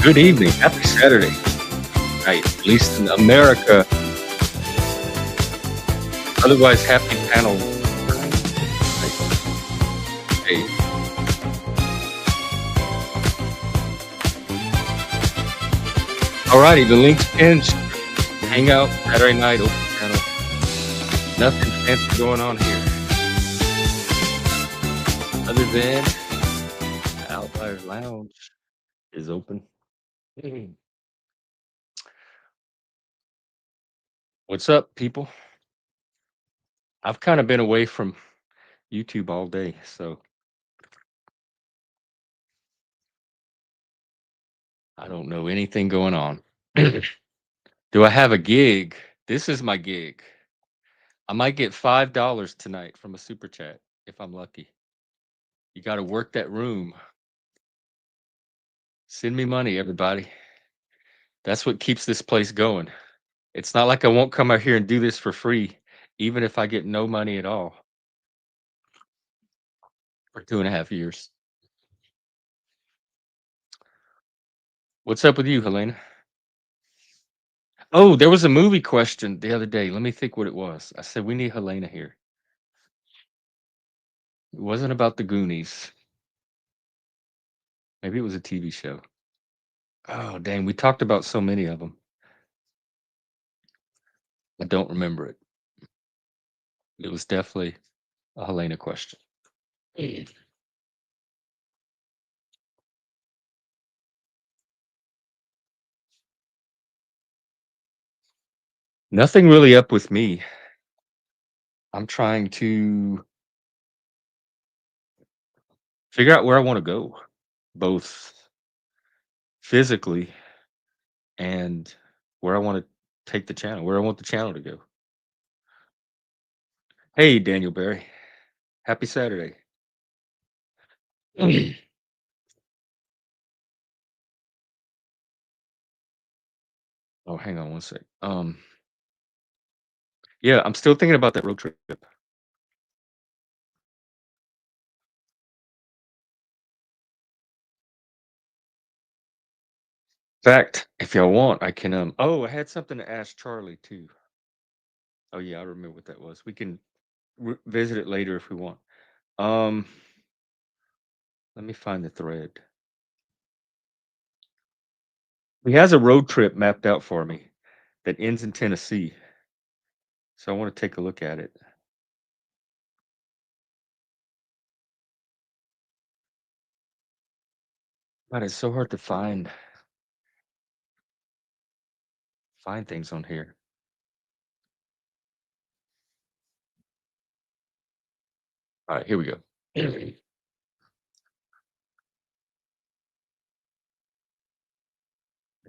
Good evening. Happy Saturday night, at least in America. Otherwise, happy panel night. Hey, alrighty, the link's pinned. Hang out Saturday night, open panel. Nothing fancy going on here, other than the Outliers Lounge is open. Mhm. What's up, people? I've kind of been away from YouTube all day, so I don't know anything going on. Do I have a gig? This is my gig. I might get $5 tonight from a super chat if I'm lucky. You got to work that room. Send me money, everybody. That's what keeps this place going. It's not like I won't come out here and do this for free, even if I get no money at all for 2.5 years. What's up with you, Helena? Oh, there was a movie question the other day. Let me think what it was. I said, we need Helena here. It wasn't about the Goonies. Maybe it was a TV show. Oh, dang. We talked about so many of them. I don't remember it. It was definitely a Helena question. Nothing really up with me. I'm trying to figure out where I want to go, both physically and where I want to take the channel, where I want the channel to go. Hey, Daniel Barry. Happy Saturday. Oh, hang on one sec. Yeah, I'm still thinking about that road trip. In fact, if y'all want, I can oh, I had something to ask Charlie too. Oh yeah, I remember what that was. We can visit it later if we want. Um, let me find the thread. He has a road trip mapped out for me that ends in Tennessee. So I want to take a look at it. God, it's so hard to find things on here. All right, here we go.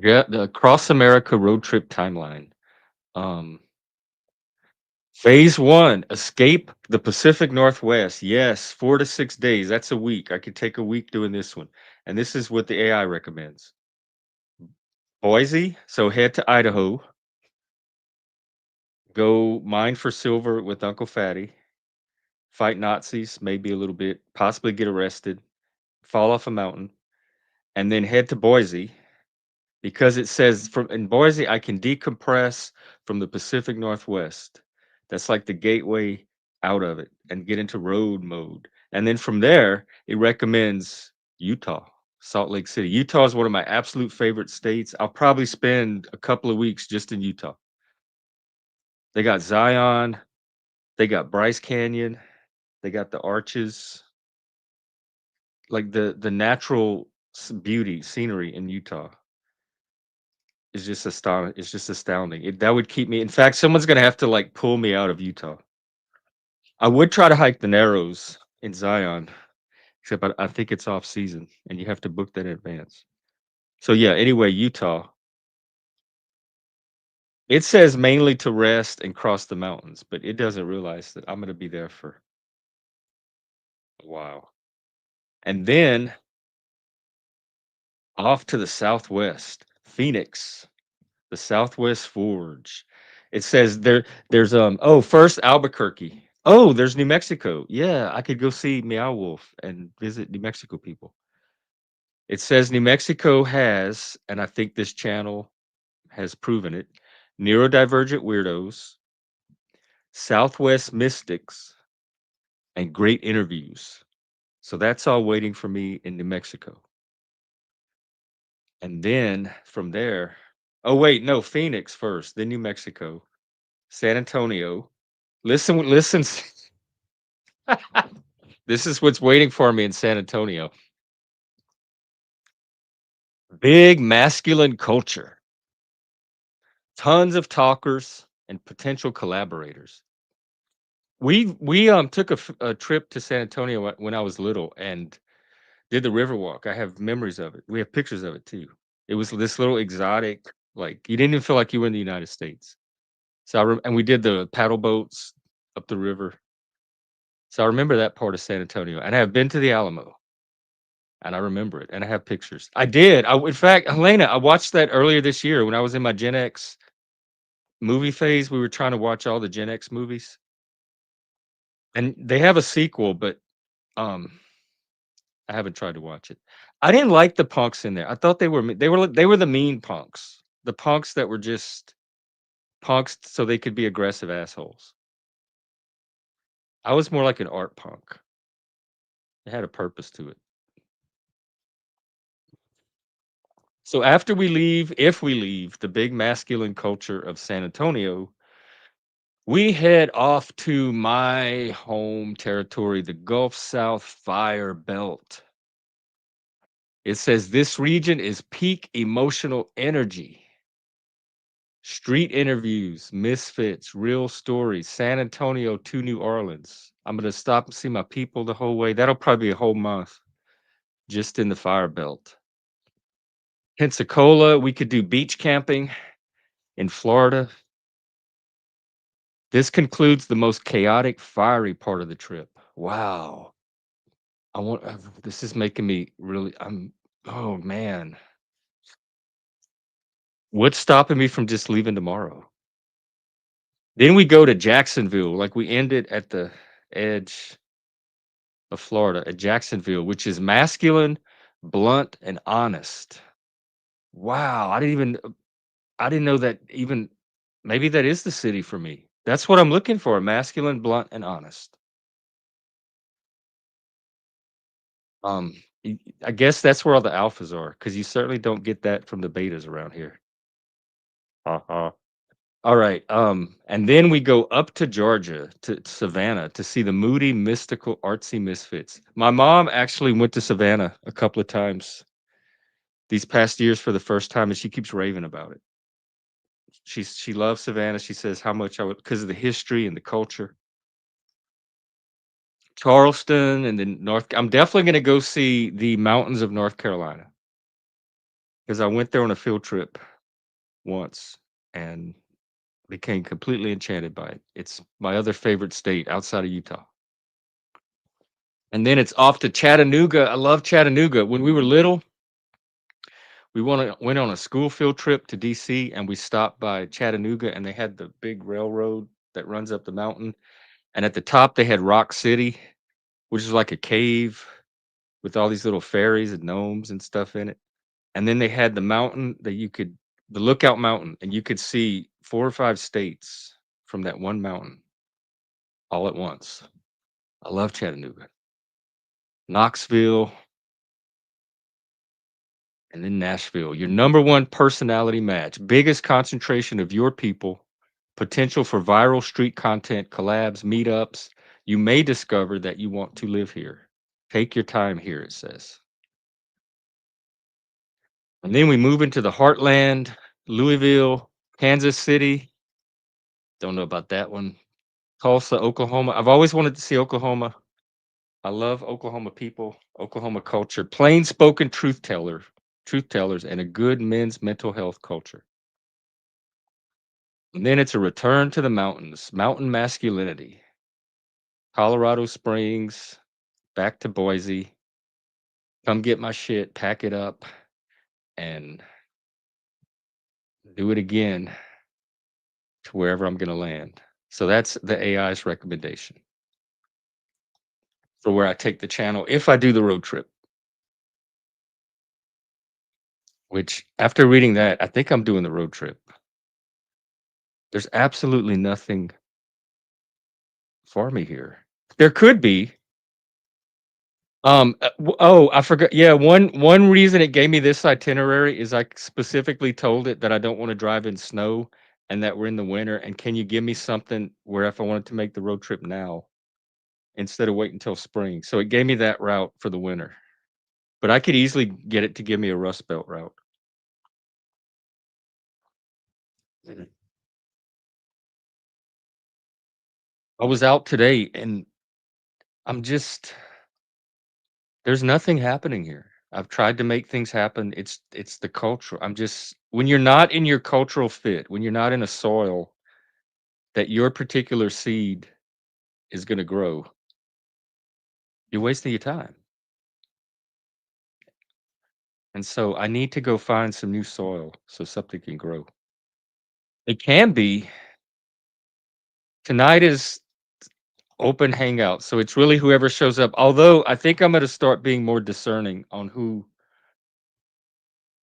Yeah, the Cross America road trip timeline. Um, Phase one, escape the Pacific Northwest. Yes, 4 to 6 days. That's a week. I could take a week doing this one. And this is what the AI recommends. Boise, so head to Idaho, go mine for silver with Uncle Fatty, fight Nazis, maybe a little bit, possibly get arrested, fall off a mountain, and then head to Boise because it says from in Boise I can decompress from the Pacific Northwest. That's like the gateway out of it and get into road mode. And then from there, it recommends Utah, Salt Lake City. Utah is one of my absolute favorite states. I'll probably spend a couple of weeks just in Utah. They got Zion, they got Bryce Canyon, they got the arches, like the natural beauty, scenery in Utah is just astounding. It's just astounding. That would keep me. In fact, someone's gonna have to like pull me out of Utah. I would try to hike the Narrows in Zion, except I think it's off season and you have to book that in advance. So yeah. Anyway, Utah. It says mainly to rest and cross the mountains, but it doesn't realize that I'm gonna be there for a while. And then off to the southwest, Phoenix, the Southwest Forge. It says there's oh, first Albuquerque. Oh, there's New Mexico. Yeah, I could go see Meow Wolf and visit New Mexico people. It says New Mexico has, and I think this channel has proven it, neurodivergent weirdos, Southwest mystics, and great interviews. So that's all waiting for me in New Mexico. And then from there, oh wait, no, Phoenix first, then New Mexico, San Antonio. Listen. This is what's waiting for me in San Antonio. Big masculine culture, tons of talkers and potential collaborators. We took a trip to San Antonio when I was little and did the river walk. I have memories of it. We have pictures of it too. It was this little exotic, like you didn't even feel like you were in the United States. And we did the paddle boats up the river. So I remember that part of San Antonio, and I have been to the Alamo, and I remember it, and I have pictures. I did. In fact, Helena, I watched that earlier this year when I was in my Gen X movie phase. We were trying to watch all the Gen X movies, and they have a sequel, but um, I haven't tried to watch it. I didn't like the punks in there. I thought they were the mean punks, the punks that were just punks so they could be aggressive assholes. I was more like an art punk. It had a purpose to it. So after we leave, if we leave the big masculine culture of San Antonio, we head off to my home territory, the Gulf South Fire Belt. It says this region is peak emotional energy. Street interviews, misfits, real stories, San Antonio to New Orleans. I'm going to stop and see my people the whole way. That'll probably be a whole month just in the Fire Belt. Pensacola, we could do beach camping in Florida. This concludes the most chaotic, fiery part of the trip. Wow. This is making me really, oh man. What's stopping me from just leaving tomorrow? Then we go to Jacksonville, like we ended at the edge of Florida at Jacksonville, which is masculine, blunt, and honest. Wow. I didn't know that even, maybe that is the city for me. That's what I'm looking for, masculine, blunt, and honest. Um, I guess that's where all the alphas are, because you certainly don't get that from the betas around here. Uh-huh. All right. And then we go up to Georgia, to Savannah, to see the moody, mystical, artsy misfits. My mom actually went to Savannah a couple of times these past years for the first time, and she keeps raving about it. She loves Savannah. She says how much I would because of the history and the culture. Charleston and then I'm definitely gonna go see the mountains of North Carolina because I went there on a field trip once and became completely enchanted by it. It's my other favorite state outside of Utah. And then it's off to Chattanooga. I love Chattanooga. When we were little, went on a school field trip to DC and we stopped by Chattanooga and they had the big railroad that runs up the mountain. And at the top, they had Rock City, which is like a cave with all these little fairies and gnomes and stuff in it. And then they had the mountain the Lookout Mountain, and you could see 4 or 5 states from that one mountain all at once. I love Chattanooga. Knoxville, and then Nashville. Your number one personality match, biggest concentration of your people, potential for viral street content, collabs, meetups. You may discover that you want to live here. Take your time here, it says. And then we move into the heartland, Louisville, Kansas City. Don't know about that one. Tulsa, Oklahoma. I've always wanted to see Oklahoma. I love Oklahoma people, Oklahoma culture, plain spoken truth tellers, and a good men's mental health culture. And then it's a return to the mountains, mountain masculinity, Colorado Springs, back to Boise. Come get my shit, pack it up, and do it again to wherever I'm going to land. So that's the AI's recommendation for where I take the channel if I do the road trip. which after reading that, I think I'm doing the road trip. There's absolutely nothing for me here. There could be. I forgot. Yeah, one reason it gave me this itinerary is I specifically told it that I don't want to drive in snow and that we're in the winter. And can you give me something where if I wanted to make the road trip now instead of wait until spring? So it gave me that route for the winter. But I could easily get it to give me a Rust Belt route. Mhm. I was out today and I'm just there's nothing happening here. I've tried to make things happen. It's the culture. I'm just when you're not in your cultural fit, when you're not in a soil that your particular seed is gonna grow, you're wasting your time. And so I need to go find some new soil so something can grow. It can be. Tonight is open hangout, so it's really whoever shows up. Although I think I'm gonna start being more discerning on who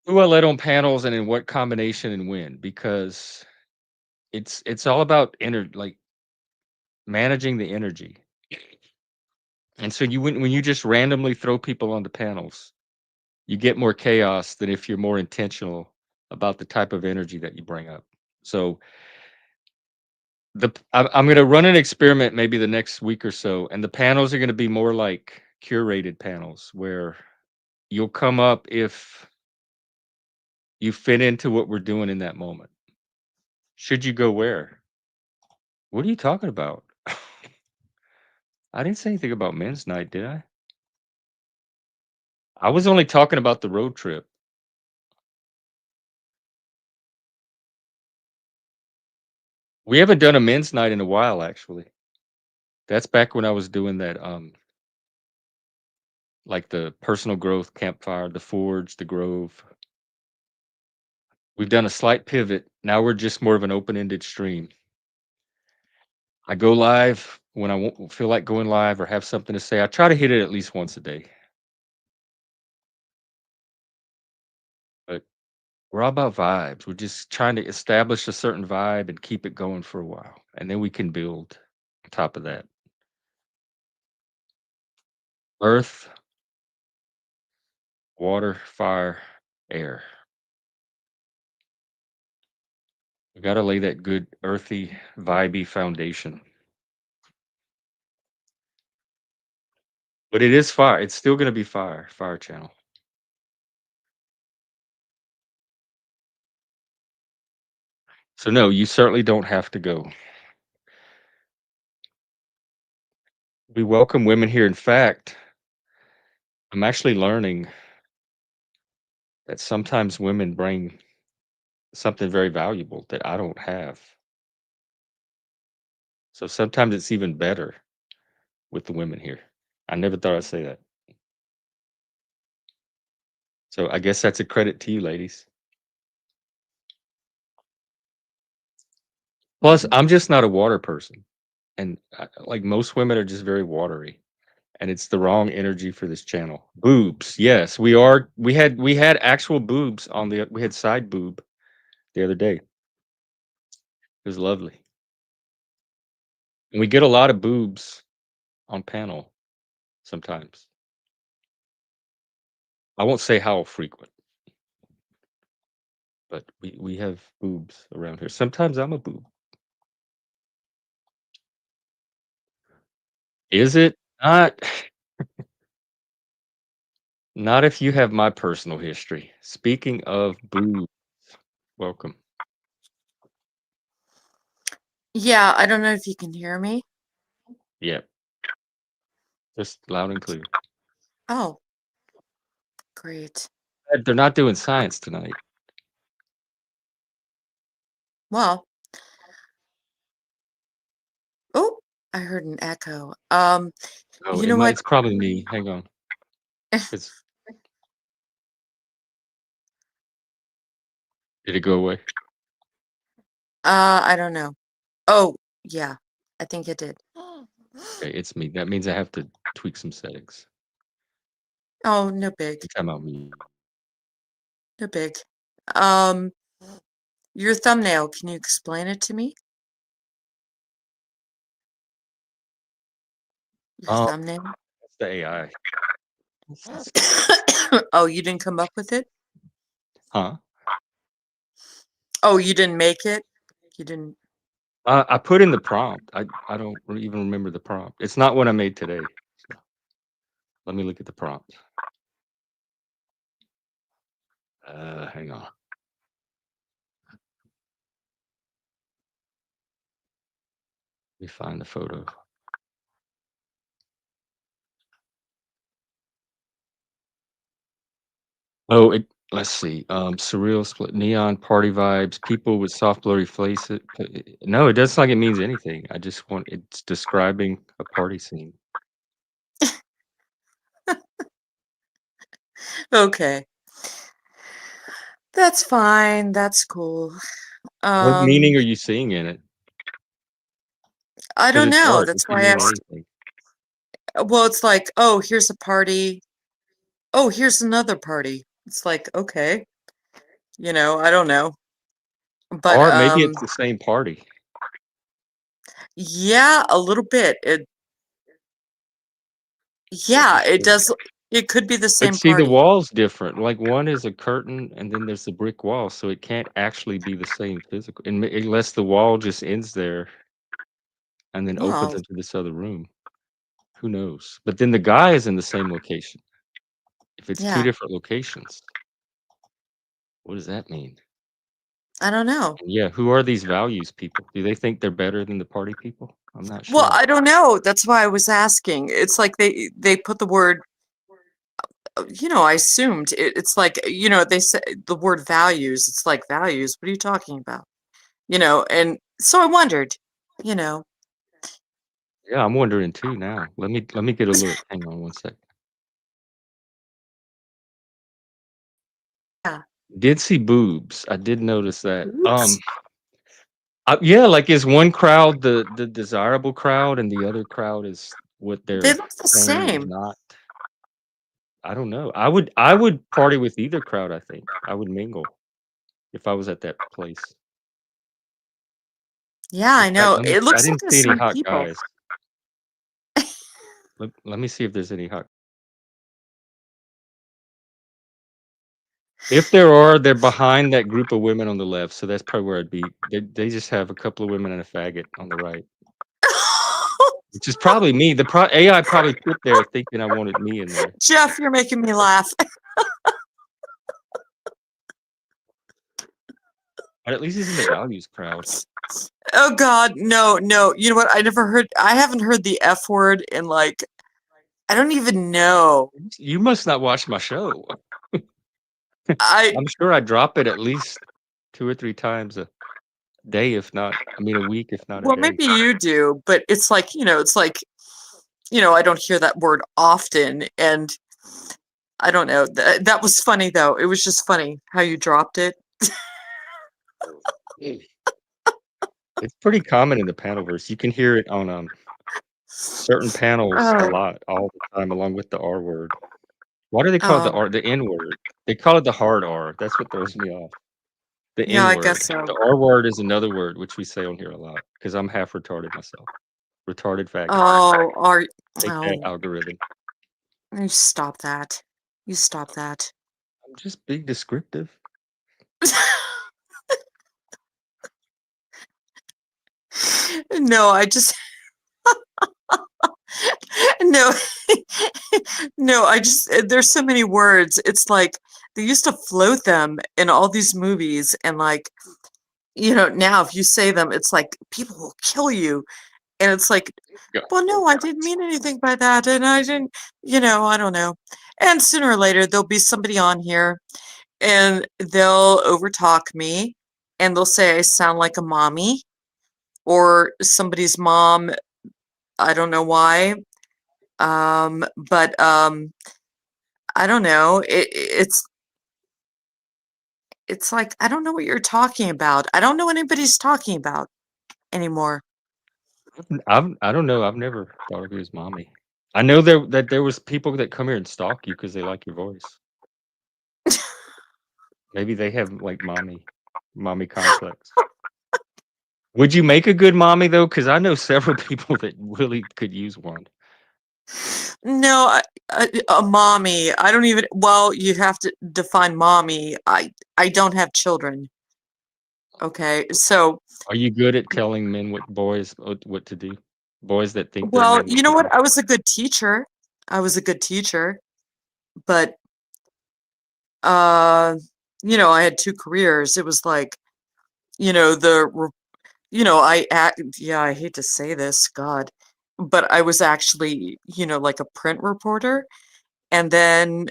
I let on panels and in what combination and when, because it's all about like managing the energy. And so when you just randomly throw people onto panels, you get more chaos than if you're more intentional about the type of energy that you bring up. So I'm going to run an experiment maybe the next week or so, and the panels are going to be more like curated panels where you'll come up if you fit into what we're doing in that moment. Should you go where? What are you talking about? I didn't say anything about men's night, did I? I was only talking about the road trip. We haven't done a men's night in a while, actually. That's back when I was doing that, like the personal growth campfire, the forge, the grove. We've done a slight pivot. Now we're just more of an open-ended stream. I go live when I won't feel like going live or have something to say. I try to hit it at least once a day, but we're all about vibes. We're just trying to establish a certain vibe and keep it going for a while, and then we can build on top of that. Earth, water, fire, air. We got to lay that good earthy, vibey foundation. But it is fire. It's still going to be fire, fire channel. So no, you certainly don't have to go. We welcome women here. In fact, I'm actually learning that sometimes women bring something very valuable that I don't have. So sometimes it's even better with the women here. I never thought I'd say that. So I guess that's a credit to you, ladies. Plus, I'm just not a water person. And like most women are just very watery. And it's the wrong energy for this channel. Boobs. Yes, we are. We had actual boobs on the we had side boob the other day. It was lovely. And we get a lot of boobs on panel sometimes. I won't say how frequent, but we have boobs around here. Sometimes I'm a boob. Is it? Not not if you have my personal history. Speaking of boobs, welcome. Yeah, I don't know if you can hear me. Yeah, just loud and clear. Oh, great. They're not doing science tonight. Well, oh, I heard an echo. Oh, You know what? it's probably me. Hang on. It's did it go away? I don't know. Oh, yeah, I think it did. Okay, it's me. That means I have to tweak some settings. Oh, no big. Anytime I'm mute. no big. Um, your thumbnail, can you explain it to me? Your Oh, thumbnail? that's the AI. That's Oh, you didn't come up with it? huh? Oh, you didn't make it? You didn't. I put in the prompt. I don't even remember the prompt. It's not what I made today. So let me look at the prompt. Hang on. Let me find the photo. Oh, let's see. Surreal split, neon party vibes, people with soft blurry faces. No, it doesn't like it means anything. I just want it's describing a party scene. Okay. That's fine. That's cool. What Um, meaning are you seeing in it? I Because don't it's know. art. It That's could why I mean asked. anything. Well, it's like, oh, here's a party. Oh, here's another party. It's like, okay, I don't know. But Or maybe it's the same party. yeah, a little bit. It Yeah, just it does. It could be the but same see, the party. wall's different. Like, one is a curtain, and then there's the brick wall, so it can't actually be the same physical unless the wall just ends there and then opens Well, into this other room. Who knows? But then the guy is in the same location. If it's 2 yeah, different locations, what does that mean? I don't know. And yeah, who are these values people? Do they think they're better than the party people? I'm not Well, sure. I don't know. That's why I was asking. It's like they put the word, I assumed it's like, they say the word values. It's like values. What are you talking about? And so I wondered, you know. Yeah, I'm wondering too now. Let me get a look. Hang on one sec. Yeah. Did see boobs. I did notice that. Oops. Yeah, like, is one crowd the desirable crowd and the other crowd is what They they're look the saying is same. not? I don't know. I would party with either crowd, I think. I would mingle if I was at that place. Yeah, In I fact, know. let me It see. I looks like didn't the see any same hot people. guys. Let me see if there's any hot if there are, they're behind that group of women on the left, so that's probably where I'd be. They just have a couple of women and a faggot on the right, which is probably me. AI probably put there thinking I wanted me in there. Jeff, you're making me laugh. But at least he's in the values crowd. Oh God, no, no. You know what? I haven't heard the F word in like, I don't even know. You must not watch my show. I, I'm sure I drop it at least 2 or 3 times a day, if not a week, if not a well, day. maybe you do, but it's like, I don't hear that word often. And I don't know. That was funny though. It was just funny how you dropped it. Mm. It's pretty common in the Panelverse. You can hear it on, certain panels a Oh, lot, all the time, along with the R word. Why do they call it oh, the N word? They call it the hard R. That's what throws me off. The yeah, N I word. guess so. The R word is another word which we say on here a lot because 'cause I'm half retarded myself. Retarded faggot. Oh, Take that, oh, algorithm. you stop that. You stop that. I'm just being descriptive. No, I just no, no, I just there's so many words. It's like they used to float them in all these movies, and like, now if you say them, it's like people will kill you. And it's like, Yeah. well, no, I didn't mean anything by that, and I didn't, I don't know. And sooner or later, there'll be somebody on here, and they'll overtalk me, and they'll say I sound like a mommy or somebody's mom. I don't know why. But I don't know. It's like I don't know what you're talking about. I don't know what anybody's talking about anymore. I don't know, I've never thought of you as mommy. I know that there was people that come here and stalk you because they like your voice. Maybe they have, like, mommy complex. Would you make a good mommy, though? Because I know several people that really could use one. No, a mommy, I don't even well, you have to define mommy. I don't have children, okay? So, Are you good at telling men what to do? Boys that think they're well, men you what know to what? do? I was a good teacher. I was a good teacher, but, uh, I had 2 careers. It was like, the r yeah, I hate to say this, God, but I was actually, like a print reporter, and then,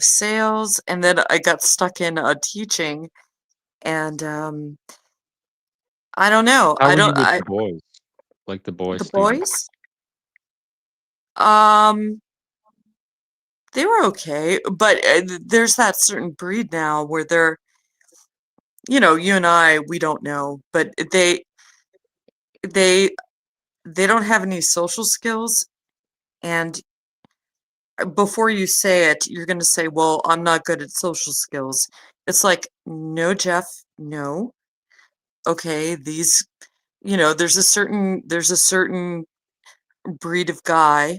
sales, and then I got stuck in, teaching, and, I don't know. How I were don't you with I the boys? Like, the boy the students? boys, um, they were okay, but, there's that certain breed now where they're you and I, we don't know, but they they don't have any social skills, and before you say it, you're gonna say, "Well, I'm not good at social skills." It's like, "No, Jeff, no. Okay, there's a certain breed of guy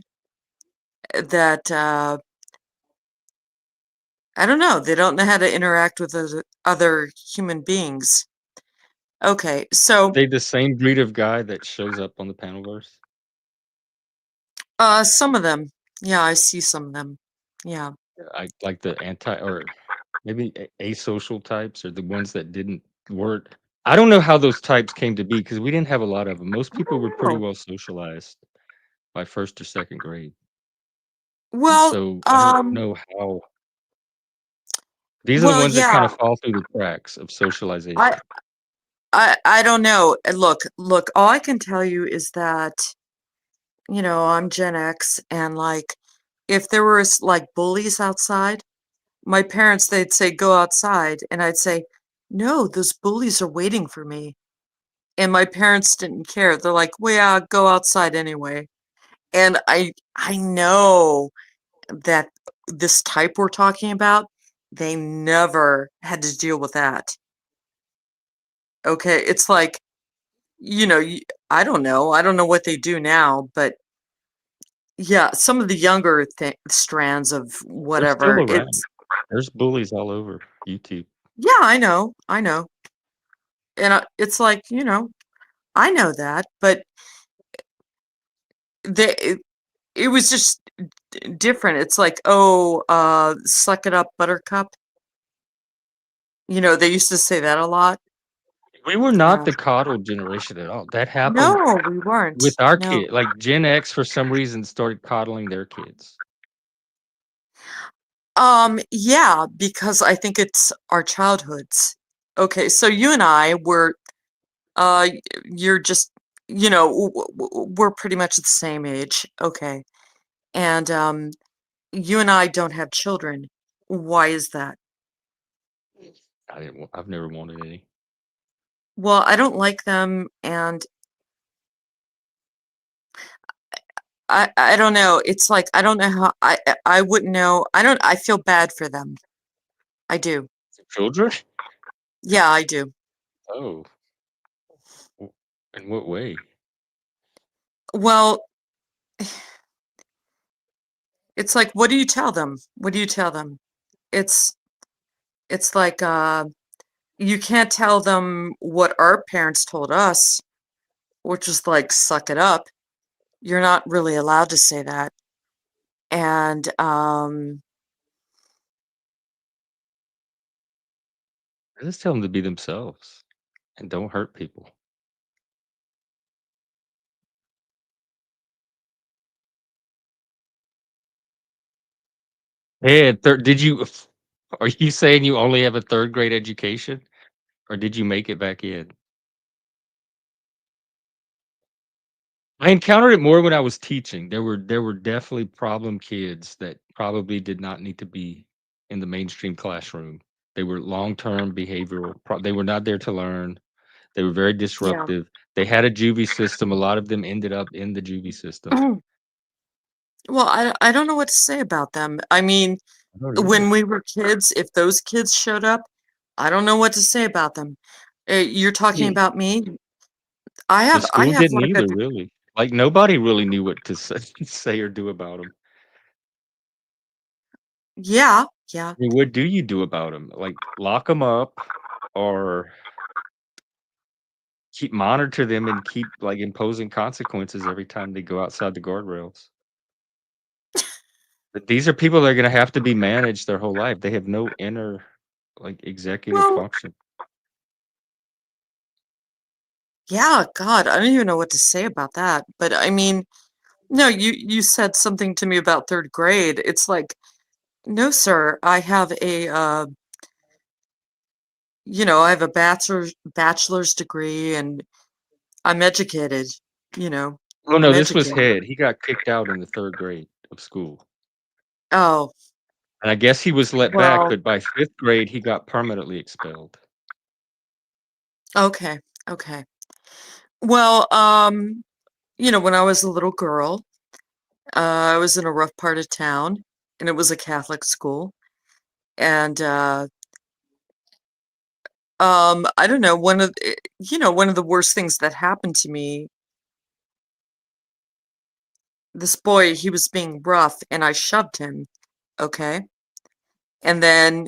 that, I don't know, they don't know how to interact with other human beings." Okay, Are so, they the same breed of guy that shows up on the Panelverse? some of them. Yeah, I see some of them. Yeah. I like the anti or maybe asocial types or the ones that didn't weren't I don't know how those types came to be because we didn't have a lot of them. Most I people were don't pretty know. well socialized by 1st or 2nd grade. Well, So, I don't know how these are the ones that yeah, kinda fall through the cracks of I socialization. I don't know. And look, all I can tell you is that, I'm Gen X, and, like, if there was, like, bullies outside, my parents, they'd say, "Go outside," and I'd say, "No, those bullies are waiting for me." And my parents didn't care. They're like, "Well, yeah, go outside anyway." And I know that this type we're talking about, they never had to deal with that. Okay? It's like, I don't know. I don't know what they do now, but yeah, some of the younger strands of They're still whatever, around. it's There's bullies all over YouTube. yeah, I know, I know. And it's like, I know that, but it was just different. It's like, "Oh, suck it up, buttercup." They used to say that a lot. We were not Yeah. the coddle generation at all. That happened No, we with weren't. our No. kid like, Gen X, for some reason, started coddling their kids. Yeah, because I think it's our childhoods. Okay, so you and I were, you're just, we're pretty much the same age. Okay. And, you and I don't have children. Why is that? I've never wanted any. Well, I don't like them, and I don't know. It's like I don't know how I wouldn't know. I feel bad for them. I do. Children? Yeah, I do. Oh, w in what way? Well, it's like, what do you tell them? What do you tell them? It's it's like you can't tell them what our parents told us, which was like suck it up. You're not really allowed to say that. And I just tell them to be themselves and don't hurt people. Hey, did you are you saying you only have a 3rd grade education, or did you make it back in? I encountered it more when I was teaching. There were definitely problem kids that probably did not need to be in the mainstream classroom. They were long-term they were not there to learn. They were very yeah. disruptive. They had a juvie system. A lot of them ended up in the juvie system. Well, I don't know what to say about them. I mean, I don't when either. we were kids, if those kids showed up, I don't know what to say about them. You're talking Yeah. about me? The I school have didn't like a either, really. Like, nobody really knew what to say say or do about them. yeah, yeah. I mean, what do you do about them? Like, lock them up or monitor them and keep, like, imposing consequences every time they go outside the guardrails. But these are people that are gonna have to be managed their whole life. They have no inner, like, executive Well, function. yeah, God, I don't even know what to say about that. But I mean, no, you said something to me about 3rd grade. It's like, no, sir, I have a I have a bachelor's degree and I'm educated, you know. Oh, I'm no, this was educated. Head. He got kicked out in the 3rd grade of school. Oh, And I guess he was let back, well, but by 5th grade, he got permanently expelled. okay, okay. Well, when I was a little girl, I was in a rough part of town, and it was a Catholic school, and, I don't know, one of the worst things that happened to me, this boy, he was being rough, and I shoved him, okay? And then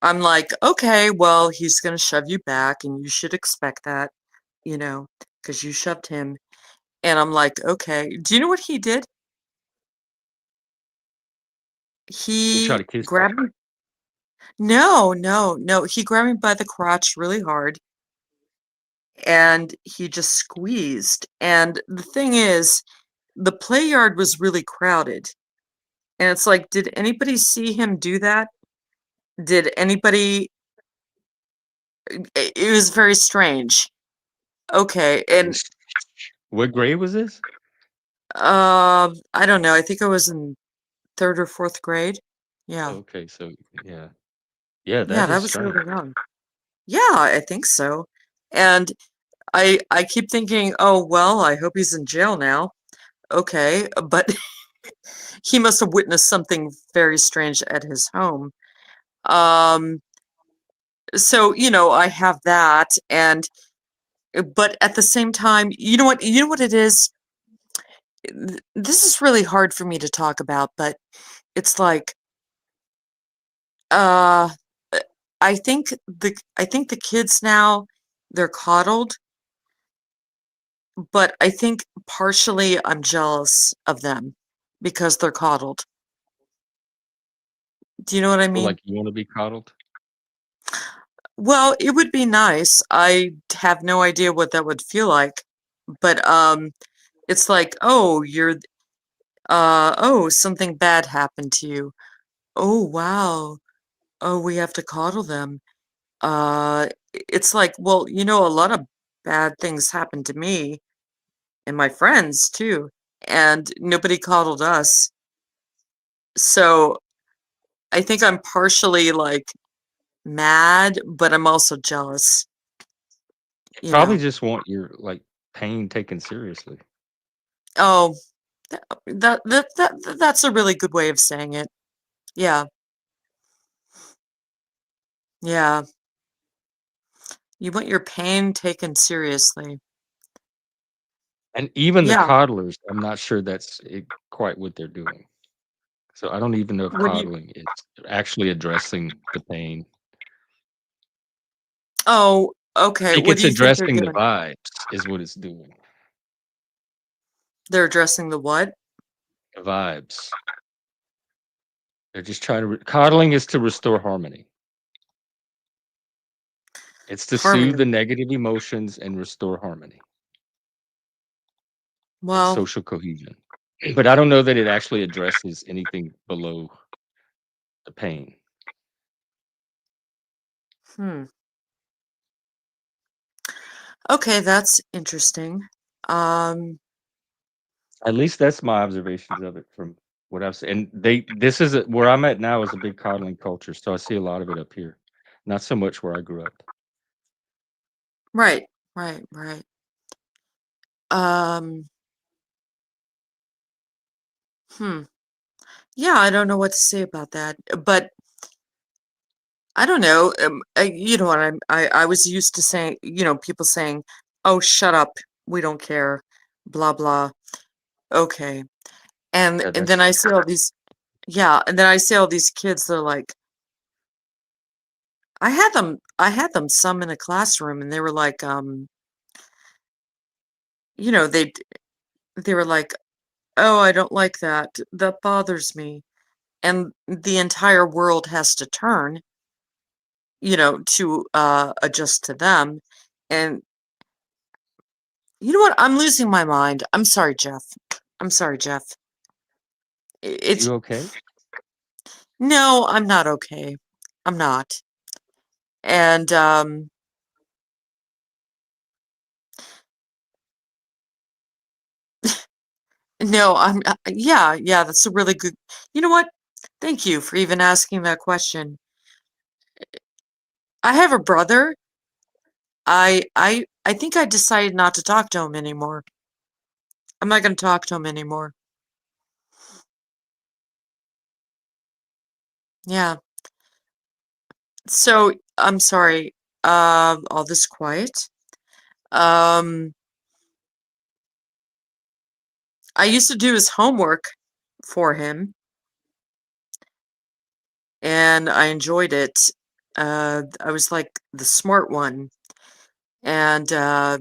I'm like, "Okay, well, he's gonna shove you back, and you should expect that, because you shoved him." And I'm like, "Okay." Do you know what he did? He tried He to kiss you. grabbed me. No, no, no, he grabbed me by the crotch really hard, and he just squeezed, and the thing is, the play yard was really crowded, and it's like, did anybody see him do that? Did anybody it was very strange. Okay, and, What grade was this? I don't know, I think I was in 3rd or 4th grade. Oh, Yeah. okay, so yeah. Yeah, Yeah, that is that was strange. really young. Yeah, I think so, and I keep thinking, "Oh, well, I hope he's in jail now." Okay, but he must have witnessed something very strange at his home. Um, so, I have that, and but at the same time, you know what it is? This is really hard for me to talk about, but it's like, uh, uh, I think the kids now, they're coddled, but I think partially I'm jealous of them because they're coddled. Do you know what I So, mean? like, you wanna be coddled? Well, it would be nice. I have no idea what that would feel like, but, it's like, "Oh, oh, something bad happened to you. Oh, wow. Oh, we have to coddle them." It's like, well, a lot of bad things happened to me and my friends too, and nobody coddled us. So, I think I'm partially, like, mad, but I'm also jealous, You you probably know? just want your, like, pain taken seriously. Oh, that's a really good way of saying it. Yeah, yeah. You want your pain taken seriously. And even the Yeah. coddlers, I'm not sure that's quite what they're doing. So I don't even know if What do you coddling is actually addressing the pain. Oh, I okay, think what do it's you think they're addressing the doing? vibes is what it's doing. They're addressing the what? The vibes. They're just trying to coddling is to restore harmony. It's to soothe the Harmony. negative emotions and restore harmony and Well, social cohesion. But I don't know that it actually addresses anything below the pain. hmm. Okay, that's interesting. Um, At least that's my observations of it from what I've seen. And this is where I'm at now is a big coddling culture, so I see a lot of it up here. Not so much where I grew up. right, right, right. Um, hmm. Yeah, I don't know what to say about that, but I don't know. You know what? I was used to saying, people saying, "Oh, shut up, we don't care," blah blah. Okay, and Yeah, and then that's I see all these, yeah, and then I see all these kids. They're like, I had them some in a classroom, and they were like, you know, they were like, "Oh, I don't like that. That bothers me," and the entire world has to turn, to adjust to them, and you know what? I'm losing my mind. I'm sorry, Jeff. I'm sorry, Jeff. It's you okay? no, I'm not okay. I'm not. And no, yeah, yeah, that's a really good. You know what? Thank you for even asking that question. I have a brother. I think I decided not to talk to him anymore. I'm not going to talk to him anymore. Yeah. So, I'm sorry. All this quiet. Um I used to do his homework for him, and I enjoyed it. I was like the smart one, and I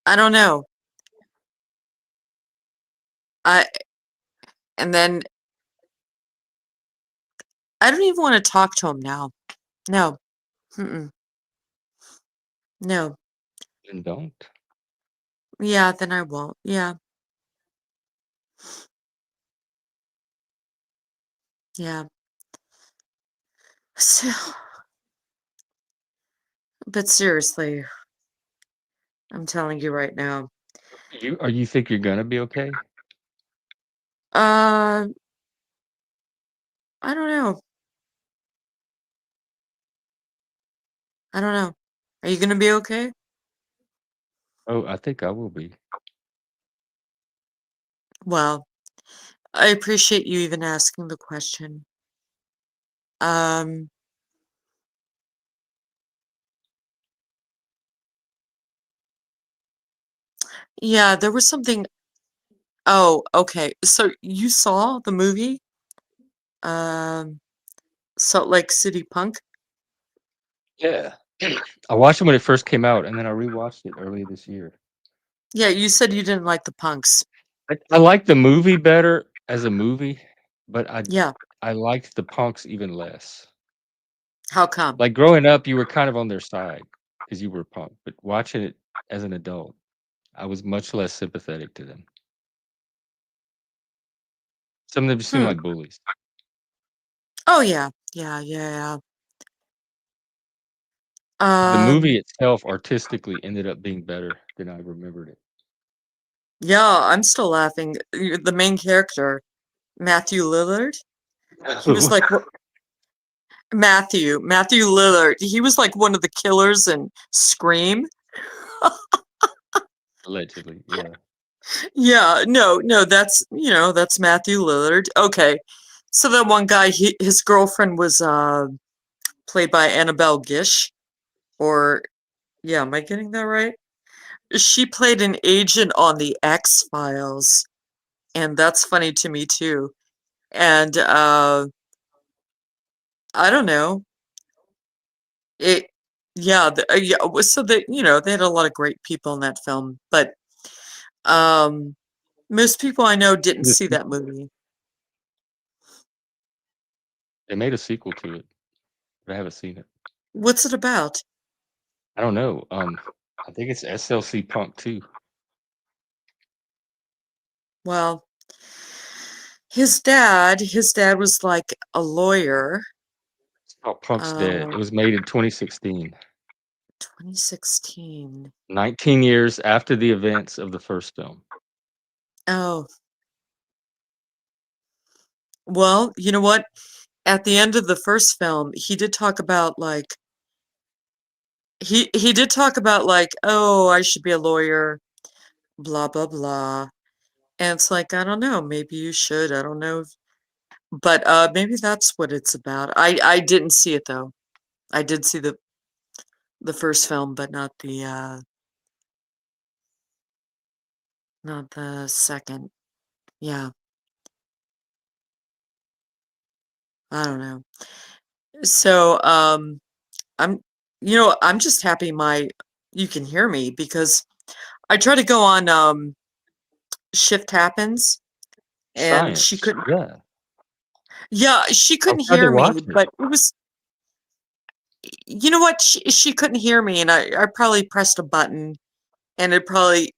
don't know. I and then I don't even want to talk to him now. No, mm-mm, no. And don't. Yeah, then I won't. Yeah, yeah. So, but seriously, I'm telling you right now. You think you're gonna be okay? Uh, I don't know. I don't know. Are you gonna be okay? Oh, I think I will be. Well, I appreciate you even asking the question. Um, yeah, there was something. Oh, okay. So you saw the movie, um, Salt Lake City Punk? Yeah. I watched it when it first came out, and then I rewatched it earlier this year. Yeah, you said you didn't like the punks. I like the movie better as a movie, but Yeah, I liked the punks even less. how come? Like, growing up, you were kind of on their side because you were a punk, but watching it as an adult, I was much less sympathetic to them. Some of them just seem Hmm. like bullies. Oh yeah, yeah, yeah, The yeah. movie itself artistically ended up being better than I remembered it. Yeah, I'm still laughing. The main character, Matthew Lillard, he was like Matthew Lillard. He was like one of the killers in Scream. Allegedly, yeah. Yeah, no, no, that's Matthew Lillard. Okay. So that one guy, his girlfriend was played by Annabelle Gish, or yeah, am I getting that right? She played an agent on the X-Files, and that's funny to me too. And I don't know. It yeah, yeah, so that they had a lot of great people in that film, but um most people I know didn't The see that sequel movie. they made a sequel to it, but I haven't seen it. What's it about? I don't know, I think it's SLC Punk too. Well, his dad was like a lawyer. It's called Punk's Dead. Uh, It was made in 2016, 2016. 19 years after the events of the first film. Oh, well, you know what? At the end of the first film, he did talk about like he did talk about like, oh, I should be a lawyer, blah blah blah. And it's like, I don't know, maybe you should. I don't know but, maybe that's what it's about. I didn't see it, though. I did see the first film, but not the second. Yeah, I don't know. So, I'm I'm just happy my you can hear me because I try to go on, Shift Happens, and she Science, couldn't yeah. yeah, she I'll couldn't try to hear me, watch it. but it was you know what? She couldn't hear me, and I probably pressed a button, and it probably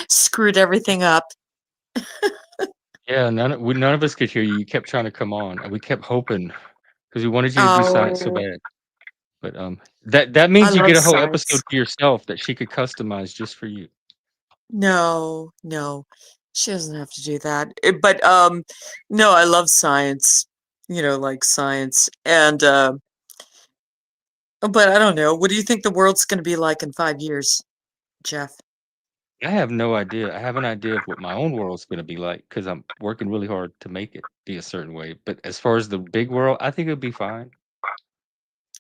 screwed everything up. Yeah, none of us could hear you. You kept trying to come on, and we kept hoping because we wanted you to do science so Oh, bad. But, that I means you love get a whole episode science. to yourself that she could customize just for you. No, no, she doesn't have to do that. But no, I love science. Like science, and but I don't know. What do you think the world's going to be like in 5 years, Jeff? I have no idea. I have an idea of what my own world's gonna be like because 'cause I'm working really hard to make it be a certain way, but as far as the big world, I think it'll be fine.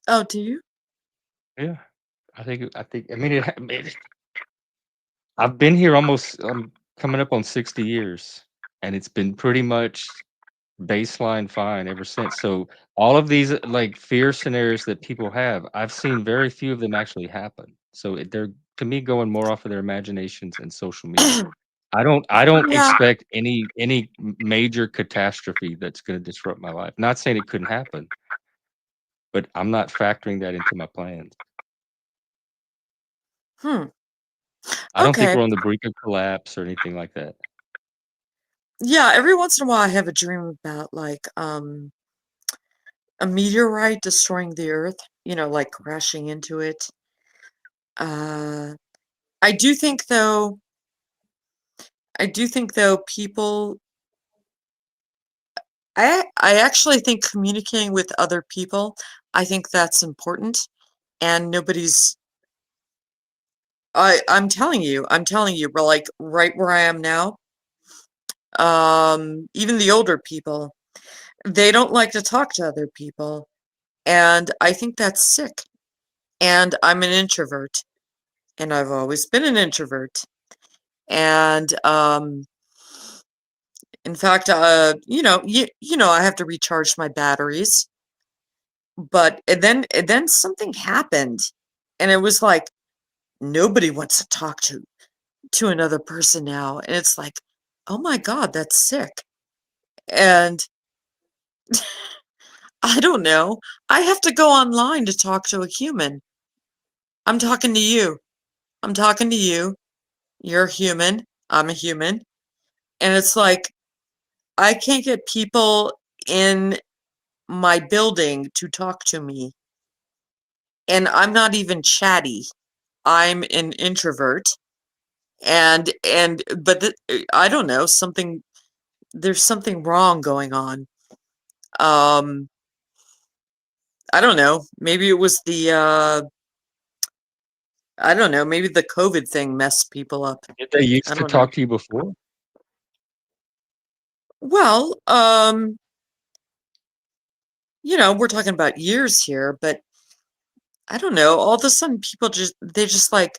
Oh, do you? Yeah. I think I mean, I've been here almost coming up on 60 years, and it's been pretty much baseline fine ever since. So all of these like fear scenarios that people have, I've seen very few of them actually happen. So they're to me going more off of their imaginations and social media. I don't Yeah. expect any major catastrophe that's going to disrupt my life. Not saying it couldn't happen, but I'm not factoring that into my plans. Hmm. I don't think Okay. we're on the brink of collapse or anything like that. Yeah, every once in a while I have a dream about like a meteorite destroying the earth, like crashing into it. Uh I do think though people I actually think communicating with other people, I think that's important and nobody's I'm telling you, but like right where I am now, even the older people, they don't like to talk to other people, and I think that's sick. And I'm an introvert, and I've always been an introvert. And in fact, I have to recharge my batteries. But and then something happened, and it was like nobody wants to talk to another person now, and it's like, oh my God, that's sick. And I don't know. I have to go online to talk to a human. I'm talking to you. I'm talking to you. You're a human. I'm a human. And it's like I can't get people in my building to talk to me. And I'm not even chatty. I'm an introvert. I don't know, there's something wrong going on. Um I don't know. Maybe it was I don't know, maybe the COVID thing messed people up. Did they I used to don't know. talk to you before? Well, we're talking about years here, but I don't know. All of a sudden people they just like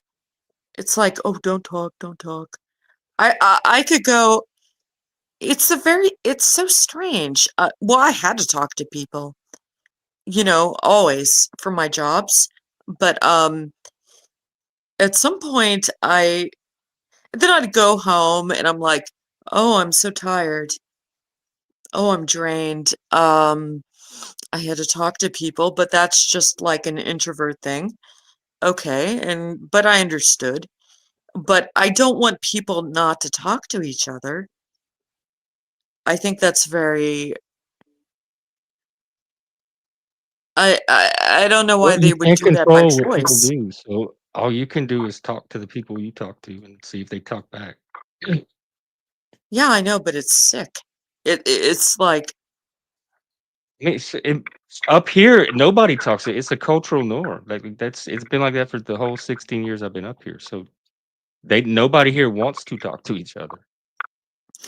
it's like, "Oh, don't talk, don't talk." I could go it's so strange. Well, I had to talk to people, always for my jobs, but at some point then I'd go home and I'm like, "Oh, I'm so tired. Oh, I'm drained." I had to talk to people, but that's just like an introvert thing. Okay, but I understood. But I don't want people not to talk to each other. I think that's very I don't know Well, why you they would can't do that by control what people choice. do, so all you can do is talk to the people you talk to and see if they talk back. Yeah, I know, but it's sick. It's like I mean, up here, nobody talks it's a cultural norm. Like it's been like that for the whole 16 years I've been up here. So nobody here wants to talk to each other.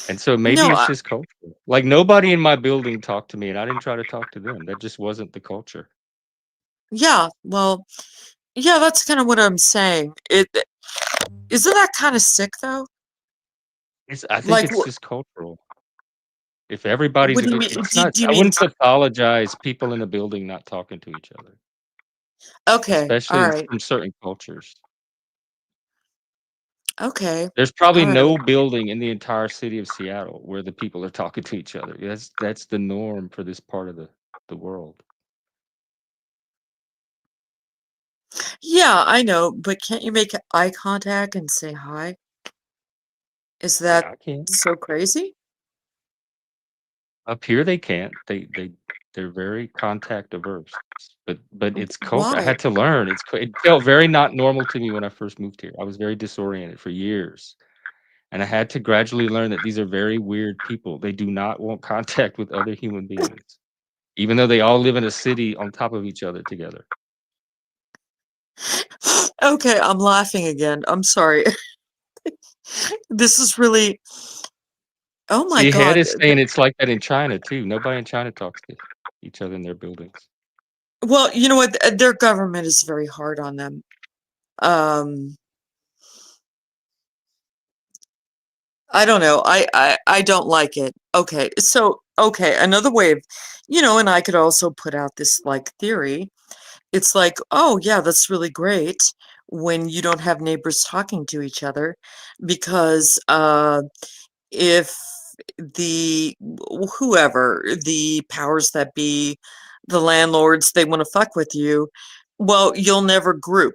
And so maybe No, it's just cultural. Like, nobody in my building talked to me, and I didn't try to talk to them. That just wasn't the culture. yeah, well, yeah, that's kinda what I'm saying. Isn't that kinda sick, though? I think Like, it's just cultural. If everybody's what a do you good mean? it's not Do you I mean wouldn't pathologize people in a building not talking to each other, okay, especially in alright, from certain cultures. okay, There's probably alright. no building in the entire city of Seattle where the people are talking to each other. That's the norm for this part of the world. Yeah, I know, but can't you make eye contact and say hi? Is that Yeah, I can. so crazy? Up here, they can't. They're very contact averse, but it's culture. I Why? had to learn. It felt very not normal to me when I first moved here. I was very disoriented for years, and I had to gradually learn that these are very weird people. They do not want contact with other human beings, even though they all live in a city on top of each other together. Okay, I'm laughing again. I'm sorry. This is really oh my See, Head god. is saying it's like that in China too. Nobody in China talks to each other in their buildings. Well, you know what? Their government is very hard on them. Um, I don't know. I don't like it. Okay, so okay, another way of, and I could also put out this like theory. It's like, oh yeah, that's really great when you don't have neighbors talking to each other, because if whoever the powers that be, the landlords, they want to fuck with you, well, you'll never group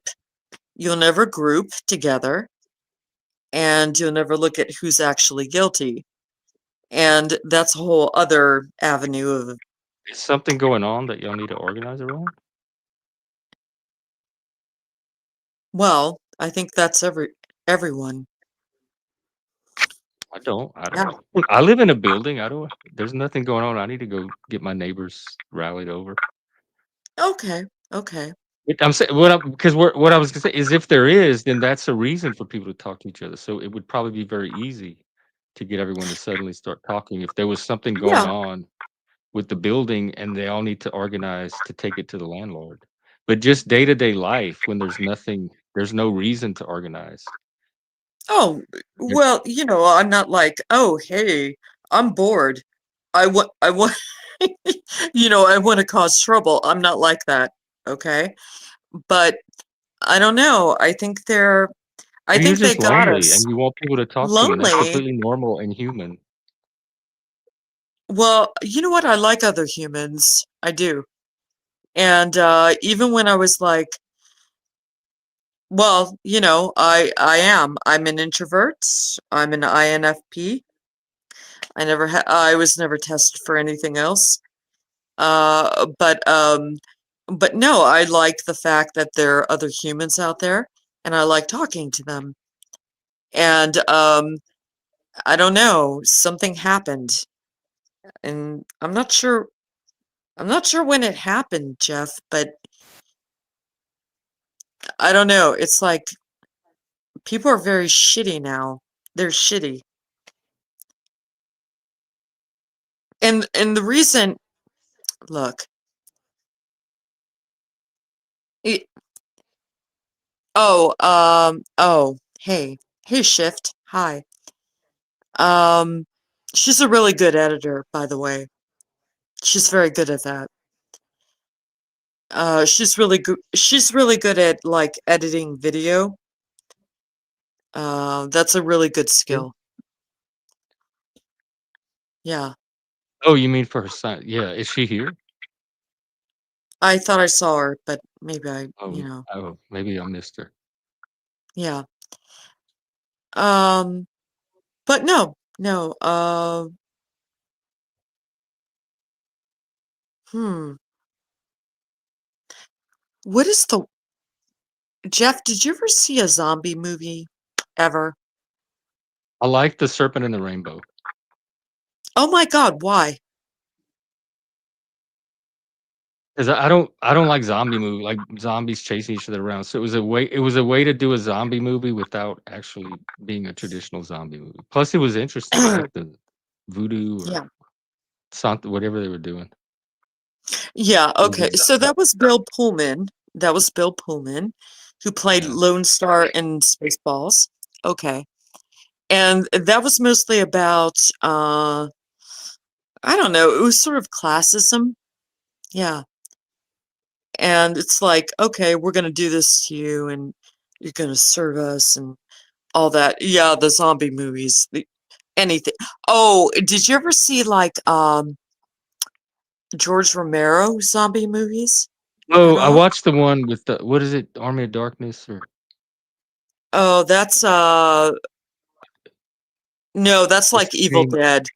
together, and you'll never look at who's actually guilty. And that's a whole other avenue of, Is something going on that y'all need to organize around? well, I think that's everyone. I Yeah. don't. I live in a building. I don't. There's nothing going on. I need to go get my neighbors rallied over. Okay. Okay. I'm saying what I because what I was gonna say is if there is, then that's a reason for people to talk to each other. So it would probably be very easy to get everyone to suddenly start talking if there was something going Yeah. on with the building and they all need to organize to take it to the landlord. But just day to day life, when there's no reason to organize. Oh, There- well, I'm not like, "Oh, hey, I'm bored. I want I wanna cause trouble." I'm not like that, okay? But I don't know, I You're think they just got lonely us. and you want people to talk to you, and that's Lonely? completely normal and human. Well, you know what? I like other humans. I do. And, even when I was like well, I am. I'm an introvert. I'm an INFP. I was never tested for anything else. Uh, but, um, but no, I like the fact that there are other humans out there, and I like talking to them. And, I don't know, something happened, and I'm not sure when it happened, Jeff, but I don't know. It's like people are very shitty now. They're shitty. And the reason, look, it, hey, hey, Shift, hi. Um, she's a really good editor, by the way. She's very good at that. She's really good. She's really good at like editing video. That's a really good Yeah. skill. Yeah, Oh, you mean for her son? Yeah, is she here? I thought I saw her, but maybe Maybe I missed her. yeah. Um, but no, no. Hmm. What is the Jeff? Did you ever see a zombie movie ever? I like The Serpent and the Rainbow. Oh my God, why? 'Cause I don't like zombie movie like zombies chasing each other around, so it was a way to do a zombie movie without actually being a traditional zombie movie. Plus, it was interesting, like the voodoo or Yeah. something whatever they were doing. Yeah, It was okay. exa So that was Bill Pullman. That was Bill Pullman, who played yeah. Lone Star in Spaceballs. Okay. And that was mostly about, I don't know, it was sort of classism. Yeah. And it's like, okay, we're gonna do this to you and you're gonna serve us and all that. Yeah, the zombie movies, anything. Oh, did you ever see like George Romero zombie movies at Oh, I all? watched the one with the what is it? Army of Darkness or Oh, that's no, that's what's like his Evil name? Dead.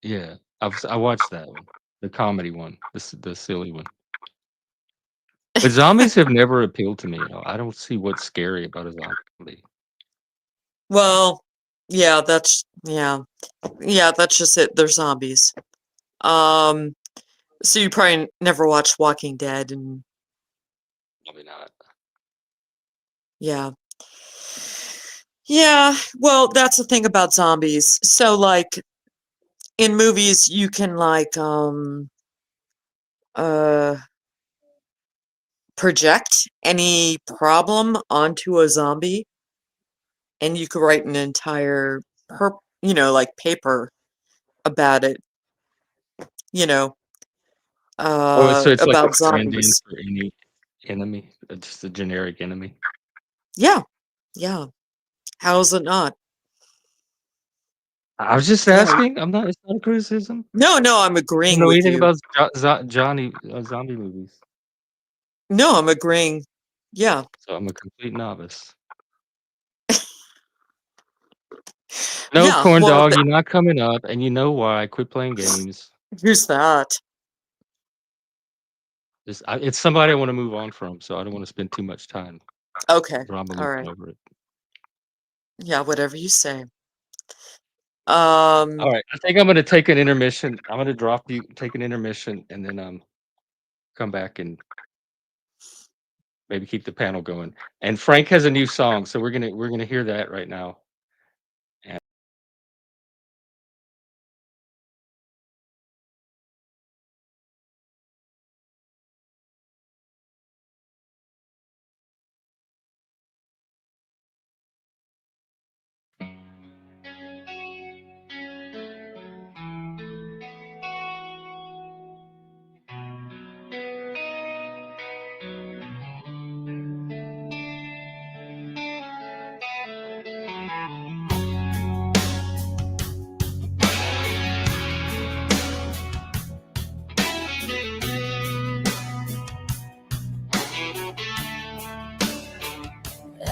Yeah, I watched that one, the comedy one, the silly one. But zombies have never appealed to me at all. I don't see what's scary about a zombie. Well, yeah, yeah, that's just it. They're zombies. Um, so you probably never watched Walking Dead, and Probably not. yeah. Yeah, well, that's the thing about zombies. So, like, in movies, you can, like, uh, project any problem onto a zombie, and you could write an entire, like, paper about it, you know, Oh, so it's like a about stand-in zombies. for any enemy, just a generic enemy. Yeah, yeah. How is it not? I was just Yeah. asking. It's not a criticism. No, no, I'm I don't agreeing know with anything you. about Johnny zombie movies, No, I'm agreeing. Yeah. so I'm a complete novice. No, Yeah, corn well, dog, you're not coming up, and you know why. Quit playing games. here's that. It's somebody I wanna move on from, so I don't wanna spend too much time Okay. drama All looping right. over it. Yeah, whatever you say. All right, I think I'm gonna take an intermission. I'm gonna drop you, take an intermission, and then, come back and maybe keep the panel going. And Frank has a new song, so we're gonna hear that right now.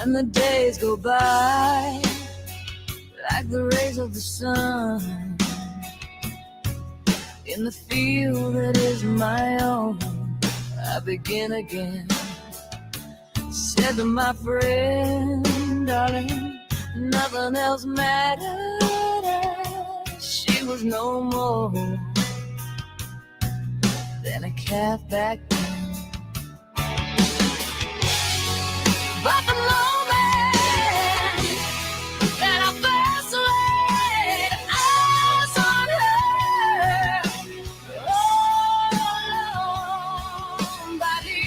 And the days go by like the rays of the sun in the field that is my own. I begin again. Said to my friend, darling, nothing else mattered. She was no more than a calf back then. But the moment that I first laid eyes on her, oh, by the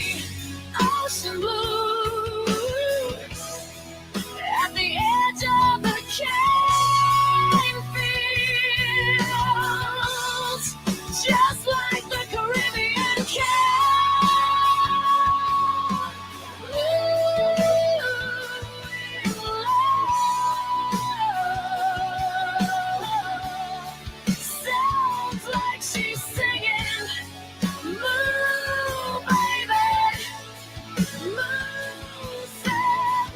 ocean blue, at the edge of the cane fields, just like the Caribbean sounds like she's singing, move, baby, move, sad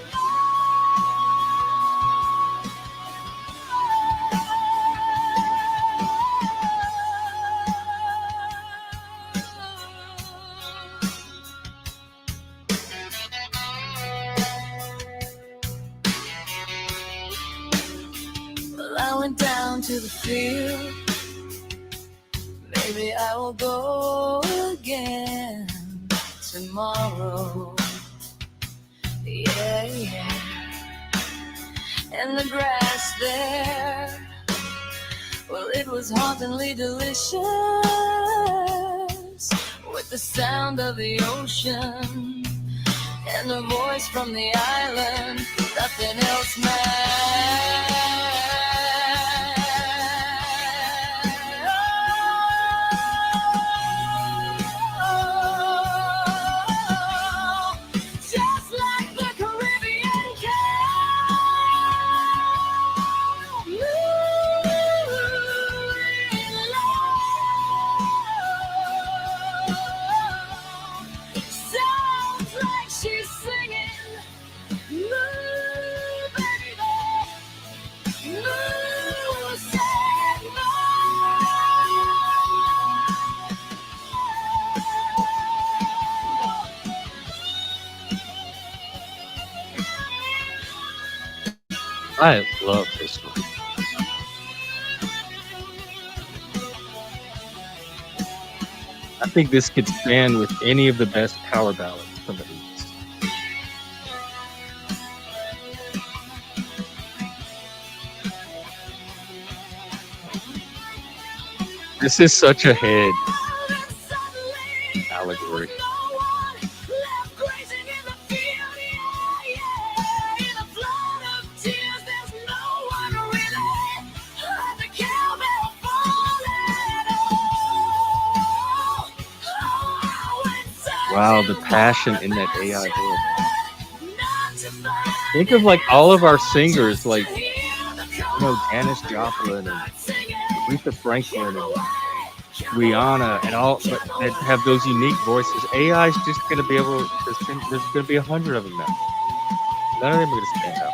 Well, I went down to the field, Maybe I will go again tomorrow. Yeah, yeah. And the grass there, well, it was hauntingly delicious, with the sound of the ocean and a voice from the island. Nothing else matters. Just like the Caribbean cow, moving low. Sounds like she's singing, move, baby, move, say no. I love this one. I think this could stand with any of the best power ballads from the 80s. This is such a head allegory. Wow, the passion in that AI voice. Think of like all of our singers, like, Janis Joplin and Aretha Franklin and Rihanna and all, but that have those unique voices. AI is just going to be able to sing. There's going to be 100 of them now. None of them are going to stand out.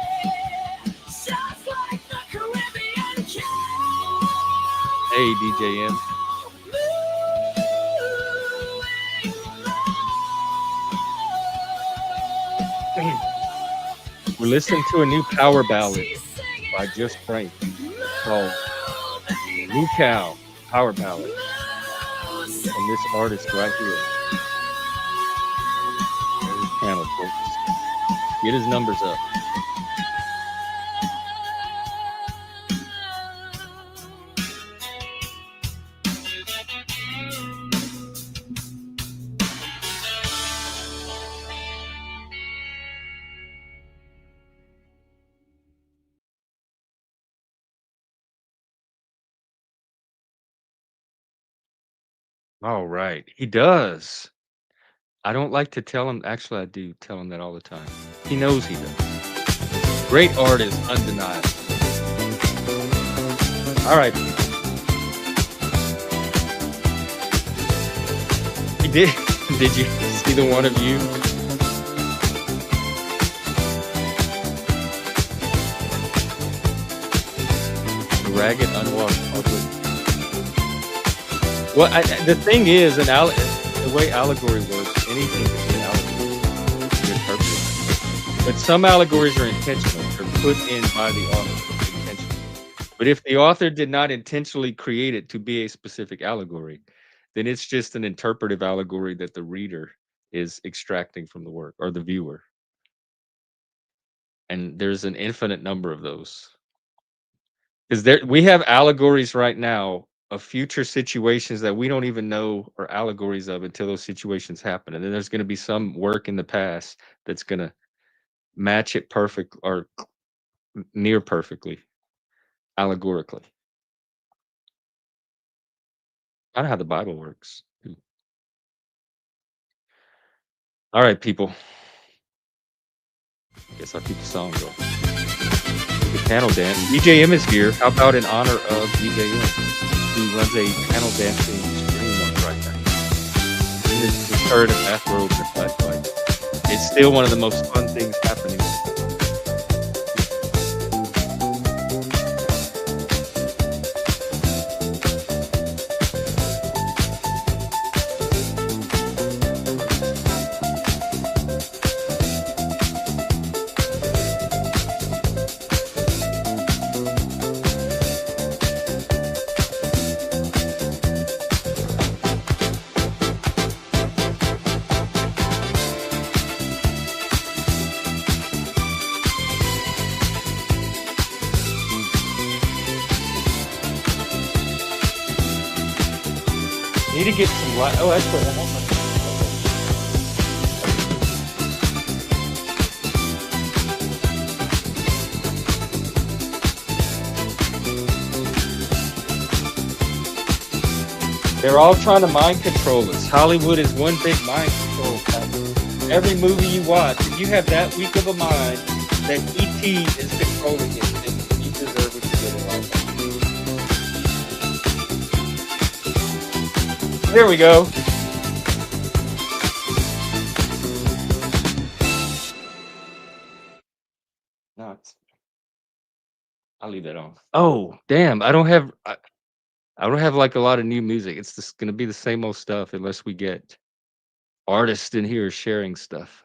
Hey, DJM. We're listening to a new power ballad by Just Frank called New Cow Power Ballad from this artist right here. There's his channel, folks. Get his numbers up. All right. He does. I don't like to tell him. Actually, I do tell him that all the time. He knows he does. Great artist, undeniable. All right. He did. Did you see the one of you? The ragged, unwashed public. Well, the thing is, the way allegory works, anything can be an allegory. You interpret it. But some allegories are intentional. They're put in by the author intentionally. But if the author did not intentionally create it to be a specific allegory, then it's just an interpretive allegory that the reader is extracting from the work, or the viewer. And there's an infinite number of those. Because we have allegories right now of future situations that we don't even know are allegories of until those situations happen. And then there's going to be some work in the past that's going to match it perfect or near perfectly, allegorically. Kind of how the Bible works. All right, people. Guess I'll keep the song going. The panel dance. DJM is here. How about in honor of DJM, who runs a panel dancing stream on Friday night? His shirt and bathrobe and flashlight. It's still one of the most fun things happening. Need to get some light. Oh, actually, I have my. They're all trying to mind control us. Hollywood is one big mind control factory. Every movie you watch, if you have that weak of a mind that ET is controlling it, then you deserve what you get in life. Here we go. No, I'll leave that on. Oh, damn! I don't have like a lot of new music. It's just gonna be the same old stuff unless we get artists in here sharing stuff.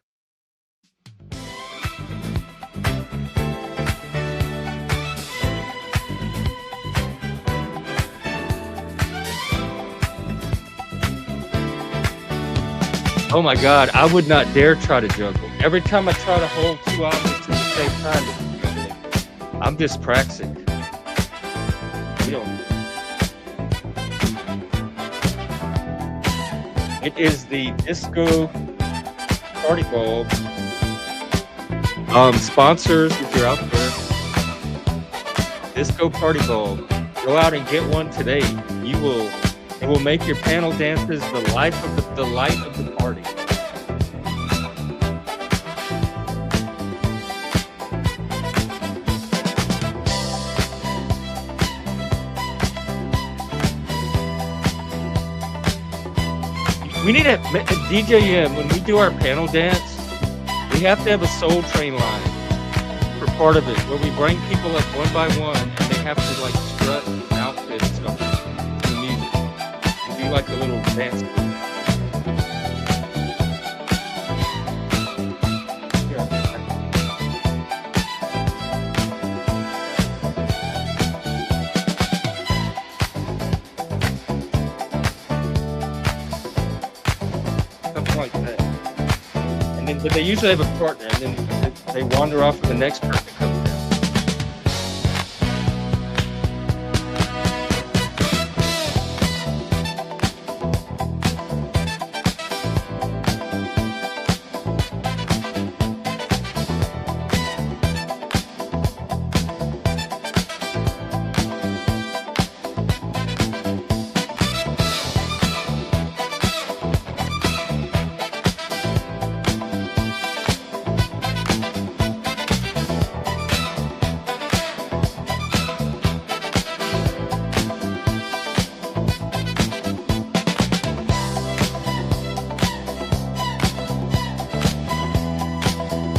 Oh my god, I would not dare try to juggle. Every time I try to hold two objects at the same time, it's juggling. I'm dyspraxic. We don't. It is the disco party bulb. Sponsors, if you're out there, disco party bulb. Go out and get one today. You will. It will make your panel dances the life of the light of the party. We need a DJM when we do our panel dance. We have to have a Soul Train line for part of it, where we bring people up one by one, and they have to like strut and outfit and stuff to the music, and do like a little dance. Something like that. And then, but they usually have a partner, and then they wander off, and the next person comes down.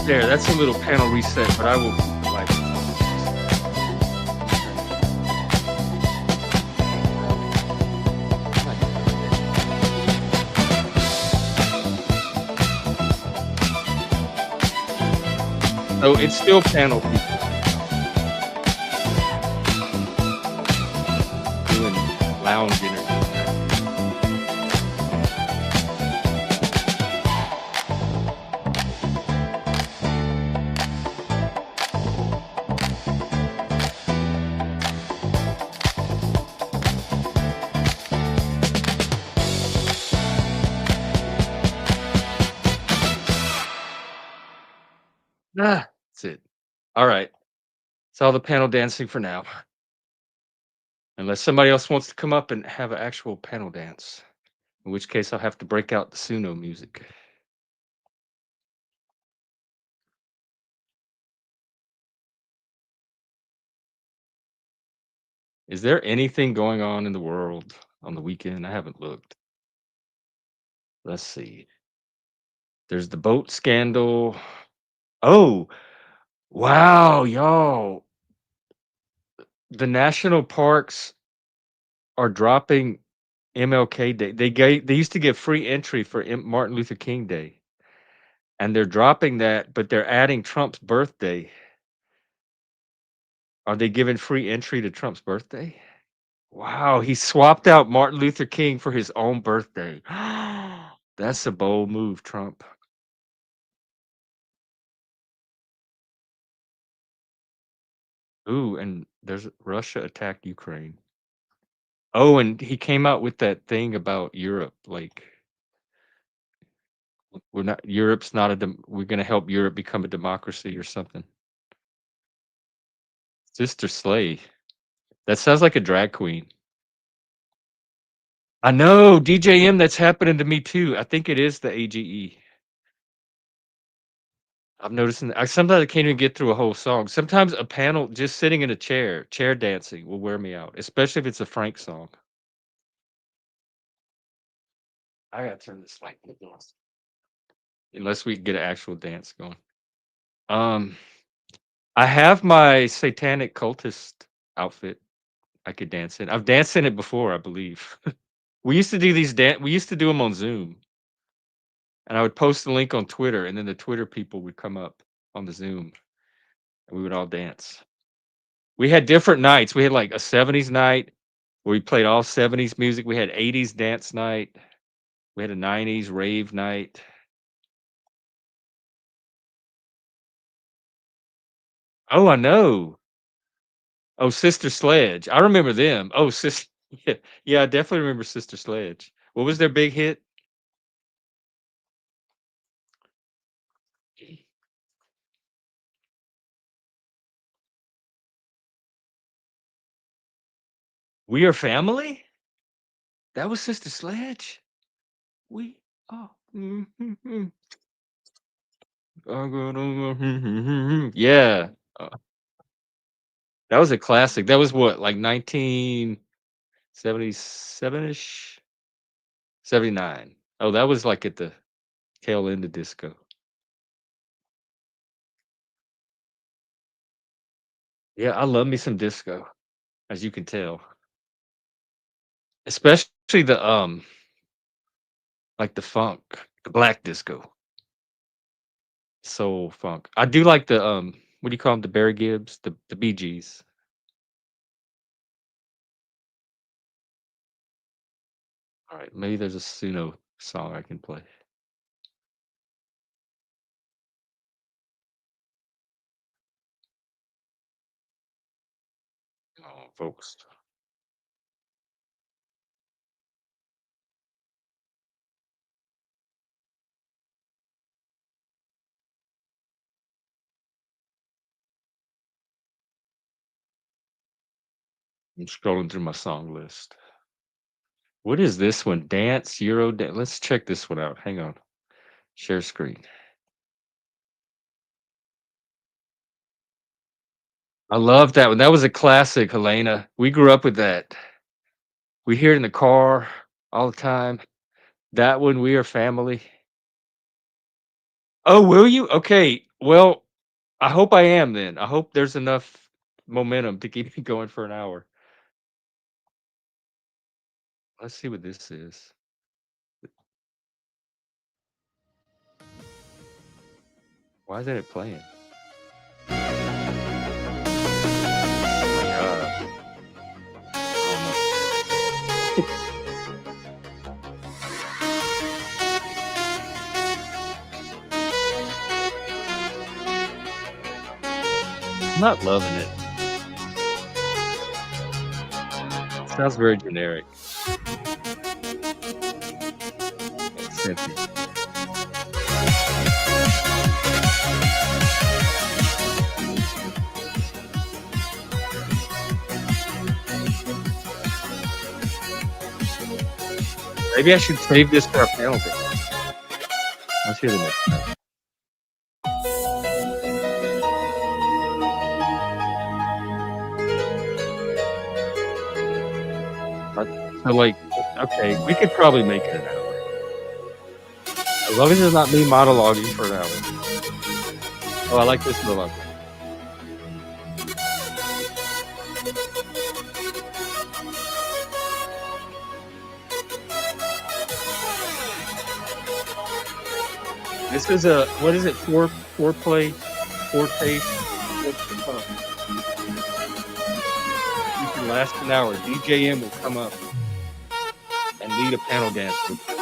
There, that's a little panel reset, but I will keep the light. So it's still panel people doing lounge interviews. Ah, that's it. All right. It's all the panel dancing for now. Unless somebody else wants to come up and have an actual panel dance, in which case I'll have to break out the Suno music. Is there anything going on in the world on the weekend? I haven't looked. Let's see. There's the boat scandal. Oh, wow, y'all. The national parks are dropping MLK Day. They used to give free entry for Martin Luther King Day, and they're dropping that, but they're adding Trump's birthday. Are they giving free entry to Trump's birthday? Wow, he swapped out Martin Luther King for his own birthday. That's a bold move, Trump. Ooh, and there's Russia attacked Ukraine. Oh, and he came out with that thing about Europe, like, we're not Europe's not a dem we're gonna help Europe become a democracy or something. Sister Slay. That sounds like a drag queen. I know, DJM, that's happening to me too. I think it is the AGE. I'm noticing I sometimes I can't even get through a whole song. Sometimes a panel just sitting in a chair dancing will wear me out, especially if it's a Frank song. I gotta turn this light on. Unless we can get an actual dance going. Um, I have my satanic cultist outfit I could dance in. I've danced in it before, I believe. We used to do them on Zoom, and I would post the link on Twitter, and then the Twitter people would come up on the Zoom, and we would all dance. We had different nights. We had, like, a '70s night where we played all '70s music. We had '80s dance night. We had a '90s rave night. Oh, I know. Oh, Sister Sledge. I remember them. Oh, Sis yeah, yeah, I definitely remember Sister Sledge. What was their big hit? We Are Family? That was Sister Sledge? We are yeah. That was a classic. That was what, like 1977-ish? 79. Oh, that was, like, at the tail end of disco. Yeah, I love me some disco, as you can tell. Especially like, the funk, the black disco, soul funk. I do like what do you call them? The Barry Gibbs, the Bee Gees. Alright, maybe there's a Suno song I can play. Oh, folks. I'm scrolling through my song list. What is this one? Dance, Euro dan let's check this one out. Hang on. Share screen. I love that one. That was a classic, Helena. We grew up with that. We hear it in the car all the time. That one, We Are Family. Oh, will you? Okay. Well, I hope I am then. I hope there's enough momentum to keep me going for an hour. Let's see what this is. Why isn't it playing? Oh my god. Oh no. I'm not loving it. Sounds very generic and synthy. Maybe I should save this for our panel dance. Let's hear the next time. But so, like, okay, we could probably make it an hour. As long as it's not me monologuing for an hour. Oh, I like this one a lot. This is a what is it? Foreplay, foretaste. What's the fuck? You can last an hour. DJM will come up and lead a panel dance with you.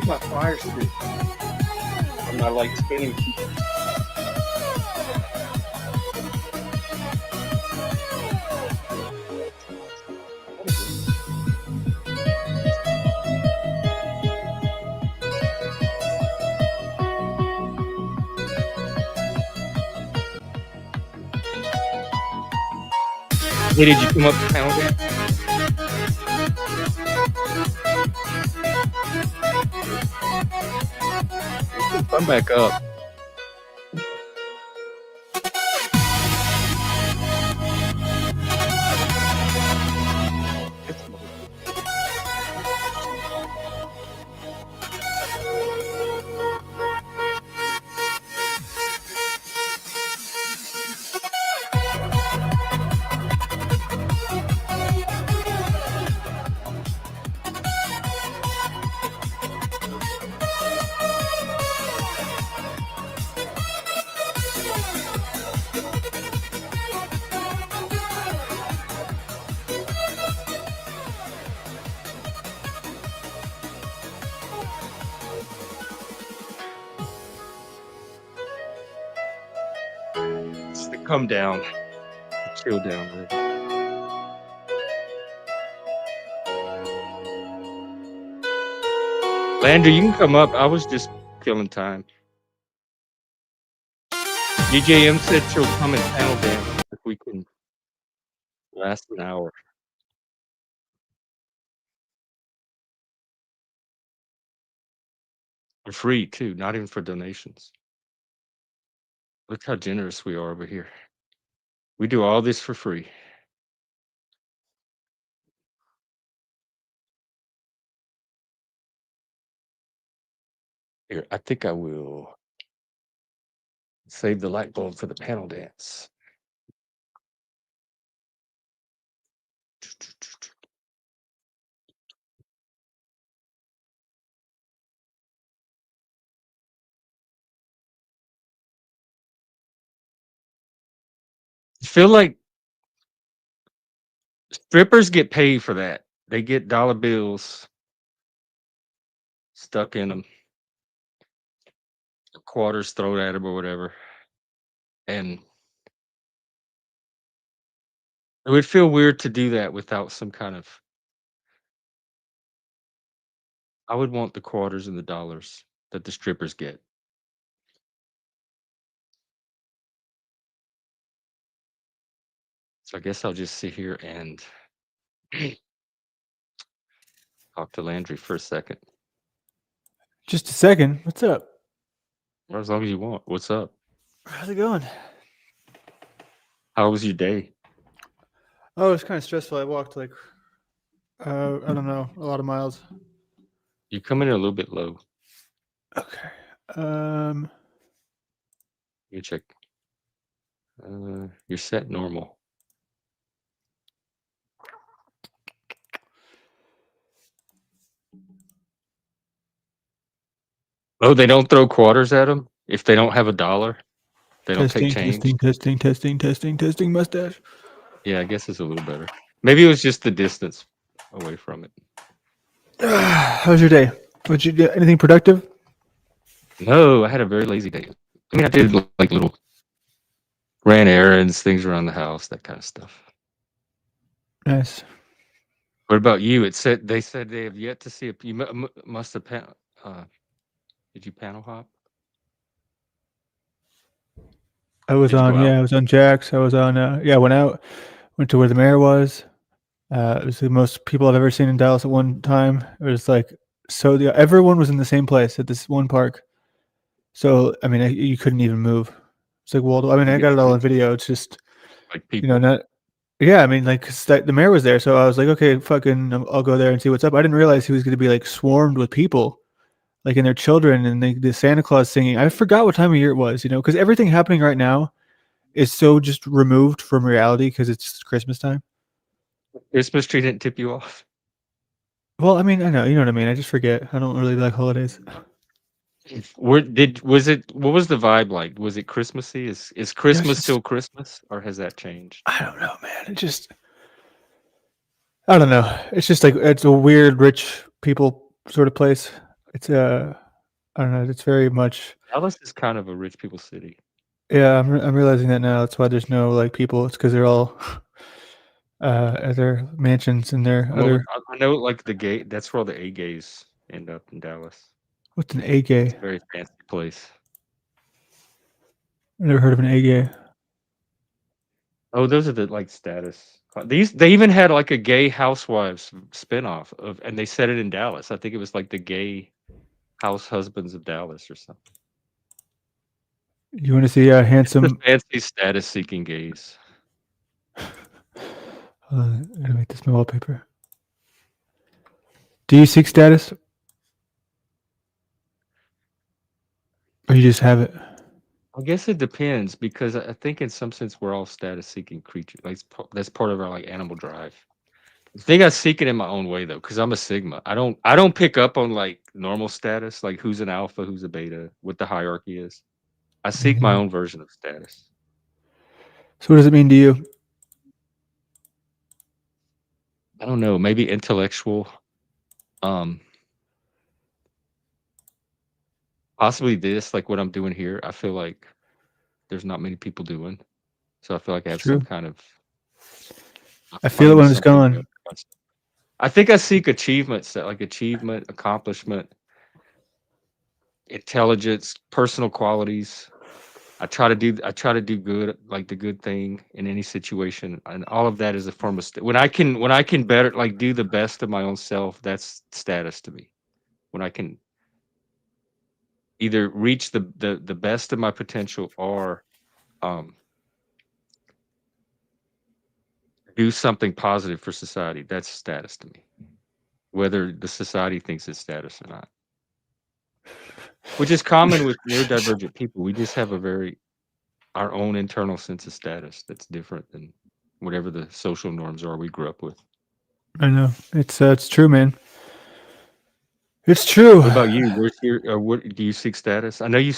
need my fire stick. I'm not like spinning. Hey, did you come up to panel dance? Come back up. Just to come down, chill down a little. Landry, you can come up. I was just killing time. DJM said she'll come and panel dance if we can last an hour. For free too, not even for donations. Look how generous we are over here. We do all this for free. Here, I think I will save the light bulb for the panel dance. I feel like strippers get paid for that. They get dollar bills stuck in them, quarters thrown at them or whatever. And it would feel weird to do that without some kind of. I would want the quarters and the dollars that the strippers get. So I guess I'll just sit here and talk to Landry for a second. Just a second. What's up? Or as long as you want. What's up? How's it going? How was your day? Oh, it's kind of stressful. I walked like, I don't know, a lot of miles. You come in a little bit low. Okay. Let me check. You're set normal. Oh, they don't throw quarters at them if they don't have a dollar. They don't take change. Testing mustache. Yeah, I guess it's a little better. Maybe it was just the distance away from it. How's your day? Did you do anything productive? No, I had a very lazy day. I mean, I did like little ran errands, things around the house, that kind of stuff. Nice. What about you? They said they have yet to see a. You must have did you panel hop? I was on Jack's. I was on, I went to where the mayor was. It was the most people I've ever seen in Dallas at one time. It was like, everyone was in the same place at this one park. So, I mean, you couldn't even move. It's like, well, I mean, I got it all on video. It's just, like people. I mean, like, 'cause the mayor was there. So I was like, okay, I'll go there and see what's up. I didn't realize he was going to be like swarmed with people, like, and their children and the Santa Claus singing. I forgot what time of year it was, because everything happening right now is so just removed from reality because it's Christmas time. Christmas tree didn't tip you off. Well, I mean, I know, you know what I mean. I just forget. I don't really like holidays. What was the vibe like? Was it Christmassy? Is Christmas still Christmas, or has that changed? I don't know, man. I don't know. It's just like, it's a weird rich people sort of place. It's I don't know. It's very much. Dallas is kind of a rich people city. Yeah, I'm realizing that now. That's why there's no like people. It's because they're all at their mansions and their I'm over. other. I know, like the gay. That's where all the A gays end up in Dallas. What's an A It's gay? a very fancy place. I've never heard of an A gay. Oh, those are the like status. These they even had like a gay housewives spinoff of, and they set it in Dallas. I think it was like the gay house husbands of Dallas or something. You want to see It's the handsome? fancy status seeking gays. I'm gonna make this my wallpaper. Do you seek status, or you just have it? I guess it depends because I think in some sense we're all status seeking creatures. Like that's part of our like animal drive. I think I seek it in my own way though, because I'm a sigma. I don't pick up on like normal status, like who's an alpha, who's a beta, what the hierarchy is. I seek my Mhm. own version of status. So what does it mean to you? I don't know, maybe intellectual, um, possibly this, like what I'm doing here. I feel like there's not many people doing, so I feel like I It's have some true. kind of I I feel it claim when it's something gone. good. I think I seek achievements that like achievement, accomplishment, intelligence, personal qualities. I try to do good, like the good thing in any situation, and all of that is a form of when I can better like do the best of my own self. That's status to me. When I can either reach the best of my potential or um, do something positive for society. That's status to me, whether the society thinks it's status or not. Which is common with neurodivergent people. We just have a very our own internal sense of status that's different than whatever the social norms are we grew up with. I know it's true, man. It's true. What about you? Where's your or what do you seek status? I know you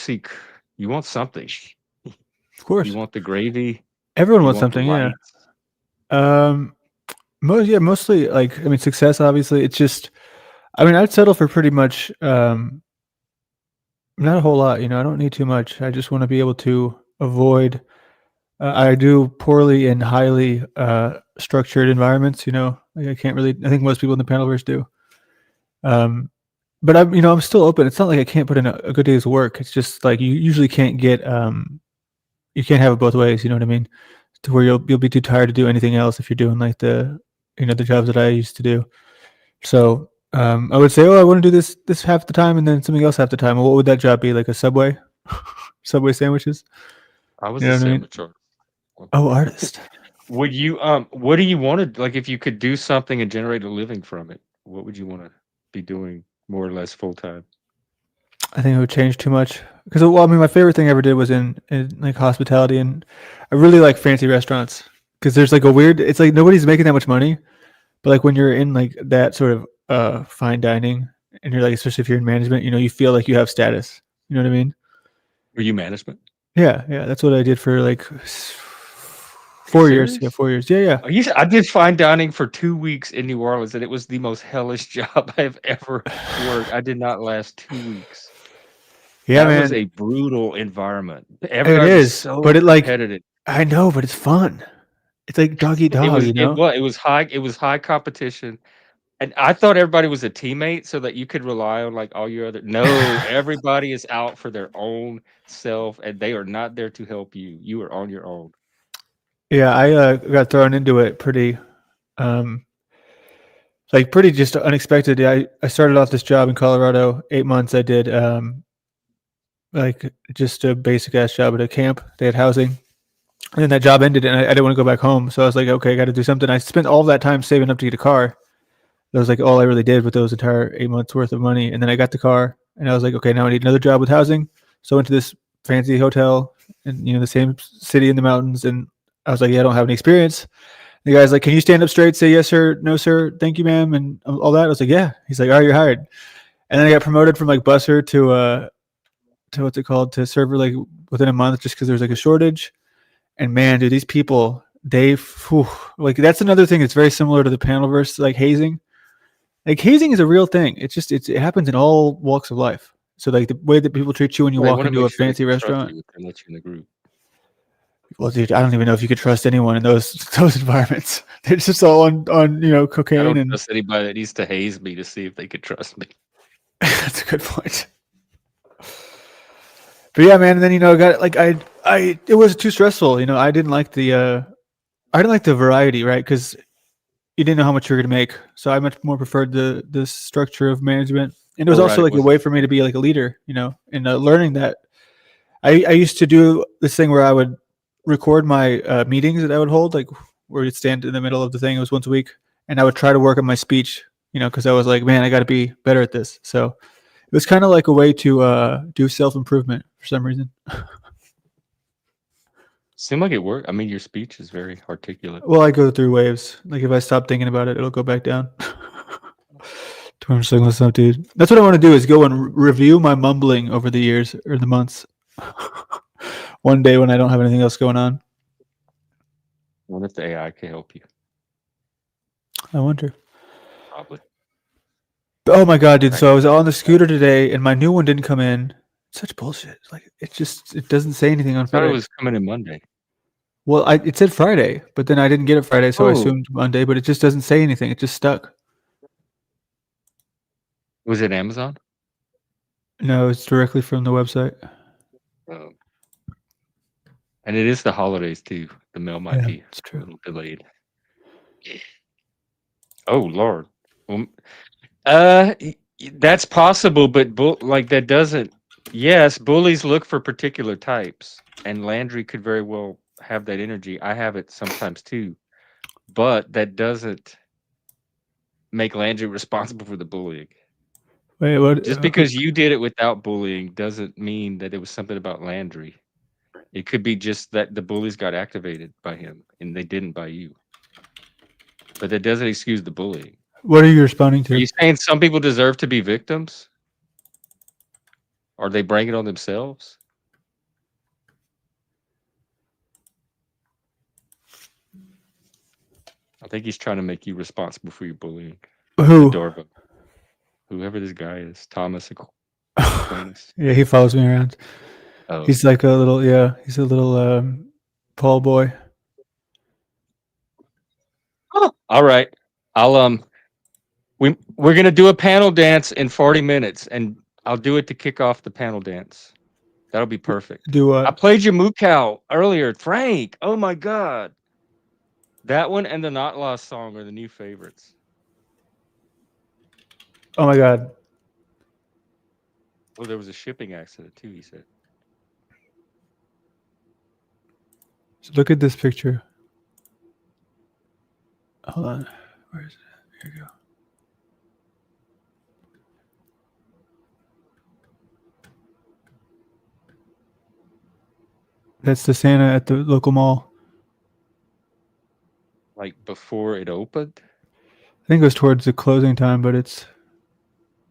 want something. Of You course, want the gravy, everyone you wants want the something. Yeah. lights. Um. Mostly like I mean, success. Obviously, it's just. I mean, I'd settle for pretty much. Not a whole lot. You know, I don't need too much. I just want to be able to avoid. I do poorly in highly structured environments. You know, like I can't really. I think most people in the panelverse do. Um, but I'm still open. It's not like I can't put in a good day's work. It's just like you usually can't get. You can't have it both ways. You know what I mean? To where you'll be too tired to do anything else if you're doing like the jobs that I used to do. So I would say, oh, I want to do this half the time and then something else half the time. Well, what would that job be? Like a Subway, Subway sandwiches? I was You a know what I mean? sandwich artist. Oh, artist. Would you what do you want to like if you could do something and generate a living from it? What would you want to be doing more or less full time? I think it would change too much because well, I mean, my favorite thing I ever did was in like hospitality, and I really like fancy restaurants because there's like a weird. It's like nobody's making that much money, but like when you're in like that sort of fine dining, and you're like, especially if you're in management, you feel like you have status. You know what I mean? Were you management? Yeah, yeah. That's what I did for like Are you 4 years. Yeah, serious? 4 years. Yeah, yeah. I did fine dining for 2 weeks in New Orleans, and it was the most hellish job I've ever worked. I did not last 2 weeks. Yeah, That was man. a brutal environment. It Everybody was is, so but it like competitive. I know, but it's fun. It's like dog eat It dog, was you it know? was it was high competition, and I thought everybody was a teammate so that you could rely on, like, all your other no, everybody is out for their own self, and they are not there to help you. You are on your own. Yeah, I got thrown into it pretty, um, like pretty just unexpected. I started off this job in Colorado. 8 months I did, like just a basic ass job at a camp. They had housing, and then that job ended, and I didn't want to go back home. So I was like, okay, I got to do something. I spent all that time saving up to get a car. That was like all I really did with those entire 8 months worth of money. And then I got the car, and I was like, okay, now I need another job with housing. So I went to this fancy hotel in the same city in the mountains, and I was like, yeah, I don't have any experience. The guy's like, can you stand up straight, say yes sir, no sir, thank you ma'am, and all that. I was like, yeah. He's like, all right, you're hired. And then I got promoted from like busser to what's it called, to server, like within a month, just because there was like a shortage. And man, dude, these people, like that's another thing that's very similar to the panel verse, like hazing. Like hazing is a real thing. It happens in all walks of life. So like the way that people treat you when you Well, they walk wanna into make a sure they fancy can trust restaurant. you if they let you in the group. Well, dude, I don't even know if you could trust anyone in those environments. They're just all on I cocaine, don't and trust anybody that needs to haze me to see if they could trust me. that's a good point. But yeah, man. And then I got like it was too stressful. I didn't like the variety, right? Because you didn't know how much you were going to make. So I much more preferred the structure of management, and it was Oh, right, also it like a wasn't way for me to be like a leader. And learning that I used to do this thing where I would record my meetings that I would hold, like where you'd stand in the middle of the thing. It was once a week, and I would try to work on my speech. Because I was like, man, I got to be better at this. So it was kind of like a way to do self improvement for some reason. seemed like it worked. I mean, your speech is very articulate. Well, I go through waves. Like if I stop thinking about it, it'll go back down. I'm just like, listen up, dude. That's what I want to do is go and review my mumbling over the years or the months. One day when I don't have anything else going on. I wonder if the AI can help you. I wonder. Probably. Oh my god, dude! Right. So I was on the scooter today, and my new one didn't come in. Such bullshit. Like it doesn't say anything on I thought it FedEx. was coming in Monday. Well, it said Friday, but then I didn't get it Friday, so I Oh. assumed Monday. But it just doesn't say anything. It just stuck. Was it Amazon? No, it's directly from the website. Oh. And it is the holidays too. The mail might Yeah, be it's a true. little delayed. Oh Lord. Well, that's possible, but like that doesn't. Yes, bullies look for particular types, and Landry could very well have that energy. I have it sometimes too, but that doesn't make Landry responsible for the bullying. Wait, what? Just because you did it without bullying doesn't mean that it was something about Landry. It could be just that the bullies got activated by him and they didn't by you. But that doesn't excuse the bullying. What are you responding Are to? you saying some people deserve to be victims? Or they bring it on themselves? I think he's trying to make you responsible for your bullying. Who? Adorable. Whoever this guy is, Thomas Aquinas. Yeah, he follows me around. Oh, He's like a little, he's a little Paul boy. all right. I'll we're gonna do a panel dance in 40 minutes, and I'll do it to kick off the panel dance. That'll be perfect. Do what? I played your moo cow earlier, Frank. Oh my god. That one and the Not Lost song are the new favorites. Oh my god. Oh, there was a shipping accident too, he said. So look at this picture. Hold on. Where is it? Here you go. That's the Santa at the local mall. Like before it opened? I think it was towards the closing time, but it's.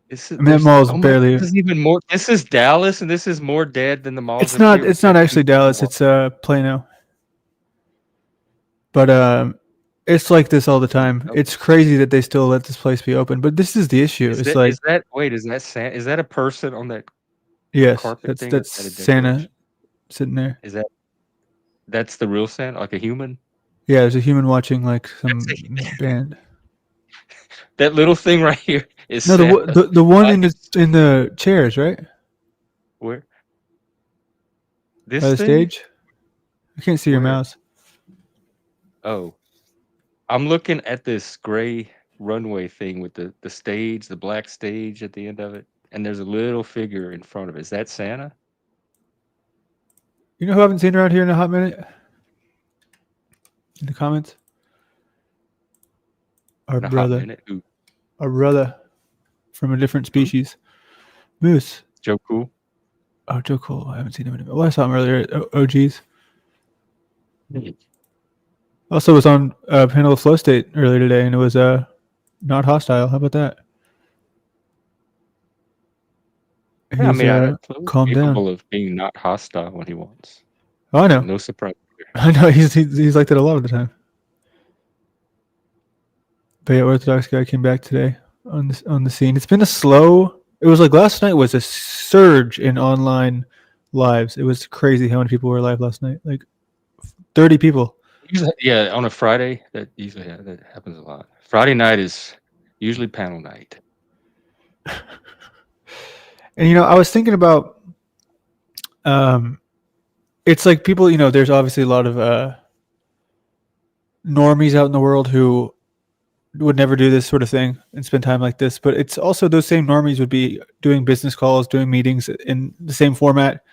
This is, I mean, that mall is oh my, barely. this is even more. This is Dallas, and this is more dead than the malls. It's not. It's not actually Dallas. It's Plano. But it's like this all the time. Okay. It's crazy that they still let this place be open. But this is the issue. It's like, is that wait? Is that Santa? Is that a person on that yes, carpet thing? that's Is that a Santa decoration? sitting there. Is that's the real Santa, like a human? Yeah, there's a human watching like some band. That little thing right here is No, Santa. the one in the chairs, right? Where? By This the thing? stage. I can't see your Where? mouse. Oh, I'm looking at this gray runway thing with the stage, the black stage at the end of it, and there's a little figure in front of it. Is that Santa? You know who I haven't seen around here in a hot minute? In the comments? Our In a hot brother. minute? Who? Our brother from a different species. Moose. Joe Cool? Oh, Joe Cole. I haven't seen him in a minute. Well, I saw him earlier at OG's. Also was on a panel of Flow State earlier today, and it was not hostile. How about that? Yeah, I mean, calm capable down. of being not hostile when he wants. Oh, I know. No surprise here. I know. He's like that a lot of the time. But yeah, Orthodox guy came back today. on the scene. It's been a slow. It was like last night was a surge in online lives. It was crazy how many people were live last night. Like 30 people. Yeah, on a Friday, that usually that happens a lot. Friday night is usually panel night. And I was thinking about it's like people, there's obviously a lot of normies out in the world who would never do this sort of thing and spend time like this, but it's also those same normies would be doing business calls, doing meetings in the same format,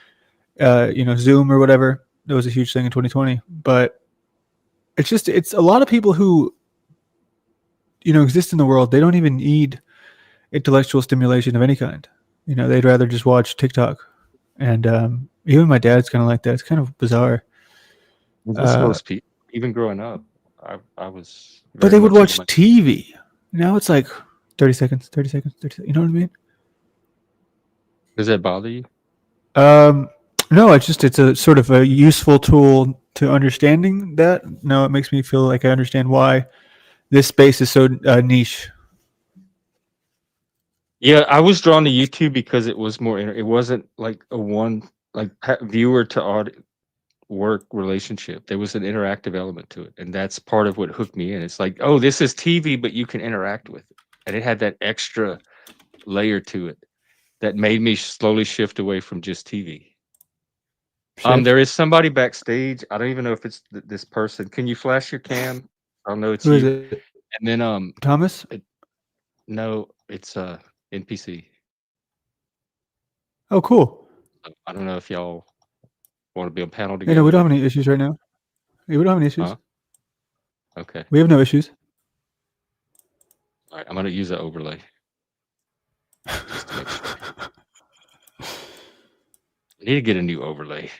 Zoom or whatever. That was a huge thing in 2020, but it's a lot of people who exist in the world. They don't even need intellectual stimulation of any kind. They'd rather just watch TikTok. And even my dad's kind of like that. It's kind of bizarre. That's most people. Even growing up, I was. But they would watch TV. Now it's like 30 seconds, 30 seconds, 30 seconds. You know what I mean? Does that bother you? No, it's a sort of a useful tool to understanding that. No, it makes me feel like I understand why this space is so niche. Yeah, I was drawn to YouTube because it was more. It wasn't like a one viewer to work relationship. There was an interactive element to it, and that's part of what hooked me in. It's like, oh, this is TV, but you can interact with it, and it had that extra layer to it that made me slowly shift away from just TV. There is somebody backstage. I don't even know if it's this person. Can you flash your cam? I don't know it's Who is you. it? And then Thomas? No, it's NPC. Oh, cool. I don't know if y'all want to be on panel together. No, we don't have any issues right now. We don't have any issues. Huh? Okay. We have no issues. All right, I'm gonna use the overlay. Just to make sure. I need to get a new overlay.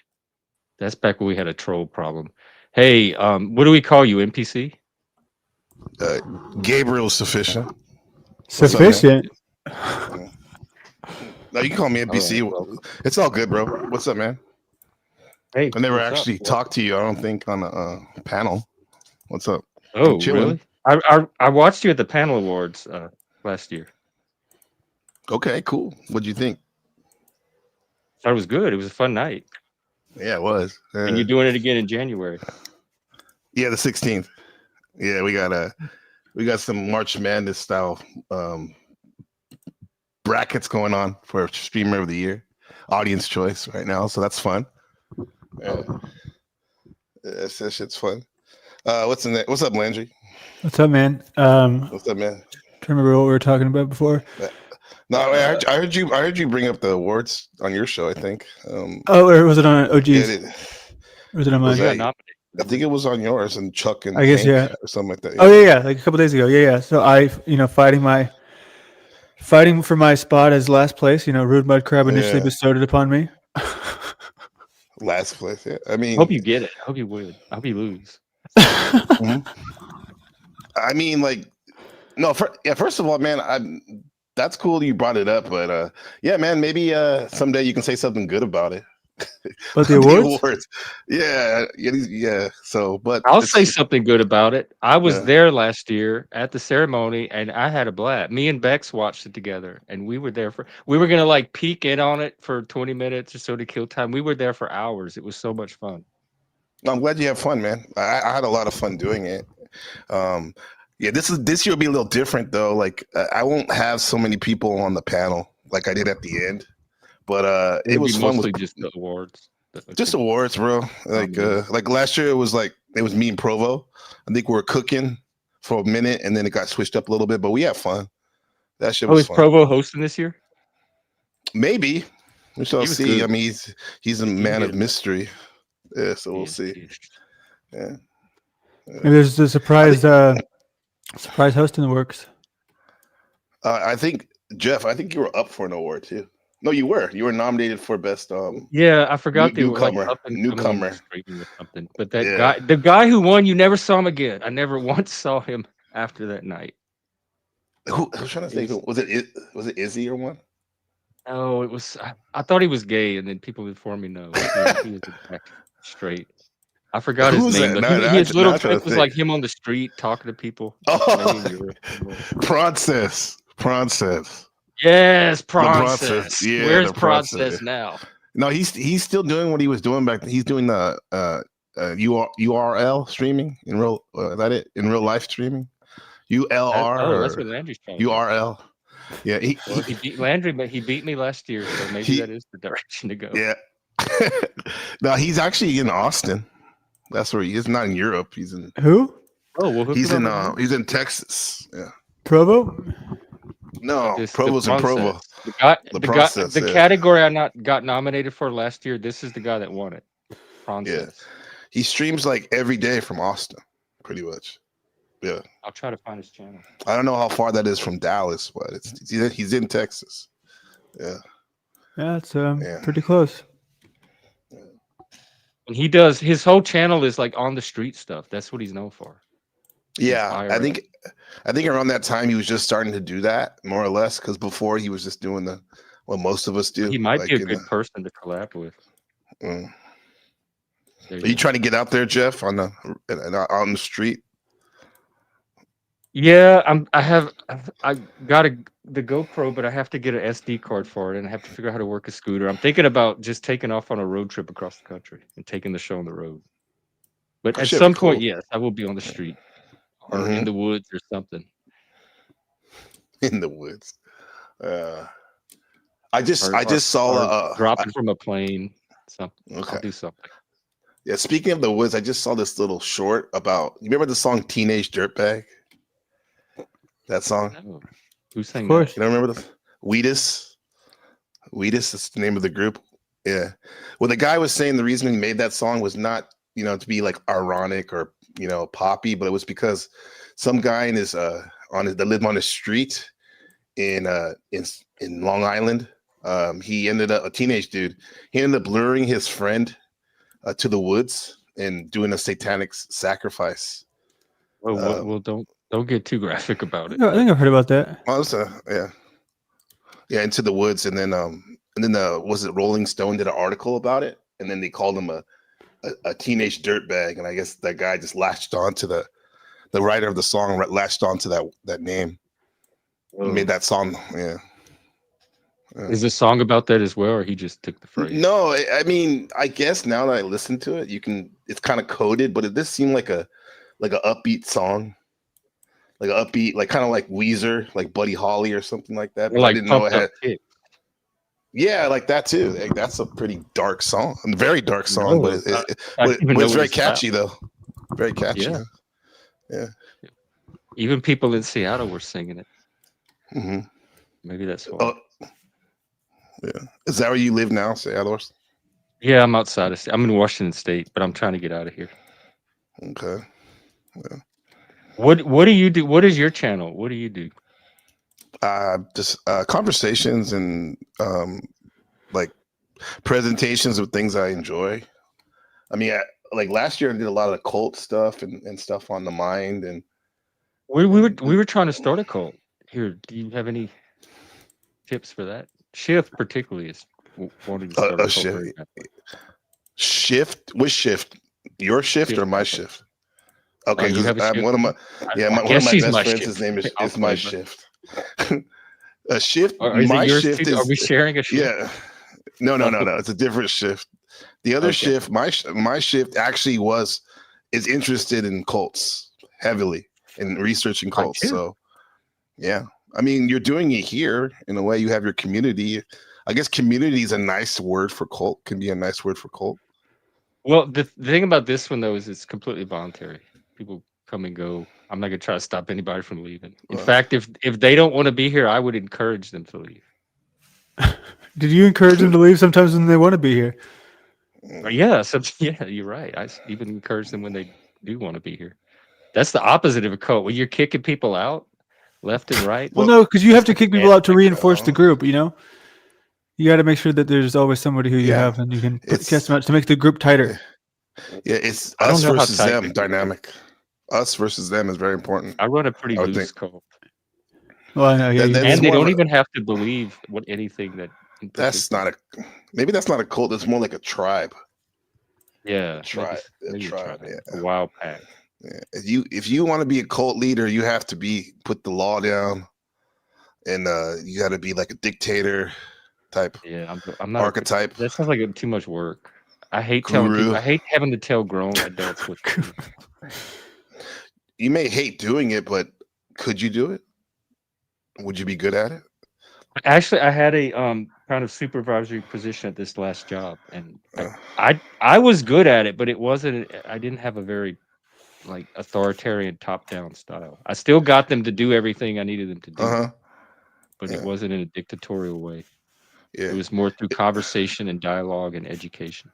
That's back when we had a troll problem. Hey, what do we call you, NPC? Gabriel Sufficient. Sufficient. No, you can call me NPC. Right, well, it's all good, bro. What's up, man? Hey, I never actually talked to you. I don't think on a panel. What's up? Oh, really? I watched you at the panel awards last year. Okay, cool. What'd you think? I thought it was good. It was a fun night. Yeah, it was. And you're doing it again in January. Yeah, the 16th. Yeah, we got some March Madness style brackets going on for Streamer of the Year, audience choice right now. So that's fun. That shit's fun. What's up, Landry? What's up, man? What's up, man? Trying to remember what we were talking about before. No, I heard you bring up the awards on your show. I think. Or was it on OG's? Yeah, or was it on mine? I think it was on yours and Chuck and I guess Hank or something like that. Yeah. Oh yeah, like a couple days ago. Yeah. So I, fighting for my spot as last place. Rude Mud Crab initially bestowed it upon me. Last place. Yeah. I mean, hope you get it. Hope you win. I hope you lose. I mean, like, no. First of all, man, that's cool you brought it up, but yeah, man, maybe someday you can say something good about it. But the awards? Yeah. So, but I'll say something good about it. I was there last year at the ceremony, and I had a blast. Me and Bex watched it together, and we were gonna like peek in on it for 20 minutes or so to kill time. We were there for hours. It was so much fun. I'm glad you have fun, man. I had a lot of fun doing it. Yeah, this year will be a little different though. Like I won't have so many people on the panel like I did at the end. But it was fun. Mostly just the awards. Just awards, bro. Like last year, it was me and Provo. I think we were cooking for a minute, and then it got switched up a little bit. But we had fun. That shit was fun. Provo hosting this year? Maybe we shall see. Good. I mean, he's a man of mystery. Yeah, so we'll see. Yeah. Maybe there's a surprise host in the works. I think Jeff. I think you were up for an award too. No, you were. You were nominated for best. Yeah, I forgot newcomer. Or something. But that guy, the guy who won, you never saw him again. I never once saw him after that night. Who? I was trying to think. Was it Izzy or one? No, it was. I thought he was gay, and then people informed me no. He was straight. I forgot his name, but his little clip was like him on the street talking to people. Oh, Princess. Process. Yes, The process. Process. Yeah, Where's the process. Process now? No, he's still doing what he was doing back then. He's doing the URL streaming in real. Is that it? In real life streaming. ULR That's or what Landry's trying to do. URL. Yeah, Well, he beat Landry, but he beat me last year, so maybe that is the direction to go. Yeah. No, he's actually in Austin. That's where he is. Not in Europe. He's in. Who? Oh, well, He's in Texas. Yeah. Provo? No, Provo's in Provo. The category I got nominated for last year. This is the guy that won it. Process. Yeah. He streams like every day from Austin, pretty much. Yeah. I'll try to find his channel. I don't know how far that is from Dallas, but he's in Texas. Yeah. Yeah, it's pretty close. And he does his whole channel is like on the street stuff. That's what he's known for. Yeah, I think around that time he was just starting to do that more or less, because before he was just doing what most of us do. He might be a good person to collab with. Are you trying to get out there, Jeff, on the street? Yeah, I got the GoPro, but I have to get an SD card for it, and I have to figure out how to work a scooter. I'm thinking about just taking off on a road trip across the country and taking the show on the road. But at some point, yes, I will be on the street or in the woods or something. In the woods. I just saw dropping from a plane. Something. Okay. I'll do something. Yeah, speaking of the woods, I just saw this little short about. You remember the song "Teenage Dirtbag"? That song. No. Who sang Of course. You don't remember the Wheatus? Wheatus is the name of the group. Yeah. Well, the guy was saying the reason he made that song was not, to be like ironic or poppy, but it was because some guy in his that lived on a street in Long Island. He ended up a teenage dude. He ended up luring his friend to the woods and doing a satanic sacrifice. Well, don't get too graphic about it. I think I've heard about that. Yeah, into the woods, and then was it Rolling Stone did an article about it, and then they called him a teenage dirtbag, and I guess that guy just latched on to the writer of the song latched on to that name. Made that song. Yeah. Is the song about that as well, or he just took the phrase? No, I mean, I guess now that I listen to it, it's kind of coded, but it does seem like a upbeat song, like an upbeat, like kind of like Weezer, like Buddy Holly or something like that. But like I didn't know it had. Kick. Yeah, like that too. Like, that's a pretty dark song, a very dark song, but it's very catchy though. Very catchy. Yeah. Even people in Seattle were singing it. Mm-hmm. Maybe that's why. Yeah. Is that where you live now, Seattle? Yeah, I'm outside of. I'm in Washington State, but I'm trying to get out of here. Okay. Yeah. What do you do? What is your channel? What do you do? Just conversations and like presentations of things I enjoy. I mean, like last year I did a lot of cult stuff and stuff on the mind, and we were trying to start a cult. Here, do you have any tips for that? Shift particularly is wanting to start a shift. Shift? Which shift? Your shift or my shift? Okay, one of my best friends. His name is my shift. A shift. My shift is. Are we sharing a shift? Yeah. No. It's a different shift. The other shift, my shift actually is interested in cults heavily and researching cults. So, yeah. I mean, you're doing it here in a way. You have your community. I guess community is a nice word for cult. Can be a nice word for cult. Well, the thing about this one though is it's completely voluntary. People come and go. I'm not gonna try to stop anybody from leaving. In fact, if they don't want to be here, I would encourage them to leave. Did you encourage them to leave sometimes when they want to be here? Yeah, you're right. I even encourage them when they do want to be here. That's the opposite of a cult. When you're kicking people out left and right. Well, no, because you have to kick people out to reinforce the group. You got to make sure that there's always somebody who you have, and you can cast them out to make the group tighter. Yeah, it's us versus them dynamic. Us versus them is very important. I run a pretty loose cult. Well, I know. Yeah, and they don't even have to believe anything that. That's not maybe that's not a cult. It's more like a tribe. Yeah, tribe. A wild pack. Yeah. If you want to be a cult leader, you have to put the law down. and you got to be like a dictator type Yeah, I'm not. archetype That sounds like too much work. I hate telling people. guru. I hate having to tell grown adults what to do. You may hate doing it, but could you do it? Would you be good at it? Actually, I had a kind of supervisory position at this last job, and Uh I was good at it, but it wasn't. I didn't have a very like authoritarian top-down style. I still got them to do everything I needed them to do, huh. but it Yeah. wasn't in a dictatorial way. It Yeah. was more through conversation and dialogue and education.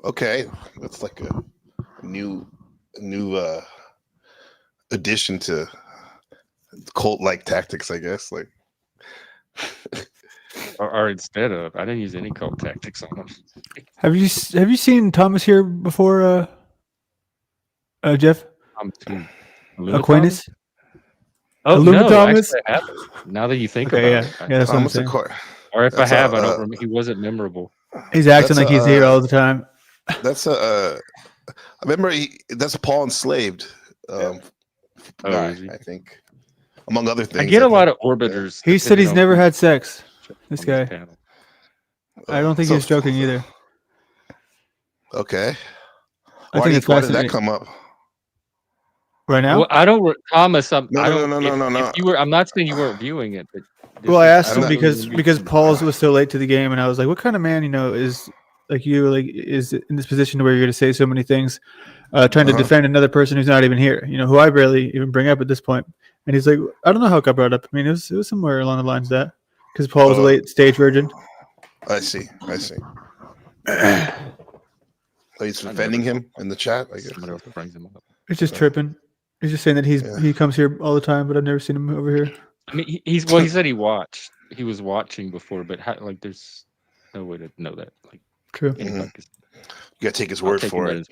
Okay, that's like a new addition to cult-like tactics, I guess. Like, Or instead of, I didn't use any cult tactics on them. Have you seen Thomas here before, Jeff? To Luma Aquinas? Thomas? Oh Luma no, Thomas? actually I haven't. Now that you think Okay, about yeah, it, yeah, that's what I'm Thomas saying. Accord. or if I That's a have, I don't remember. He wasn't memorable. He's acting that's like a he's here all the time. that's a I remember that's Paul Enslaved Oh, guy, is he? I think, among other I things. get I a lot think. of orbiters. He said depending he's on never who had sex. on This guy. panel. I don't think So- he's joking either. Okay. I Why think did it's that fascinating. come up? Right now? Well, I don't, Thomas. I No, don't. no. If you were, I'm not saying you weren't viewing it, but Well, I asked I'm him not- because Paul's was so late to the game, and I was like, "What kind of man, is like you, like is in this position where you're going to say so many things, trying to Uh-huh. defend another person who's not even here, who I barely even bring up at this point." And he's like, "I don't know how it got brought up. I mean, it was somewhere along the lines of that because Paul was a late stage virgin." I see. So he's defending him in the chat, I guess. somebody else brings him up. He's just tripping. He's just saying that he comes here all the time, but I've never seen him over here. I mean, he said he watched. He was watching before, but there's no way to know that. Like, True. anybody You gotta take his word for it.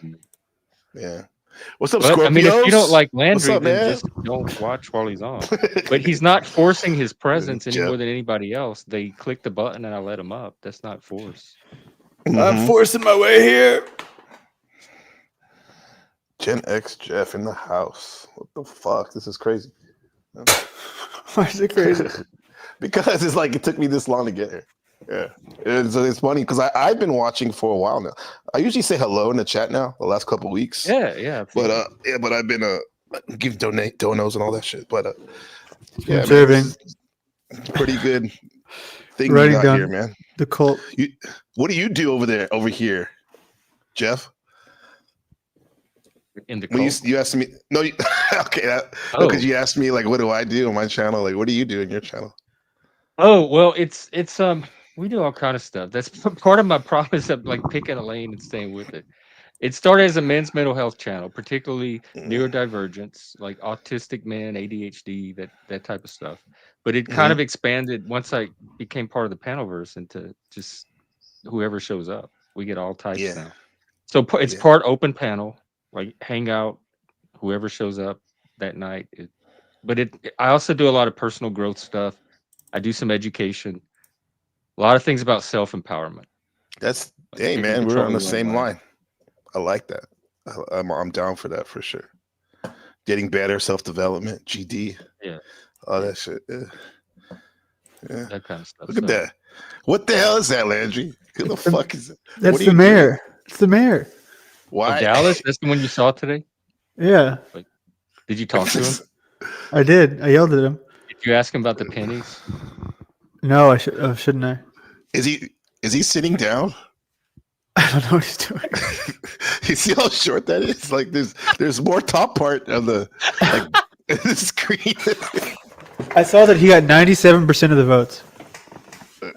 Yeah. What's up, But Scorpios? I mean, if you don't like What's Landry, up, then man? just don't watch while he's on. But he's not forcing his presence any Jeff. more than anybody else. They click the button and I let him up. That's not force. Mhm. forcing my way here. Gen X Jeff in the house. What the fuck? This is crazy. Why is it crazy? Because it's like it took me this long to get here. Yeah, it's funny because I've been watching for a while now. I usually say hello in the chat now the last couple weeks. Yeah. But I've been give donos and all that shit. But yeah, Observing. man, this is pretty good thing Writing you got down here, man. the cult. What do you do over here, Jeff? In the When cult. you asked me, no, okay, because you asked me like, what do I do on my channel? Like, what do you do in your channel? Oh well, it's we do all kind of stuff. That's part of my promise of like picking a lane and staying with it. It started as a men's mental health channel, particularly neurodivergence, like autistic men, ADHD, that type of stuff. But it kind of expanded once I became part of the Panelverse into just whoever shows up. We get all types now. So it's part open panel, like hangout, whoever shows up that night. I also do a lot of personal growth stuff. I do some education, a lot of things about self-empowerment. That's Like hey taking man, we're control on the of your own same life. line. I like that. I'm down for that for sure. Getting better, self-development, GD, all that shit. Yeah. That kind of stuff. Look at that. What the hell is that, Landry? Who the fuck is it? That's the mayor. It's the mayor. Why? Dallas? That's the one you saw today? Yeah. Did you talk to him? I did. I yelled at him. Did you ask him about the pennies? No, I shouldn't I? Is he sitting down? I don't know what he's doing. You see how short that is? Like there's more top part of the screen. I saw that he got 97% of the votes.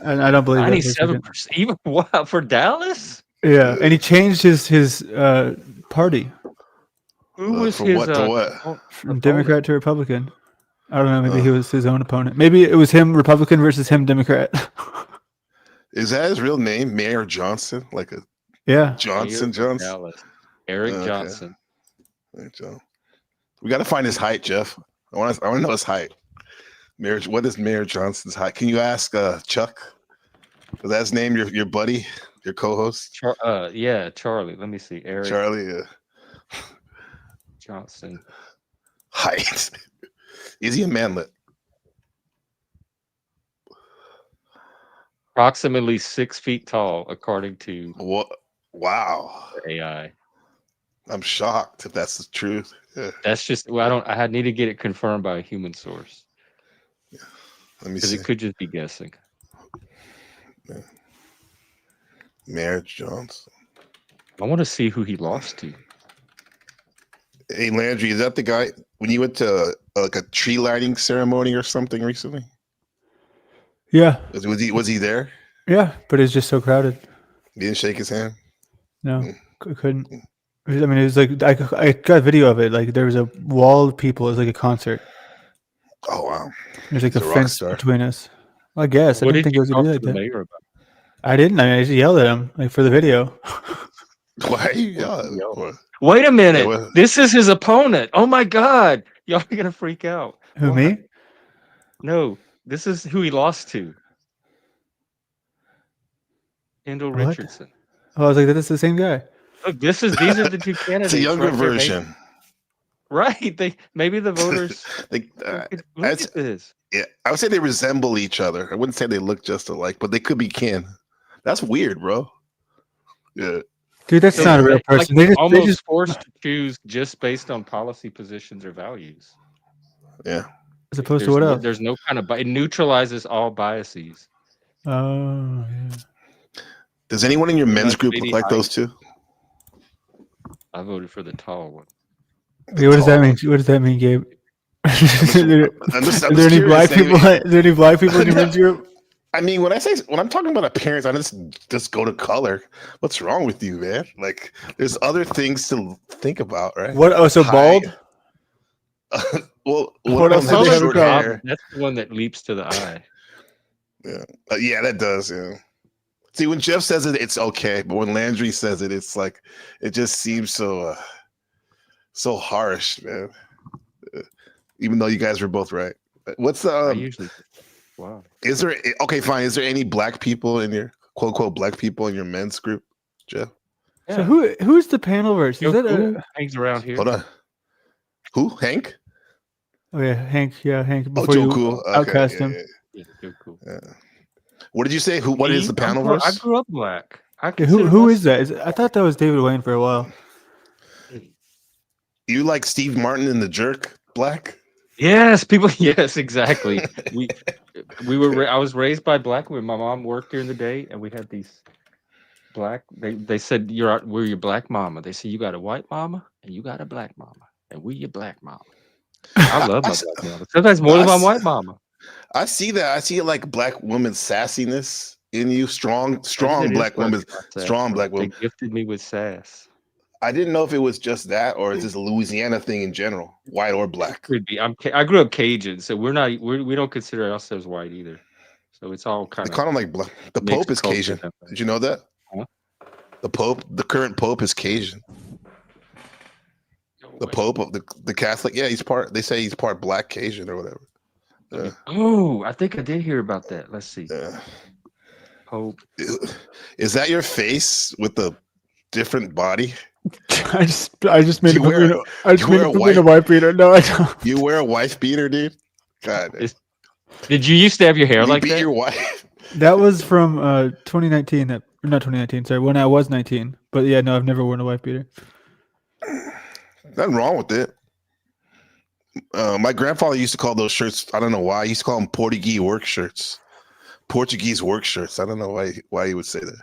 And I don't believe 97%. Even wow, for Dallas? Yeah, and he changed his party. Who was from his what to what? From Democrat to Republican. I don't know. Maybe he was his own opponent. Maybe it was him Republican versus him Democrat. Is that his real name, Mayor Johnson? Like a Johnson? Dallas. Eric Johnson. We got to find his height, Jeff. I want to know his height. What is Mayor Johnson's height? Can you ask Chuck? Is that his name? Your buddy, your co-host? Yeah, Charlie. Let me see. Eric Charlie Johnson. Height. Is he a manlet? approximately 6 feet tall, according to What? Wow. the AI. I'm shocked if that's the truth. Yeah. That's just well, I need to get it confirmed by a human source Let me because see. it could just be guessing. Marriage Johnson. I want to see who he lost to. Hey Landry, is that the guy when you went to like a tree lighting ceremony or something recently? Yeah. Was he there? Yeah, but it's just so crowded. You didn't shake his hand? No, couldn't. I mean, it was like I got a video of it. Like there was a wall of people. It was like a concert. Oh wow. There's like He's a a rock fence star. between us. I guess I What didn't did think it you was gonna talk be to like the that. mayor about? I didn't. I mean, I just yelled at him like for the video. Why? Wait a minute. Yeah, This is his opponent. Oh my God. Y'all are going to freak out. Who, Why? me? No, this is who he lost to. Kendall What? Richardson. Oh, I was like, that's the same guy. Look, these are the two candidates. it's a younger right there. version. Right. Maybe the voters look at this. Yeah, I would say they resemble each other. I wouldn't say they look just alike, but they could be kin. That's weird, bro. Yeah. Dude, that's not a real person. Like, they just forced to choose just based on policy positions or values. Yeah. As opposed to what else? There's no kind of it neutralizes all biases. Oh, yeah. Does anyone in your men's group look like those two? I voted for the tall one. Okay, what does that mean? What does that mean, Gabe? I'm just Are there any black people? Is there any black people in your men's group? I mean, when I'm talking about appearance, I just go to color. What's wrong with you, man? Like, there's other things to think about, right? What? Oh, so bald? Well, what else do they have in common? That's the one that leaps to the eye. Yeah, yeah, that does. Yeah. See, when Jeff says it, it's okay, but when Landry says it, it's like it just seems so harsh, man. Even though you guys were both right. What's the? I usually. Wow. Is there okay? Fine. Is there any black people in your quote unquote black people in your men's group, Jeff? Yeah. So who's the panel verse? Is who hangs around here? Hold on. Who? Hank? Oh yeah, Hank. Yeah, Hank. Before you cool. Outcast him. Yeah, cool. Yeah. What did you say? What is the panel verse? I grew up black. Who is that? I thought that was David Wayne for a while. You like Steve Martin in The Jerk? Black? Yes, people. Yes, exactly. we were. I was raised by black women. My mom worked during the day, and we had these black. They said we're your black mama. They said you got a white mama and you got a black mama, and we your black mama. I love my black mama. Sometimes more than my white mama. I see that. I see like black woman's sassiness in you. Strong black women. Strong black women. They gifted me with sass. I didn't know if it was just that or is this a Louisiana thing in general, white or black. Could be. I grew up Cajun, so we don't consider ourselves white either. So it's all kind of like black. The Pope is Cajun. Did you know that? Huh? The current Pope is Cajun. The Pope of the Catholic, yeah, they say he's part black Cajun or whatever. Oh, I think I did hear about that. Let's see. Pope. Is that your face with the different body? I just made a wife beater. No, I don't. You wear a wife beater, dude? God. Did you used to have your hair like that? Your wife? That was from 2019. Not 2019. Sorry, when I was 19. But yeah, no, I've never worn a wife beater. Nothing wrong with it. My grandfather used to call those shirts. I don't know why. He used to call them Portuguese work shirts. Portuguese work shirts. I don't know why he would say that.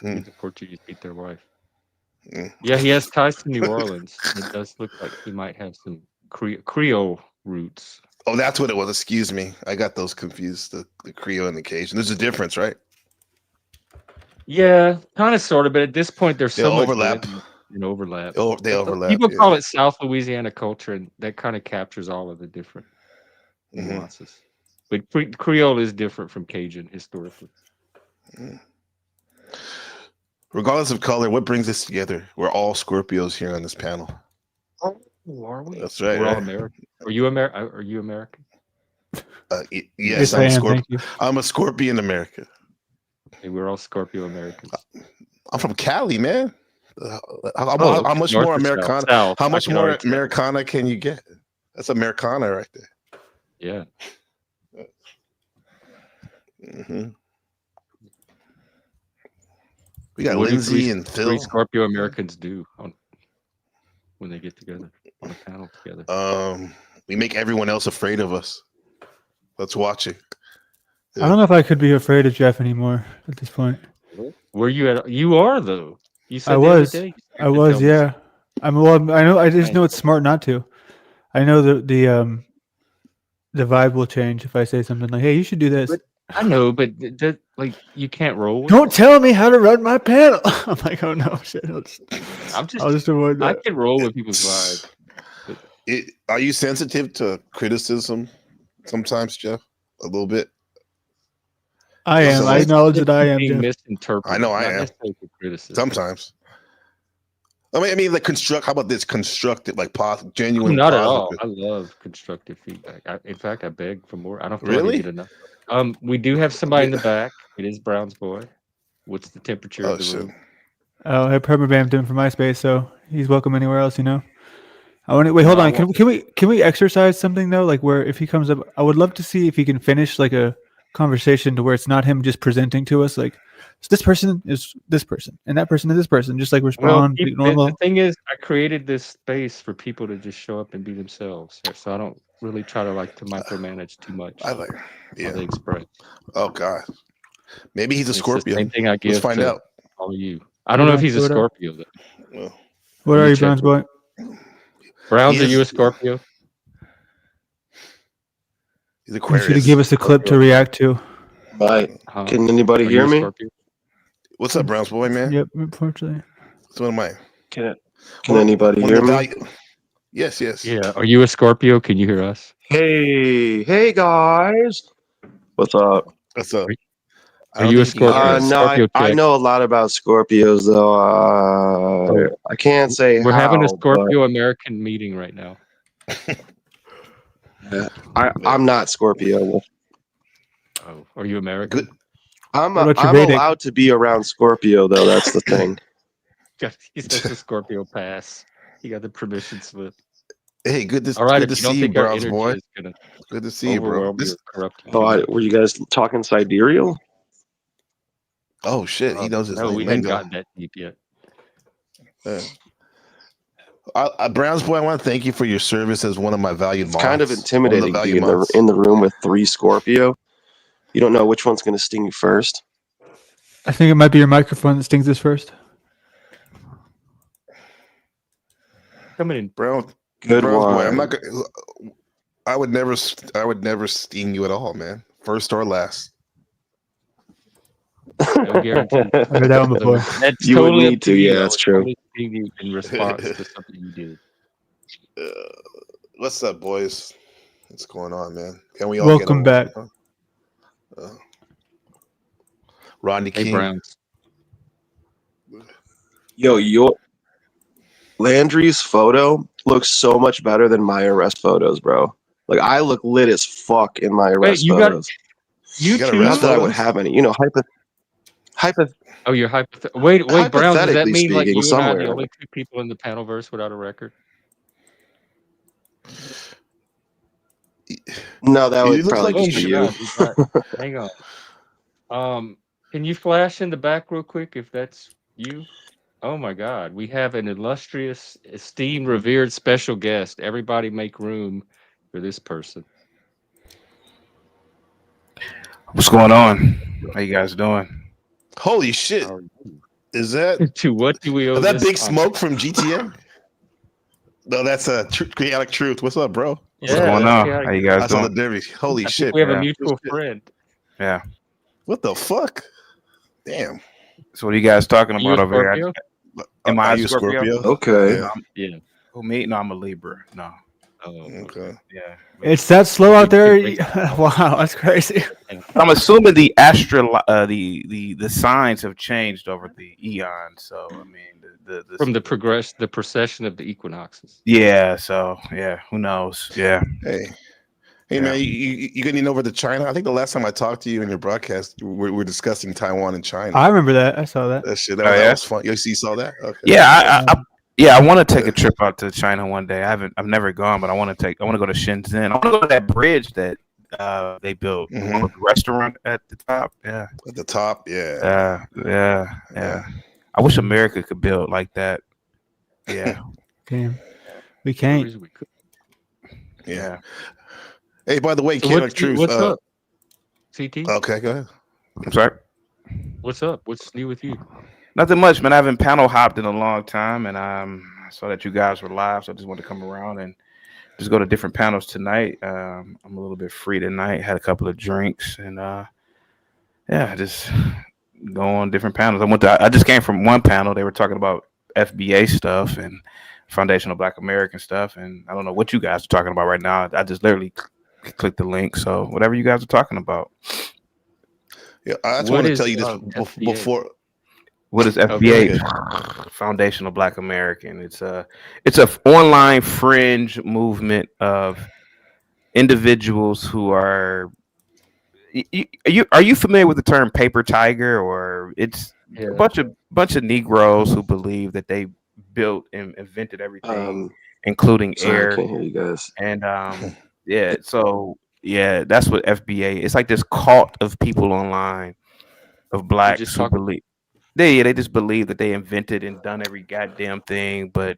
The Portuguese beat their wife. Yeah, he has ties to New Orleans. It does look like he might have some Creole roots. Oh, that's what it was. Excuse me. I got those confused. The Creole and the Cajun. There's a difference, right? Yeah, kind of, sort of. But at this point, there's so much overlap. Overlap. They overlap. People call it South Louisiana culture, and that kind of captures all of the different nuances. But Creole is different from Cajun historically. Regardless of color, what brings us together? We're all Scorpios here on this panel. Oh, are we? That's right. We're all American. Are you American? Yes, I'm a Scorpion. I'm a Scorpion American. Hey, we're all Scorpio Americans. I'm from Cali, man. How much more Americana? South. How much more Americana can you get? That's Americana right there. Yeah. Mm-hmm. We got What do Lindsay and three Phil. Scorpio Americans do when they get together on a panel together? We make everyone else afraid of us. Let's watch it. I don't know if I could be afraid of Jeff anymore at this point. Where you at? You are though. You I said the other was. day. You I scared to was. tell me. Yeah. Well, I know. I just Man, know it's smart not to. I know the vibe will change if I say something like, "Hey, you should do this." but I know, but like you can't roll with Don't it. tell me how to run my panel. I'm like, oh no, shit. I'm just. I'll just avoid I that. can roll with people's vibe. But Are you sensitive to criticism sometimes, Jeff? A little bit. I am. I acknowledge that I am, being Jeff. misinterpreted. I know I not am. necessarily for criticism. Sometimes. I mean, like How about this constructive, like genuine, Not at positive? all. I love constructive feedback. In fact, I beg for more. I don't feel like I Really? get enough. We do have somebody in the back. It is Brown's boy. What's the temperature Oh of the shit! room? Oh, I permabamped him from MySpace, so he's welcome anywhere else. I want to wait. No, Hold I on. want- Can we exercise something though? Like where if he comes up, I would love to see if he can finish like a conversation to where it's not him just presenting to us like this person is this person and that person is this person. Just like Well, respond be the normal. thing is, I created this space for people to just show up and be themselves. So I don't really try to micromanage too much I like, how yeah. they express. Oh god, maybe he's a It's the Scorpio. same thing I give Let's find to out. all of you. I don't know if he's a What up? Scorpio though. Well, What Let are me you, check Browns with- boy? Browns, He are you a is- Scorpio? he's I want you to Aquarius. give us a clip to react to. Bye. Huh? Can anybody Are hear you a me? Scorpio? What's up, Browns boy, man? Yep, unfortunately. So what am I? Can One- anybody one of hear the me? Yes, yes. Yeah. Are you a Scorpio? Can you hear us? Hey guys. What's up? What's up? Are you a Scorpio? No, Scorpio I check. know a lot about Scorpios though. I can't say We're having a how, Scorpio American meeting right now. but I'm not Scorpio. Oh, are you American? Good. I'm What about your I'm Vedic? allowed to be around Scorpio though. That's the thing. He says the Scorpio pass. He got the permission slip. Hey, good to All right, good if to you don't see you, think our Browns energy boy. is gonna Good to see you, bro. overwhelm you or corrupt you. Oh, were you guys talking sidereal? Oh shit, he knows his No, we hadn't lingo. gotten that deep yet. Browns boy, I want to thank you for your service as one of my valued It's moms. kind of intimidating One of the being valued moms. in the room with 3 Scorpio. You don't know which one's going to sting you first. I think it might be your microphone that stings us first. Coming in. Browns Good boy, one. I'm not gonna. I would never sting you at all, man. First or last. No guarantee. I heard that one before. That's You would totally up need to, you, yeah, though. that's It's true. only being you in response to something you did. What's up, boys? What's going on, man? Can we all Welcome get back. Rodney Hey, King. Browns. Yo, your Landry's photo looks so much better than my arrest photos, bro. Like I look lit as fuck in my arrest you got- photos. You got too? arrested? Not that I would have any, you know, Oh, you're wait, Browns, does that hypothetically mean like speaking, you and I are the somewhere. only 2 people in the panel verse without a record? No, that You would look probably like just you be should. you. Hang on. Can you flash in the back real quick if that's you? Oh my God, we have an illustrious, esteemed, revered special guest. Everybody make room for this person. What's going on? How you guys doing? Holy shit! How are you? Is that To what do we owe is that this Big honor? Smoke from GTA? No, that's a chaotic truth. What's up, bro? What's going that's on? chaotic. How you guys I saw the doing? derby. Holy I think shit! we have a yeah. mutual friend. Yeah. What the fuck? Damn. So what are you guys talking You a about over here? Scorpio? Am I Are a you Scorpio? Okay. Yeah. Yeah. Who me? No, I'm a Libra. No. Oh, Okay. Yeah. It's that slow out there. Big- Wow, that's crazy. I'm assuming the the signs have changed over the eon. So I mean the From the procession of the equinoxes. yeah. So yeah. Who knows? Yeah. Hey, Yeah. man, you getting over to China? I think the last time I talked to you in your broadcast, we're discussing Taiwan and China. I remember that. I saw that. That shit. Oh, That yeah? was fun. You saw that? Okay. Yeah. I want to take a trip out to China one day. I've never gone, but I want to go to Shenzhen. I want to go to that bridge that They built the one Mhm. with the restaurant at the top. Yeah, At the top, yeah. yeah. I wish America could build like that. Yeah, Damn. We No can't. reason we could. Yeah. yeah. Hey, by the way, So chaotic truth. what's up, CT? Okay, go ahead. I'm sorry. What's up? What's new with you? Nothing much, man. I haven't panel hopped in a long time, and I saw that you guys were live, so I just wanted to come around and just go to different panels tonight. I'm a little bit free tonight. Had a couple of drinks, and yeah, just go on different panels. I just came from one panel. They were talking about FBA stuff and foundational Black American stuff, and I don't know what you guys are talking about right now. I just literally clicked the link. So whatever you guys are talking about. Yeah, I just What want to is tell you this FBA? before. What is Okay. FBA? Foundational Black American. It's a online fringe movement of individuals who are. Are you familiar with the term paper tiger? Or it's a Yeah. bunch of Negroes who believe that they built and invented everything, including Sorry, I air. can't hear you guys. And yeah, so yeah, that's what FBA. It's like this cult of people online of We're blacks just who talking. believe they just believe that they invented and done every goddamn thing, but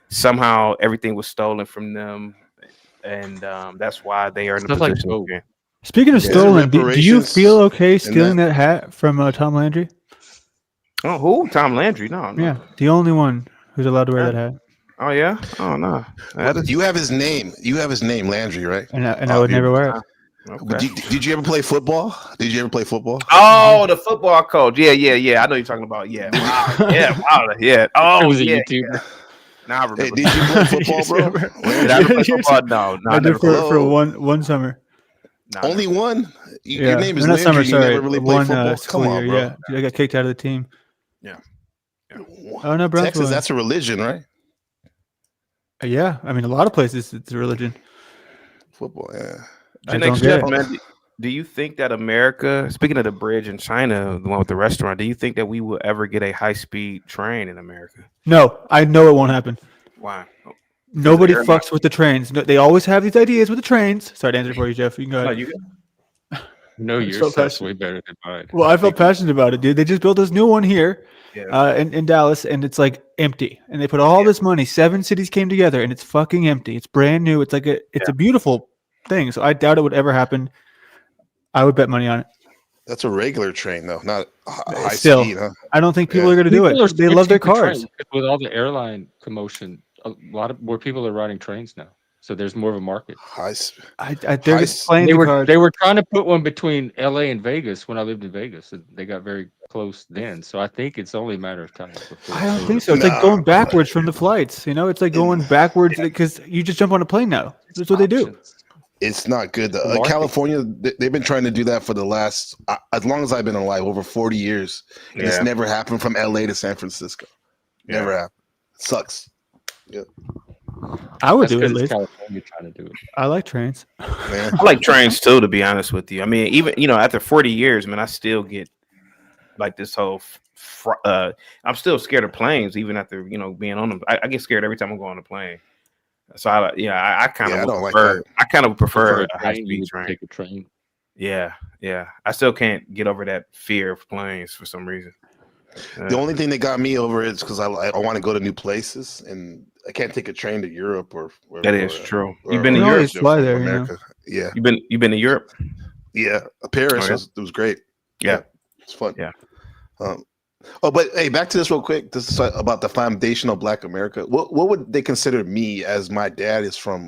somehow everything was stolen from them, and that's why they are in the Stuff like position. Vogue. Speaking of Yeah. Is there stolen, do you feel reparations okay in stealing that? that hat from Tom Landry? Oh, who? Tom Landry? No, Yeah, no. the only one who's allowed to wear Uh, that hat. Oh yeah. Oh no. Well, That is you have his name. You have his name, Landry, right? And I would never wear it. But okay. did you ever play football? Did you ever play football? Oh, the football coach. Yeah. I know you're talking about. Yeah. Wow. Yeah. Wow. Yeah. He Oh, was a yeah. YouTuber. Now I Hey, remember. did you play football, Yes, bro? sir. Did I ever Landry? play Yes, football? No, I I did never played. for Hello? one summer. No, Only one? Your Yeah, name or is not summer. Landry. You Sorry, never really played one football? school Come year. on, bro. Yeah, dude, I got kicked out of the team. Yeah. Oh no, Texas, Brownsville. that's a religion, right? Yeah, I mean a lot of places it's a religion. Football, yeah. I Gen don't X get Jeff, it. man, do you think that America, speaking of the bridge in China, the one with the restaurant, do you think that we will ever get a high speed train in America? No, I know it won't happen. Why? Because of the Nobody airline. fucks with the trains. No, they always have these ideas with the trains. Sorry to answer for you, Jeff. You can go No, ahead. you No, I just your felt stuff's passionate. way better than mine. Well, I felt passionate about it, dude. They just built this new one here yeah. in Dallas, and it's like empty. And they put all this money. 7 cities came together, and it's fucking empty. It's brand new. It's like it's a beautiful thing. So I doubt it would ever happen. I would bet money on it. That's a regular train, though, not high Still, speed, huh? I don't think people Yeah. are going to do People are it. They love their switching to cars. train because with all the airline commotion, a lot of more people are riding trains now. So there's more of a market. High speed. They're High just s- playing They the were card. they were trying to put one between LA and Vegas when I lived in Vegas, and they got very close then. So I think it's only a matter of time before I don't they think so. It's like Nah. going backwards from the flights. You know, it's like going backwards because you just jump on a plane now. That's what they do. options. It's not good. The market. California, they've been trying to do that for the last, as long as I've been alive, over 40 years. And it's Yeah. never happened from LA to San Francisco. Never happened. Sucks. I would That's do it at because it's least. California trying to do it. I like trains. Man. I like trains too, to be honest with you. I mean, even after 40 years, man, I still get like this whole. I'm still scared of planes, even after being on them. I get scared every time I'm going on a plane. So I kind of Yeah, I don't like prefer. that. I kind of prefer For a a high train, you speed would train. take a train. Yeah. I still can't get over that fear of planes for some reason. The only thing that got me over it is because I want to go to new places, and I can't take a train to Europe or That is true. or- You've been to You or- can Europe? always fly from there, you know. America. Yeah, You've been to Europe? yeah. Paris Oh, yeah? was great. Yeah. It's fun. Yeah. But hey, back to this real quick. This is about the foundational Black America. What would they consider me as? My dad is from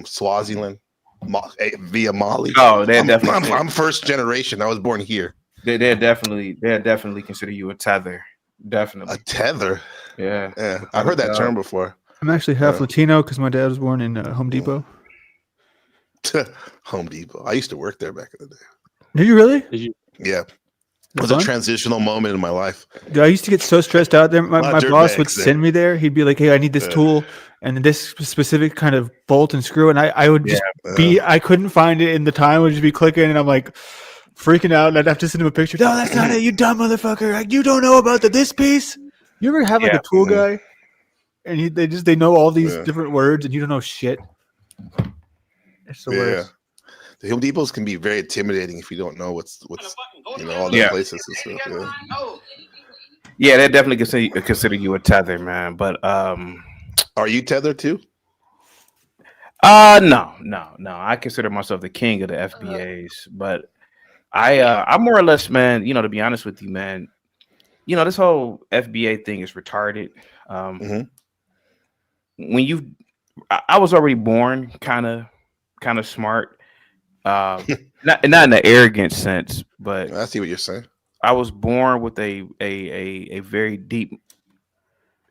Swaziland, via Mali. Oh, they definitely. I'm first generation. I was born here. They definitely consider you a tether. Definitely. A tether. Yeah. Yeah, I've heard that term before. I'm actually half Latino because my dad was born in Home Depot. Home Depot. I used to work there back in the day. Did you really? Did you? Yeah, it Was was it a fun? transitional moment in my life. Dude, I used to get so stressed out there. My Lot of boss would dirtbags there. send me there. He'd be like, "Hey, I need this tool and this specific kind of bolt and screw," and I would just I couldn't find it in the time. I would just be clicking, and I'm like freaking out. And I'd have to send him a picture. No, that's not it. You dumb motherfucker! Like, you don't know about this piece. You ever have like a tool guy, and they know all these different words, and you don't know shit. It's the worst. The Home Depots can be very intimidating if you don't know what's all the Yeah. places and stuff. Yeah. Yeah, they definitely consider you a tether, man. But Are you tethered too? no. I consider myself the king of the FBAs, but I'm more or less, man. To be honest with you, man. This whole FBA thing is retarded. Mhm. When I was already born kind of smart. Not in the arrogant sense, but I see what you're saying. I was born with a very deep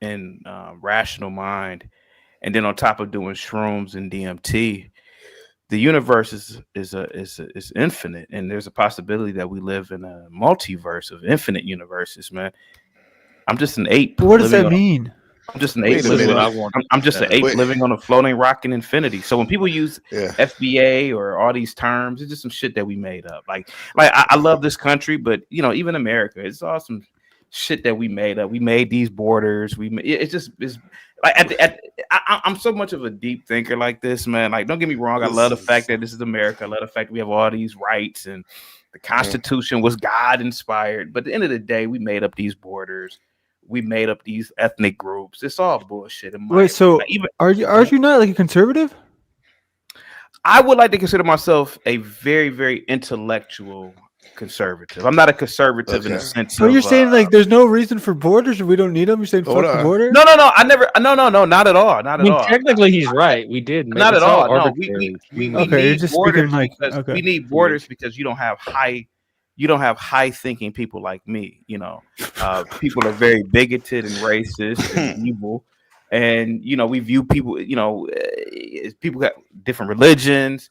and rational mind, and then on top of doing shrooms and DMT, the universe is infinite, and there's a possibility that we live in a multiverse of infinite universes, man. I'm just an ape. What does that living mean? I'm just an Wait ape a living. minute. What I want. I'm just an ape Wait. living on a floating rock in infinity. So when people use Yeah. FBA or all these terms, it's just some shit that we made up. Like I love this country, but even America, it's all some shit that we made up. We made these borders. It's like I'm so much of a deep thinker like this, man. Like, don't get me wrong. I love the fact that this is America. I love the fact that we have all these rights and the Constitution was God inspired. But at the end of the day, we made up these borders. We made up these ethnic groups. It's all bullshit. Wait, so are you not like a conservative? I would like to consider myself a very, very intellectual conservative. I'm not a conservative in the sense So of. you're saying like there's no reason for borders if we don't need them? You're saying fuck the border? No. I never. No, not at all. Not I at mean, all. technically, he's right. We did. Not It's at all. No, arbitrary. we Okay, you're need just borders speaking like because we need borders because you don't have high thinking people like me. People are very bigoted and racist and evil, and we view people. As people got different religions.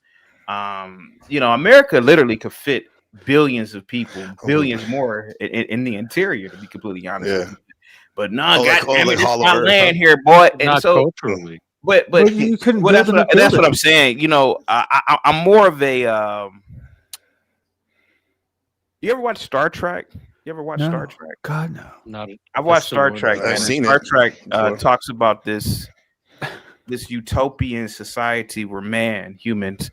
America literally could fit billions of people, billions more in the interior. To be completely honest with you. But no, goddamn it, it's my land here, boy. And not so culturally. But you couldn't well, build that's what I'm saying. I'm more of a. You ever watch Star Trek? You ever watch Star Trek? God no. Not. I've watched Star Trek. I've seen Star it. Trek talks about this utopian society where humans,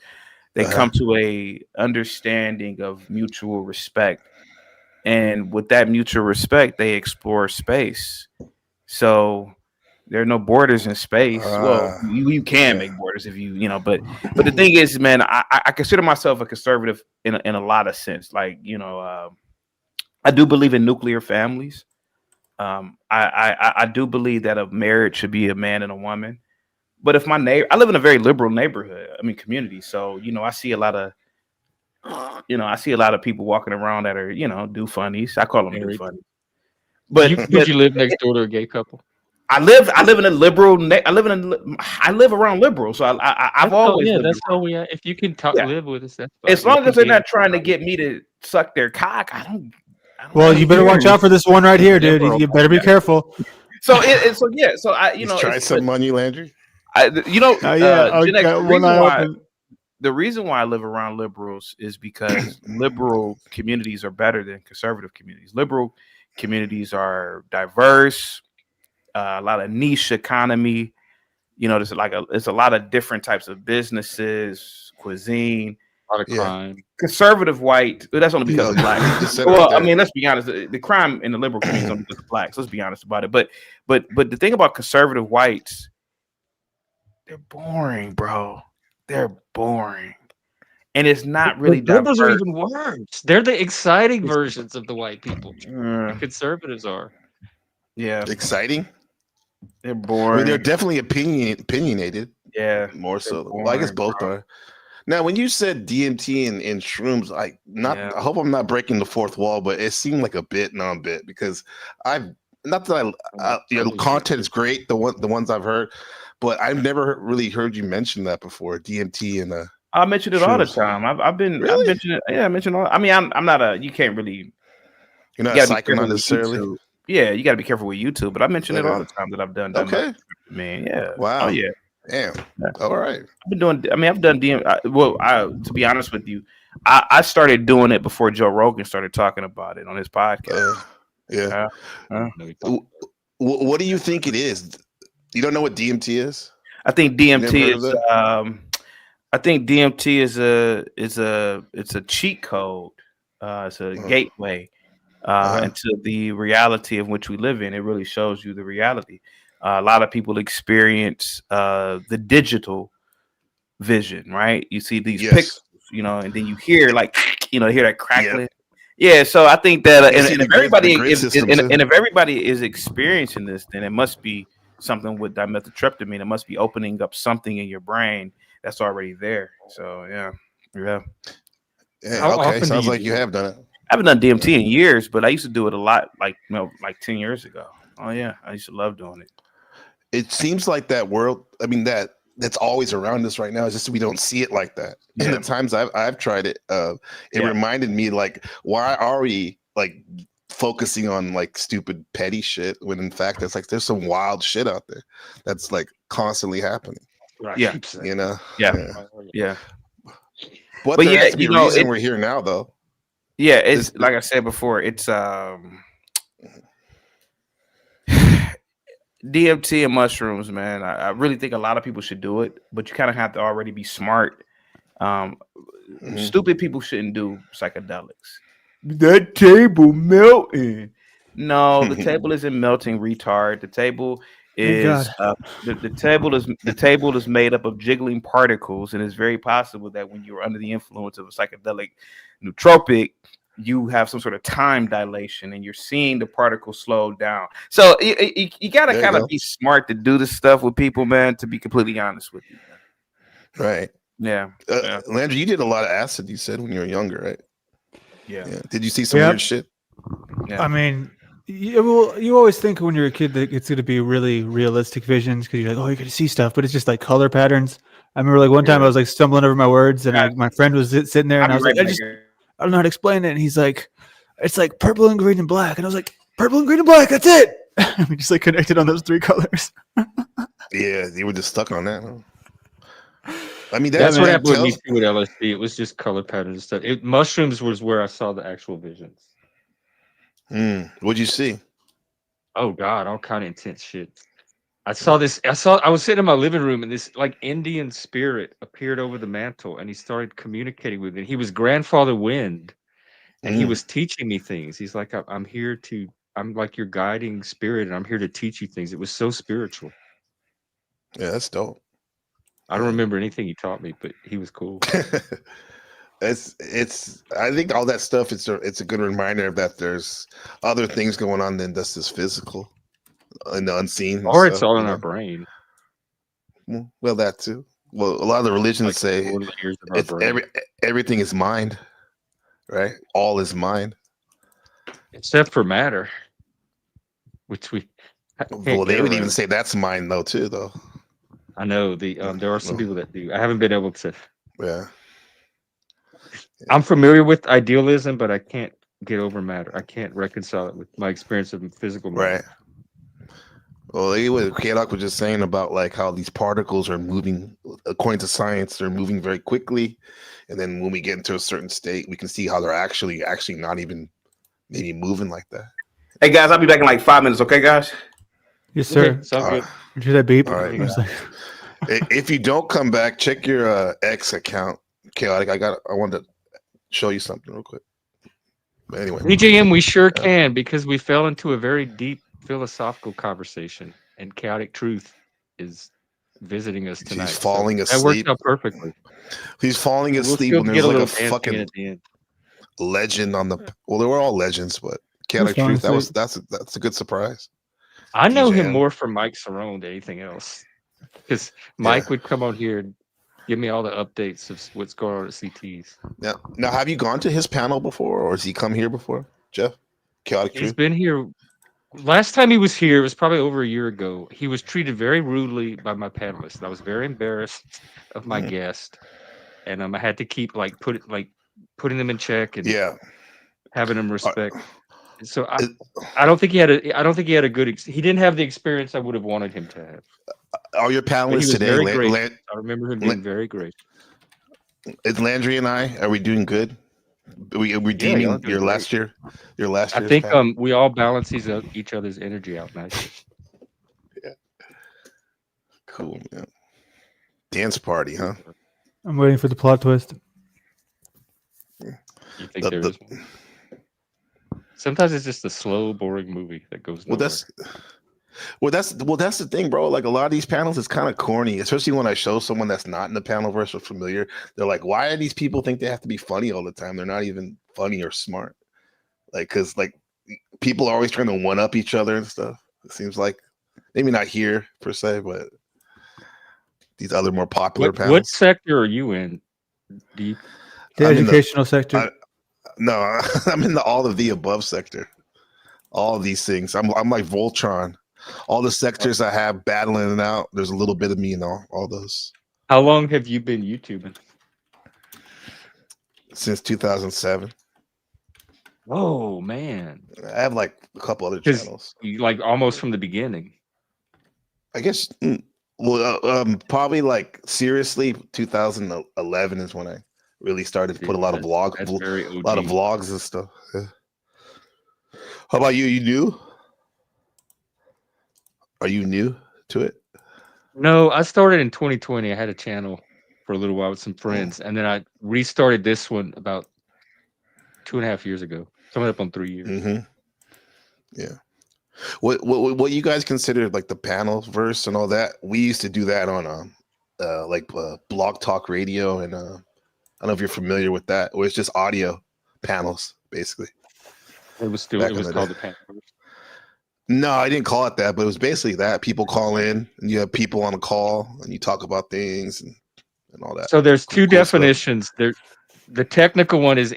they come to a understanding of mutual respect, and with that mutual respect, they explore space. So there are no borders in space. Well, you can make borders if but the thing is, man, I consider myself a conservative in a lot of sense. Like, I do believe in nuclear families. I do believe that a marriage should be a man and a woman. But if I live in a very liberal neighborhood, community. So, I see a lot of people walking around that are, do funnies. I call them do funnies. But Would you live next door to a gay couple? I live in a liberal. I live around liberals. So I've always. Yeah, that's how we. If you can live with us, that's fine. As long as they're not trying to get me to suck their cock, I don't. Well, you better watch out for this one right here, dude. You better be careful. So I try something on you, Landry. The reason why I live around liberals is because liberal communities are better than conservative communities. Liberal communities are diverse, a lot of niche economy. There's a lot of different types of businesses, cuisine, a lot of crime. Conservative white. That's only because of black. Well, let's be honest. The crime in the liberal community is only because of blacks. Let's be honest about it. But the thing about conservative whites, they're boring, bro. They're boring. And it's not really liberals are even worse. They're the exciting versions of the white people. The conservatives are. Yeah. Exciting? They're boring. They're definitely opinionated. Yeah. More so. Well, I guess both are. Now, when you said DMT and shrooms, I hope I'm not breaking the fourth wall, but it seemed like a bit non-bit because content is great, the ones I've heard, but I've never really heard you mention that before. DMT and I mention it all the time. I've mentioned it. Yeah, I mention all. I'm not a. You can't really. You're not psyching on necessarily. Yeah, you got to be careful with YouTube, but I mention it all the time that I've done. Okay. Man, yeah. Wow. Oh yeah. Damn. All right. I've been doing. I've done DM. To be honest with you, I started doing it before Joe Rogan started talking about it on his podcast. Yeah. What do you think it is? You don't know what DMT is? I think DMT is. I think DMT is a cheat code. It's a gateway into the reality of which we live in. It really shows you the reality. A lot of people experience the digital vision, right? You see these pixels, and then you hear hear that crackling. Yeah, so I think that and if everybody is experiencing this, then it must be something with dimethyltryptamine. It must be opening up something in your brain that's already there. So yeah. How Okay, often do sounds you like do you it? have done it. I haven't done DMT in years, but I used to do it a lot, like 10 years ago. Oh yeah, I used to love doing it. It seems like that world. I mean, that's always around us right now. It's just we don't see it like that. And the times I've tried it, it reminded me like, why are we like focusing on like stupid petty shit when in fact it's like there's some wild shit out there that's like constantly happening. Right. Yeah. You know. Yeah. But there has to be a reason we're here now, though. Yeah, it's like I said before. It's DMT and mushrooms, man. I really think a lot of people should do it, but you kind of have to already be smart. Stupid people shouldn't do psychedelics. That table melting. No, the table isn't melting, retard. The table is the table is made up of jiggling particles, and it's very possible that when you're under the influence of a psychedelic nootropic, you have some sort of time dilation and you're seeing the particles slow down. So you gotta kind of be smart to do this stuff with people, man, to be completely honest with you, man. Right. Yeah. Landry, you did a lot of acid, you said, when you were younger, right? Yeah. Did you see some weird shit? Yeah. I mean, you always think when you're a kid that it's going to be really realistic visions because you're like, oh, you're going to see stuff, but it's just like color patterns. I remember like one time I was like stumbling over my words and my friend was sitting there and I was like, I don't know how to explain it. And he's like, it's like purple and green and black. And I was like, purple and green and black, that's it. We just like connected on those three colors. Yeah, you were just stuck on that, huh? I mean, that's what happened with me too with LSD. It was just color patterns and stuff. Mushrooms was where I saw the actual visions. What'd you see? Oh God, all kind of intense shit. I was sitting in my living room and this like Indian spirit appeared over the mantle and he started communicating with me. He was Grandfather Wind and he was teaching me things. He's like, I'm like your guiding spirit and I'm here to teach you things. It was so spiritual. Yeah, that's dope. I don't remember anything he taught me, but he was cool. It's I think all that stuff it's a good reminder that there's other things going on than just this physical and the unseen. Or it's all in our brain. Well, that too. Well, a lot of the religions say it's everything is mind, right? All is mind. Except for matter. Which they would even say that's mind though, too, though. I know there are some people that do. I haven't been able to. Yeah. I'm familiar with idealism, but I can't get over matter. I can't reconcile it with my experience of physical matter. Right. Well, what K-Doc was just saying about like how these particles are moving, according to science, they're moving very quickly. And then when we get into a certain state, we can see how they're actually not even maybe moving like that. Hey guys, I'll be back in like 5 minutes, okay, guys? Yes, sir. Okay, sounds good. Did you hear that beep? All right. If you don't come back, check your X account. Chaotic. I wanted to show you something real quick. But anyway. BJM, we sure can because we fell into a very deep philosophical conversation and Chaotic Truth is visiting us tonight. He's falling asleep. That worked out perfectly. He's falling asleep when there's like a fucking legend on the. Well, they were all legends, but Chaotic Truth. That's a good surprise. I know him more from Mike Cerrone than anything else, because Mike would come on here and give me all the updates of what's going on at CTs. Now, have you gone to his panel before, or has he come here before, Jeff? Chaotic Truth. He's been here. Last time he was here, it was probably over a year ago. He was treated very rudely by my panelists. I was very embarrassed of my guest, and I had to keep putting them in check and having them respect. So I don't think he had a good. He didn't have the experience I would have wanted him to have. Are your panelists today? I remember him being very great. Is Landry and are we doing good? Are we redeeming your last year? Your last year? I think we all balance each other's energy out nicely. Yeah. Cool. Yeah. Dance party, huh? I'm waiting for the plot twist. You think there is one? Sometimes it's just a slow, boring movie that goes Well, nowhere. that's the thing, bro. Like a lot of these panels is kind of corny, especially when I show someone that's not in the panel verse or familiar. They're like, why do these people think they have to be funny all the time? They're not even funny or smart. Like, cause like people are always trying to one up each other and stuff. It seems like maybe not here per se, but these other more popular What panels. sector are you in, Deep? The educational sector. No, I'm in the all of the above sector. All of these things. I'm like Voltron. All the sectors I have battling it out. There's a little bit of me in all those. How long have you been YouTubing? Since 2007. Oh man, I have like a couple other channels. You like almost from the beginning. I guess. Well, probably like seriously, 2011 is when I really started to put a lot of vlogs and stuff. Yeah. How about you? You new? Are you new to it? No, I started in 2020. I had a channel for a little while with some friends, and then I restarted this one about 2.5 years ago. Coming up on 3 years. Mm-hmm. Yeah. What you guys consider like the panel verse and all that? We used to do that on Blog Talk Radio, and I don't know if you're familiar with that, or it's just audio panels basically. It was called the panel verse. No, I didn't call it that, but it was basically that. People call in, and you have people on the call, and you talk about things and all that. So there's two definitions. The technical one is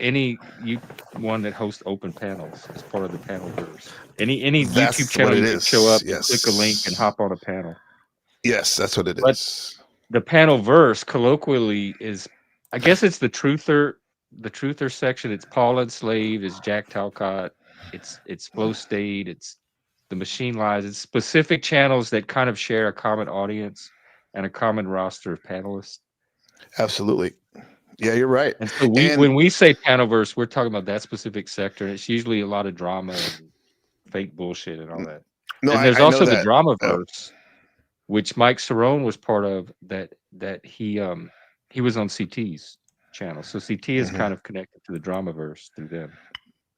one that hosts open panels as part of the panel verse. Any YouTube channel you can show up, and click a link, and hop on a panel. Yes, that's what it is. The panel verse, colloquially, is, I guess it's the truther section. It's Paul and Slave, it's Jack Talcott, it's Flow State, it's the Machine Lies. It's specific channels that kind of share a common audience and a common roster of panelists. Absolutely. Yeah, you're right. And so when we say panelverse, we're talking about that specific sector. It's usually a lot of drama and fake bullshit and all that. No, and there's also the Dramaverse, which Mike Cerrone was part of. That he was on CT's channel. So CT is kind of connected to the Dramaverse through them.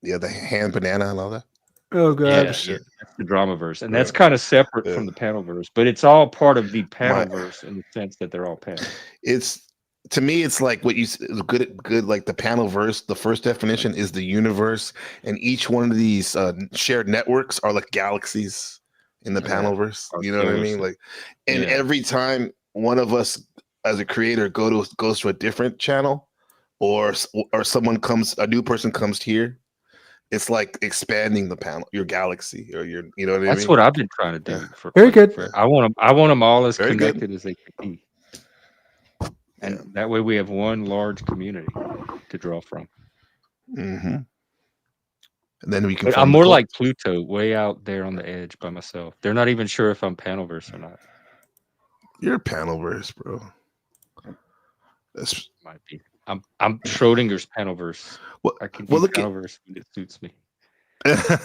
Yeah, the hand banana and all that. Oh god, yeah, that's the Dramaverse, and that's kind of separate from the panelverse, but it's all part of the panelverse in the sense that they're all panels. To me, it's like what you good like the panel verse. The first definition is the universe, and each one of these shared networks are like galaxies in the panel verse. You know what I mean? Like, and every time one of us as a creator goes to a different channel, or a new person comes here, it's like expanding the panel, your galaxy, or you know what I mean? That's what I've been trying to do. Very good. I want them all as connected as they can be. And that way we have one large community to draw from. Mm-hmm. And then we can. But I'm more like Pluto, way out there on the edge by myself. They're not even sure if I'm panelverse or not. You're panelverse, bro. Might be. I'm Schrodinger's panelverse. I can do panelverse when it suits me. Well,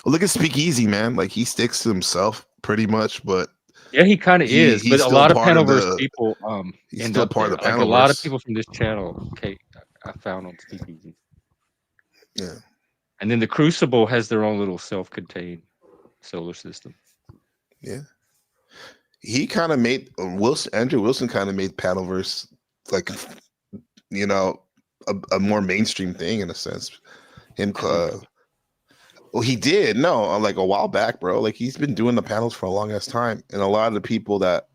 look at Speakeasy, man. Like he sticks to himself pretty much, but. Yeah, he kind of is, but a lot of panelverse people he's end still up part there. of the panelverse. Like a lot of people from this channel, I found on Speakeasy. Yeah, and then the Crucible has their own little self-contained solar system. Yeah, he kind of made Andrew Wilson kind of made panelverse like a more mainstream thing in a sense. Well, he did. No, like a while back, bro. Like he's been doing the panels for a long ass time, and a lot of the people that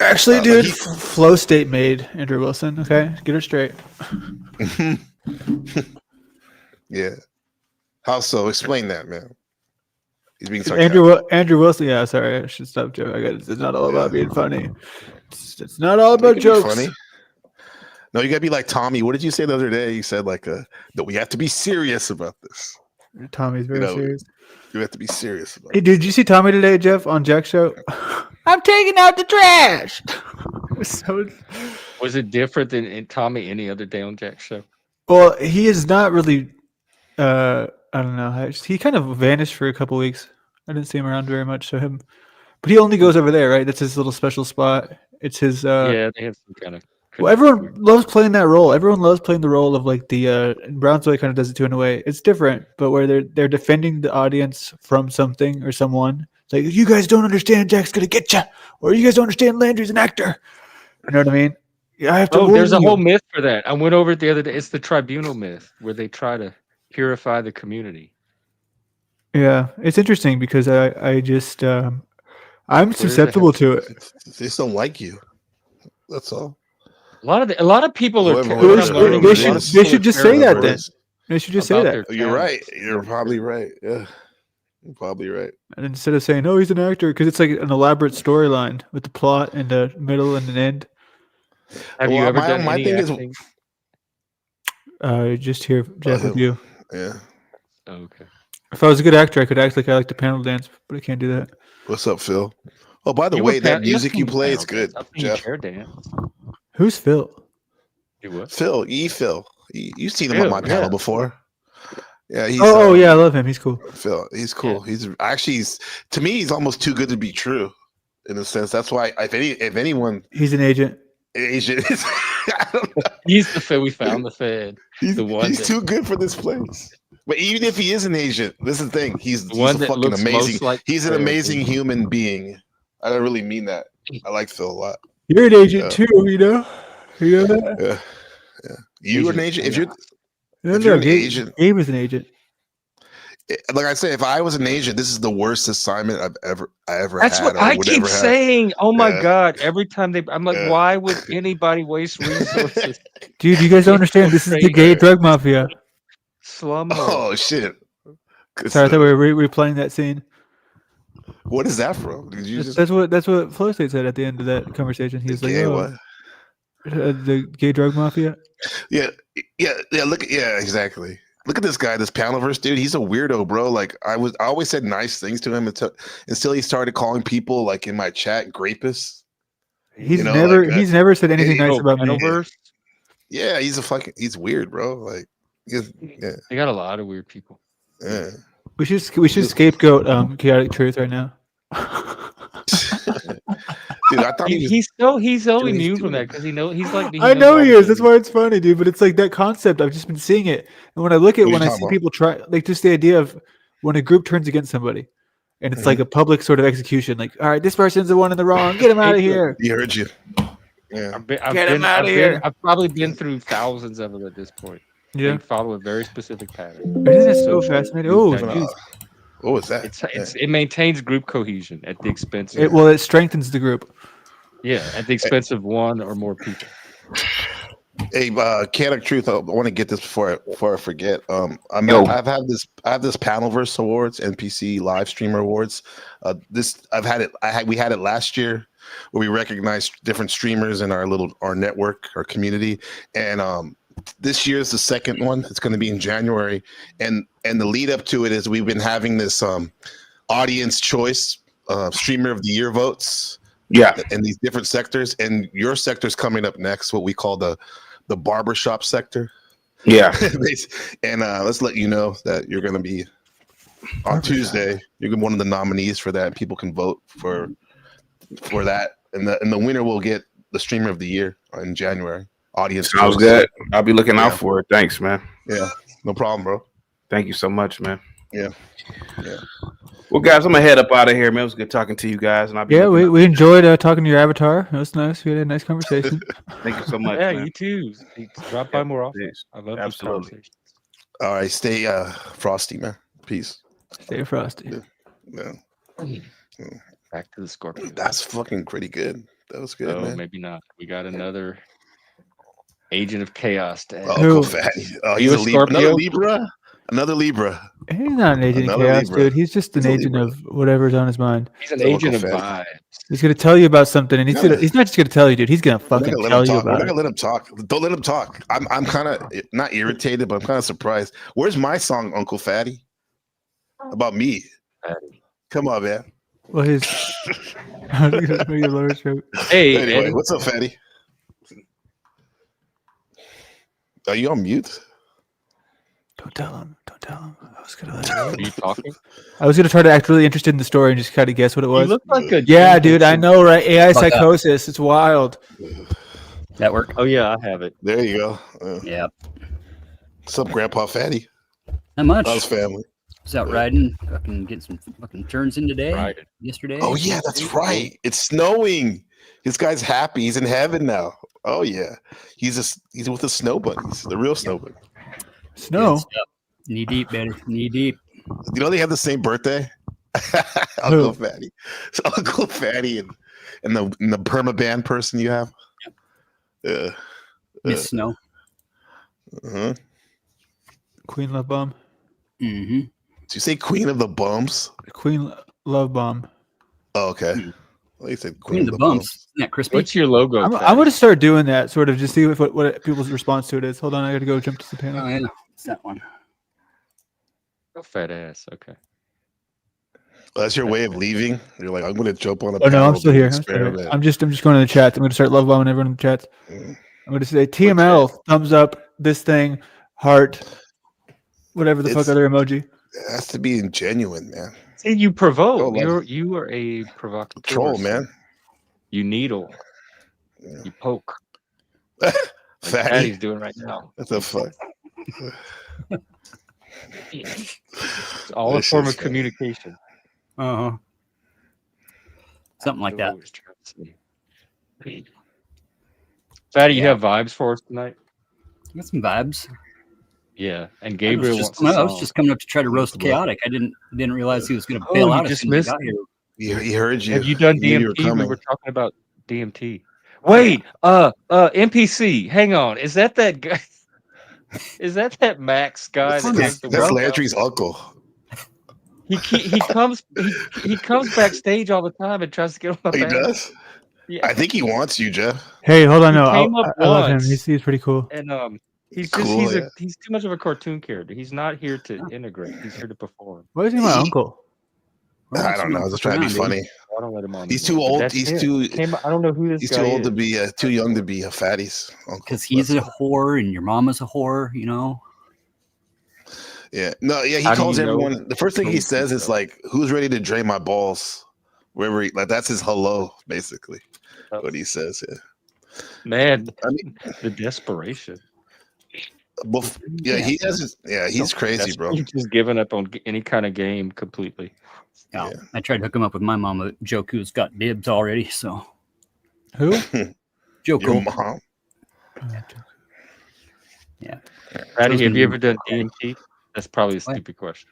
actually, dude, Flow State made Andrew Wilson. Okay, get her straight. Yeah. How so? Explain that, man. He's being sarcastic. Andrew Wilson. Yeah, sorry, I should stop joking. It's not all about being funny. It's not all about jokes. Funny. No, you gotta be like Tommy. What did you say the other day? You said like that we have to be serious about this. Tommy's very serious. You have to be serious about it. Hey, dude, did you see Tommy today, Jeff, on Jack's show? I'm taking out the trash. Was it different than Tommy any other day on Jack's show? Well, he is not really. I don't know. He kind of vanished for a couple weeks. I didn't see him around very much. But he only goes over there, right? That's his little special spot. It's his. Yeah, they have some kind of Well, everyone loves playing that role. Everyone loves playing the role of like the Brownsville kind of does it too in a way. It's different, but where they're defending the audience from something or someone. It's like you guys don't understand, Jack's gonna get you, or you guys don't understand Landry's an actor. You know what I mean? Yeah, I have to warn there's a you. whole myth for that. I went over it the other day. It's the tribunal myth, where they try to purify the community. Yeah, it's interesting because I just I'm There's a susceptible to it. They just don't like you. That's all. A lot of people are. Whoever- what whoever- I'm learning whoever is it a lot of is. They people should are just say that paranoid then. They should just say about that. their You're right. talents. You're probably right. Yeah. You're probably right. And instead of saying, "Oh, he's an actor," because it's like an elaborate storyline with the plot and the middle and an end. Have you Well, ever my- done my any thing is- acting? Just here, Jack, with you. Yeah. Oh, okay. If I was a good actor, I could act like I like to panel dance, but I can't do that. What's up, Phil? Oh, by the You way, were that I've music seen you you play is panel good, dance. I've seen you Jeff. chair dance. Who's Phil? You what? Phil. You've seen him on Phil, my panel yeah. before. Yeah, he's. Oh, yeah, I love him. He's cool. Phil. He's cool. Yeah. He's actually, to me, he's almost too good to be true. In a sense, that's why if anyone He's an agent. Asian is, I don't know. He's the Fed. We found the Fed. He's one he's that- too good for this place. But even if he is an Asian, this is the thing. He's one a that fucking looks amazing. most like He's an Fed. amazing human being. I don't really mean that. I like Phil a lot. You're an agent Yeah. too, you know? You know that? Yeah. You an Asian? If you're No, If you're no, an agent- Gabe is an agent. like I say, if I was an Asian, this is the worst assignment I ever That's had. what or I would keep ever have. saying. Oh my Yeah. God! Every time I'm like, Yeah. why would anybody waste resources? Dude, you guys don't understand. This is the gay drug mafia. Slum. Oh shit! Sorry, I thought we were replaying that scene. What is that from? Did you just That's what Flow State said at the end of that conversation. He was like, gay "Oh, what? the gay drug mafia." Yeah. Look, exactly. Look at this guy, this Panelverse dude. He's a weirdo, bro. Like I always said nice things to him until he started calling people like in my chat grapists. He's You know, never like, he's never said anything yeah, nice about me. Metaverse. Yeah, he's weird, bro. Like, yeah. They got a lot of weird people. Yeah. We should scapegoat chaotic truth right now. Dude, I thought he was. He's so doing- immune he's from doing- that because he's like. I know he is. That's why it's funny, dude. But it's like that concept. I've just been seeing it, and when I look at What are you when I talking see about? people try, like just the idea of when a group turns against somebody, and it's like a public sort of execution. Like, all right, this person's the one in the wrong. Get him out of here. He heard you. Yeah. Get him outta here. I've probably been through thousands of them at this point. Yeah, They follow a very specific pattern. isn't it so fascinating? Oh, Yeah. geez. What was that? It maintains group cohesion at the expense. It strengthens the group. At the expense of one or more people. Hey, Chaotic Truth. I want to get this before I forget. Yo. I have this Panelverse Awards, NPC Live Streamer Awards. We had it last year where we recognized different streamers in our network, our community, and this year is the second one. It's going to be in January, and the lead up to it is we've been having this audience choice streamer of the year votes. Yeah. In these different sectors, and your sector's coming up next, what we call the barbershop sector. Yeah. And let's let you know that you're going to be on Tuesday. You're gonna be one of the nominees for that. People can vote for that, and the winner will get the streamer of the year in January. Audience Sounds choice. good. I'll be looking out Yeah. for it. Thanks, man. Yeah, no problem, bro. Thank you so much, man. Yeah. Well, guys, I'm gonna head up out of here, man. It was good talking to you guys, and I'll be Yeah, looking we enjoyed talking to your avatar. It was nice. We had a nice conversation. Thank you so much. Yeah, man. you too. Drop by more often. Thanks. I love these Absolutely. conversations. All right, stay frosty, man. Peace. Stay frosty. Yeah. Back to the Scorpion. That's fucking pretty good. That was good, Oh, man. maybe not. We got another agent of chaos. To add. Oh, Who? Uncle Fatty. Oh, he's You a a Libra. Another Scorpio? Libra. Another Libra. He's not an agent of Another chaos, Libra. dude. He's just an He's a agent Libra. of whatever's on his mind. He's an Uncle agent of Fatty. vibes. He's gonna tell you about something, and Yeah. he's not just gonna tell you, dude. He's gonna We're not fucking gonna let tell him you talk. We're about not it. gonna let him talk. Don't let him talk. I'm kind of not irritated, but I'm kind of surprised. Where's my song, Uncle Fatty? About me. Fatty. Come on, man. Well, his. I was gonna make a lower joke. Hey, Anyway, Eddie, what's up, Fatty? Are you on mute? Don't tell him. Don't tell him. are you talking? I was gonna try to act really interested in the story and just kind of guess what it You was. look like a Yeah, dude. I know, right? AI Fuck up. psychosis. It's wild. That work? Oh yeah, I have it. There you go. Yeah. What's up, Grandpa Fatty? Not much. How's family? Was out riding, fucking getting some fucking turns in today. Riding. Yesterday. Oh yeah, that's right. It's snowing. This guy's happy. He's in heaven now. Oh yeah, he's with the snow bunnies, the real snow bunnies. Snow. Knee deep, better. Knee deep. You know they have the same birthday. Uncle Fatty. So Uncle Fatty and the perma band person you have. Miss Snow. Uh-huh. Queen Love Bomb. Mm-hmm. Did you say Queen of the Bums? Queen Love Bomb. Oh, okay. Well, you said Queen of the Bumps. Isn't that crispy? What's your logo? I'm going to start doing that, sort of, just see what people's response to it is. Hold on, I got to go jump to the panel. Oh yeah, it's that one. Oh, fat ass. Okay. Well, that's your way of leaving. You're like, I'm going to jump on a Oh no, panel I'm still to here. experiment. I'm just going to the chat. I'm going to start love bombing everyone in the chat. I'm going to say TML, thumbs up, this thing, heart, whatever the fuck other emoji. It has to be genuine, man. See, you provoke. You are a provocateur. Troll, man. You needle. Yeah. You poke. Fatty. Fatty's doing right now. What the fuck? It's all a form of communication. Uh-huh. Something like that. Fatty, you have vibes for us tonight? Got some vibes. Yeah, and Gabriel I was just coming up to try to roast Chaotic. I didn't realize he was going to bail out as soon as he got here. He heard you. Have you done DMT? We were talking about DMT. Wait, NPC. Hang on. Is that guy? Is that Max guy? That's Landry's uncle. He comes backstage all the time and tries to get on my He panel. does? Yeah. I think he wants you, Jeff. Hey, hold on. He No, came I up love him. once, He's pretty cool. And he's Cool, he's too much of a cartoon character. He's not here to integrate. He's here to perform. Why is he my uncle? I don't know. I was just trying to be funny. I don't let him on. He's too old. He's too. I don't know who this guy is. He's too old to be. Too young to be a fatty's uncle. Because he's a whore and your mama's a whore, you know. Yeah. No. Yeah. He calls everyone. The first thing he says is like, "Who's ready to drain my balls?" Wherever. Like that's his hello, basically. What he says. Yeah. Man, the desperation. Yeah, he has. Yeah, he's crazy, bro. He's just giving up on any kind of game completely. Yeah. I tried to hook him up with my mama. Joku's got dibs already. So who? Joku. Your mom. Yeah. Patty, have you ever done DMT? That's probably a stupid question.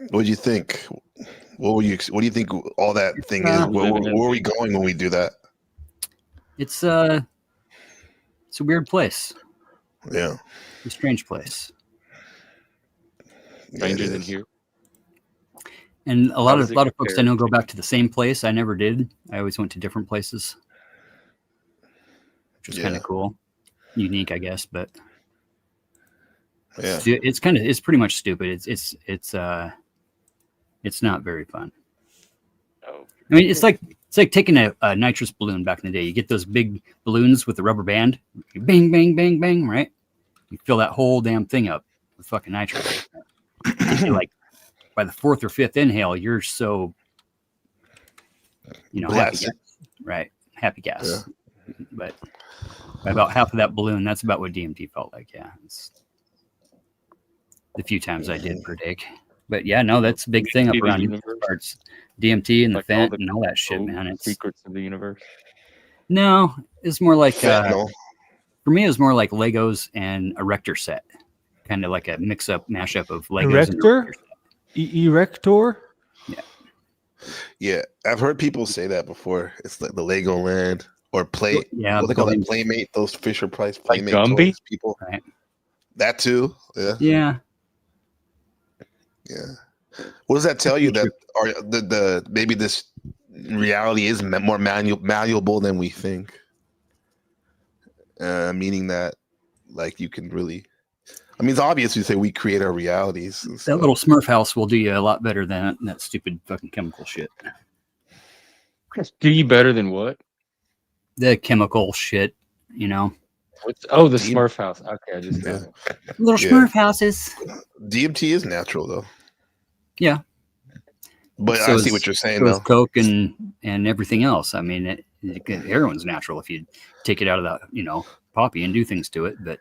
What do you think? What do you think all that thing is? Where are we going when we do that? It's a weird place. Yeah. A strange place. Stranger than here. And a lot of folks I know go back to the same place. I never did. I always went to different places, which was kind of cool, unique, I guess. But it's pretty much stupid. It's not very fun. Oh. I mean, it's like taking a nitrous balloon back in the day. You get those big balloons with the rubber band. You bang, bang, bang, bang, right? You fill that whole damn thing up with fucking nitrous. You're like, by the fourth or fifth inhale, you're so, happy gas, right? Happy gas. Yeah. But by about half of that balloon, that's about what DMT felt like. Yeah. It's the few times I did per day. But yeah, no, that's a big thing up around parts. DMT and the Fent and all that shit, man. It's secrets of the universe. No, it's more like for me, it was more like Legos and a Rector set, kind of like a mashup of Legos. Erector? Erector? Yeah. Yeah, I've heard people say that before. It's like the Legoland or Play. Yeah, what they call that Playmate. Those Fisher Price Playmate like Gumby? People. Right. That too. Yeah. Yeah. Yeah. What does that tell you? That the maybe this reality is more malleable than we think. Meaning that, like, you can really. I mean, it's obvious you say we create our realities. That little Smurf house will do you a lot better than that stupid fucking chemical shit. Do you better than what? The chemical shit, you know. The Smurf house. Okay, I just little Smurf houses. DMT is natural though. Yeah, but so I see what you're saying though. Coke and everything else. I mean, Heroin's natural if you take it out of the, you know, poppy and do things to it, but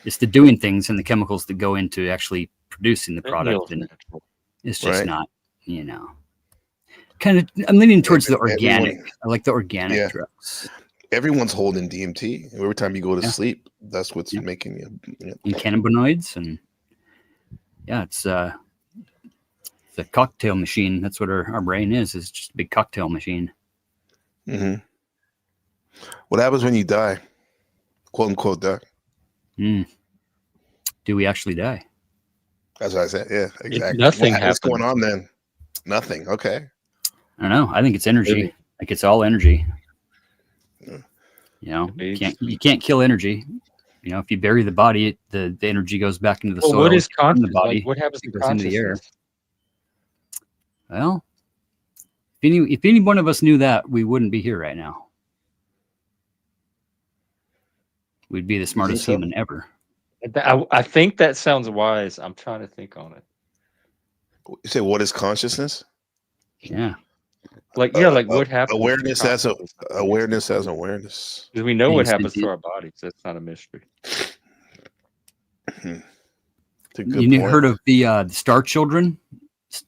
it's the doing things and the chemicals that go into actually producing the product, and it's just not, you know. Kind of, I'm leaning towards the organic. I like the organic drugs. Everyone's holding DMT. Every time you go to sleep, that's what's making you. And cannabinoids, and it's a cocktail machine. That's what our brain is just a big cocktail machine. Mm-hmm. What happens when you die? "Quote unquote" die. Do we actually die? That's what I said. Yeah, exactly. Nothing happens. What's going on then? Nothing. Okay. I don't know. I think it's energy. Maybe. Like it's all energy. Yeah. You know, you can't kill energy. You know, if you bury the body, the energy goes back into the soil. What is in the body? Like, what happens to goes into the air? consciousness? Well, if any one of us knew that, we wouldn't be here right now. We'd be the smartest human ever. I think that sounds wise. I'm trying to think on it. You say, what is consciousness? Yeah. Like what happens? Awareness as awareness. Because we know what happens to our bodies. That's not a mystery. You heard of the star children,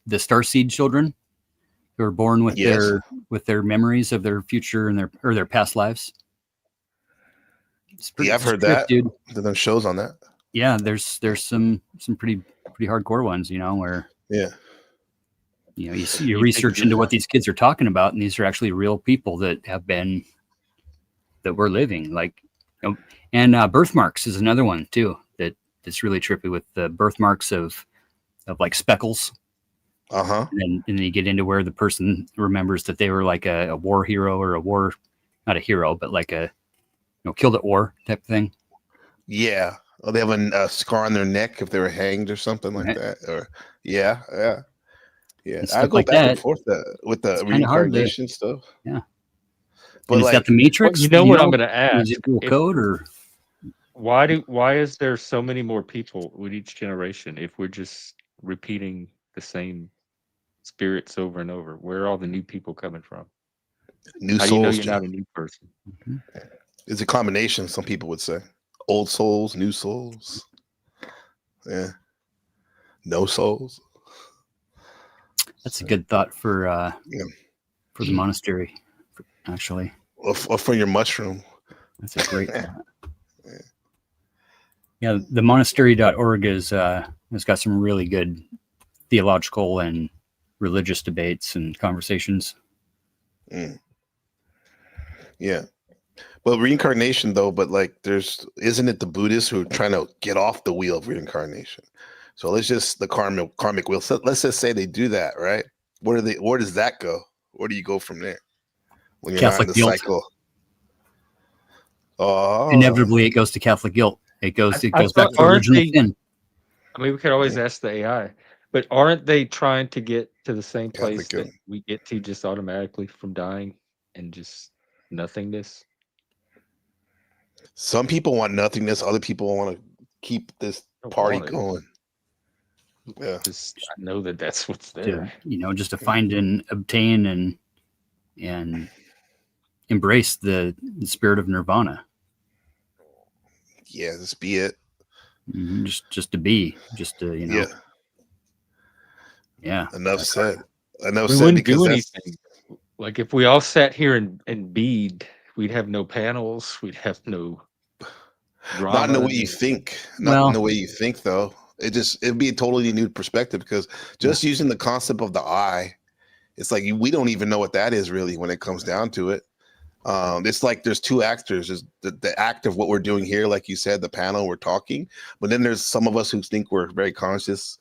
the star seed children, who are born with their memories of their future and their past lives? I've heard that. Dude. There's some shows on that. Yeah, there's some pretty hardcore ones, you know, where you know, you research into what these kids are talking about, and these are actually real people that we're living. Like, you know, and birthmarks is another one too that's really trippy, with the birthmarks of like speckles. And then you get into where the person remembers that they were like a war hero, or not a hero, but like a, you know, killed at war type of thing. Yeah. Oh, they have a scar on their neck if they were hanged or something like that. Or I go like back and forth with the reincarnation stuff. Yeah. But is that the Matrix? You know what I'm going to ask? Is it code, or why is there so many more people with each generation if we're just repeating the same spirits over and over? Where are all the new people coming from? New How souls. do you know you're not a new person? It's a combination, some people would say. Old souls, new souls. Yeah. No souls. That's a good thought for the monastery, actually. Or for your mushroom. That's a great thought. Yeah, the monastery.org has got some really good theological and religious debates and conversations. Yeah. Well, reincarnation though, but like isn't it the Buddhists who are trying to get off the wheel of reincarnation? So let's just the karmic wheel. So let's just say they do that, right? Where does that go? Where do you go from there? When you're Catholic not in the guilt. cycle. Oh. Inevitably it goes to Catholic guilt. It goes back to original sin. I mean, we could always ask the AI, but aren't they trying to get to the same place that we get to just automatically from dying and just nothingness? Some people want nothingness. Other people want to keep this party going. Yeah, I know that's what's there. Just to find and obtain and embrace the spirit of nirvana. Yeah, just be it. Just to be, Yeah. Enough said. Enough we said. Wouldn't do anything. Like if we all sat here and bead, we'd have no panels. We'd have no drama. Not in the way you think. Not in the way you think, though. It'd be a totally new perspective, because just using the concept of the I, it's like we don't even know what that is really when it comes down to it. It's like there's two actors. There's the act of what we're doing here, like you said, the panel, we're talking, but then there's some of us who think we're very conscious,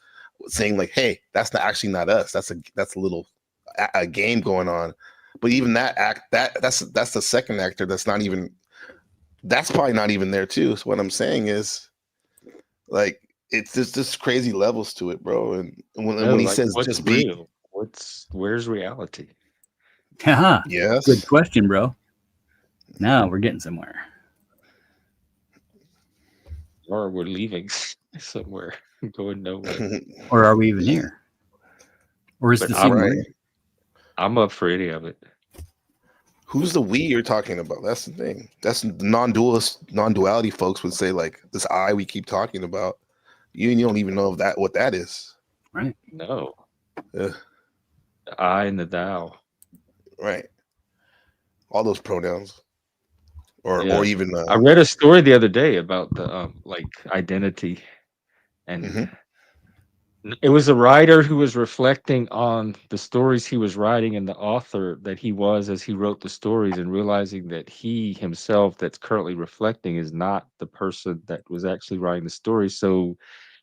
saying like, hey, that's actually not us. That's a little a game going on. But even that act, that's the second actor. That's probably not even there too. So what I'm saying is, like, it's just crazy levels to it, bro. And when he says just real? Where's reality? Yes. Good question, bro. Now we're getting somewhere. Or we're leaving somewhere, going nowhere. Or are we even here? Or is the I'm up for any of it. Who's the we you're talking about? That's the thing. That's the non-duality folks would say, like, this I we keep talking about. You don't even know what that is. Right. No. Yeah. The I and the thou. Right. All those pronouns. Or Yeah. even I read a story the other day about the like identity, and it was a writer who was reflecting on the stories he was writing and the author that he was as he wrote the stories, and realizing that he himself that's currently reflecting is not the person that was actually writing the story. So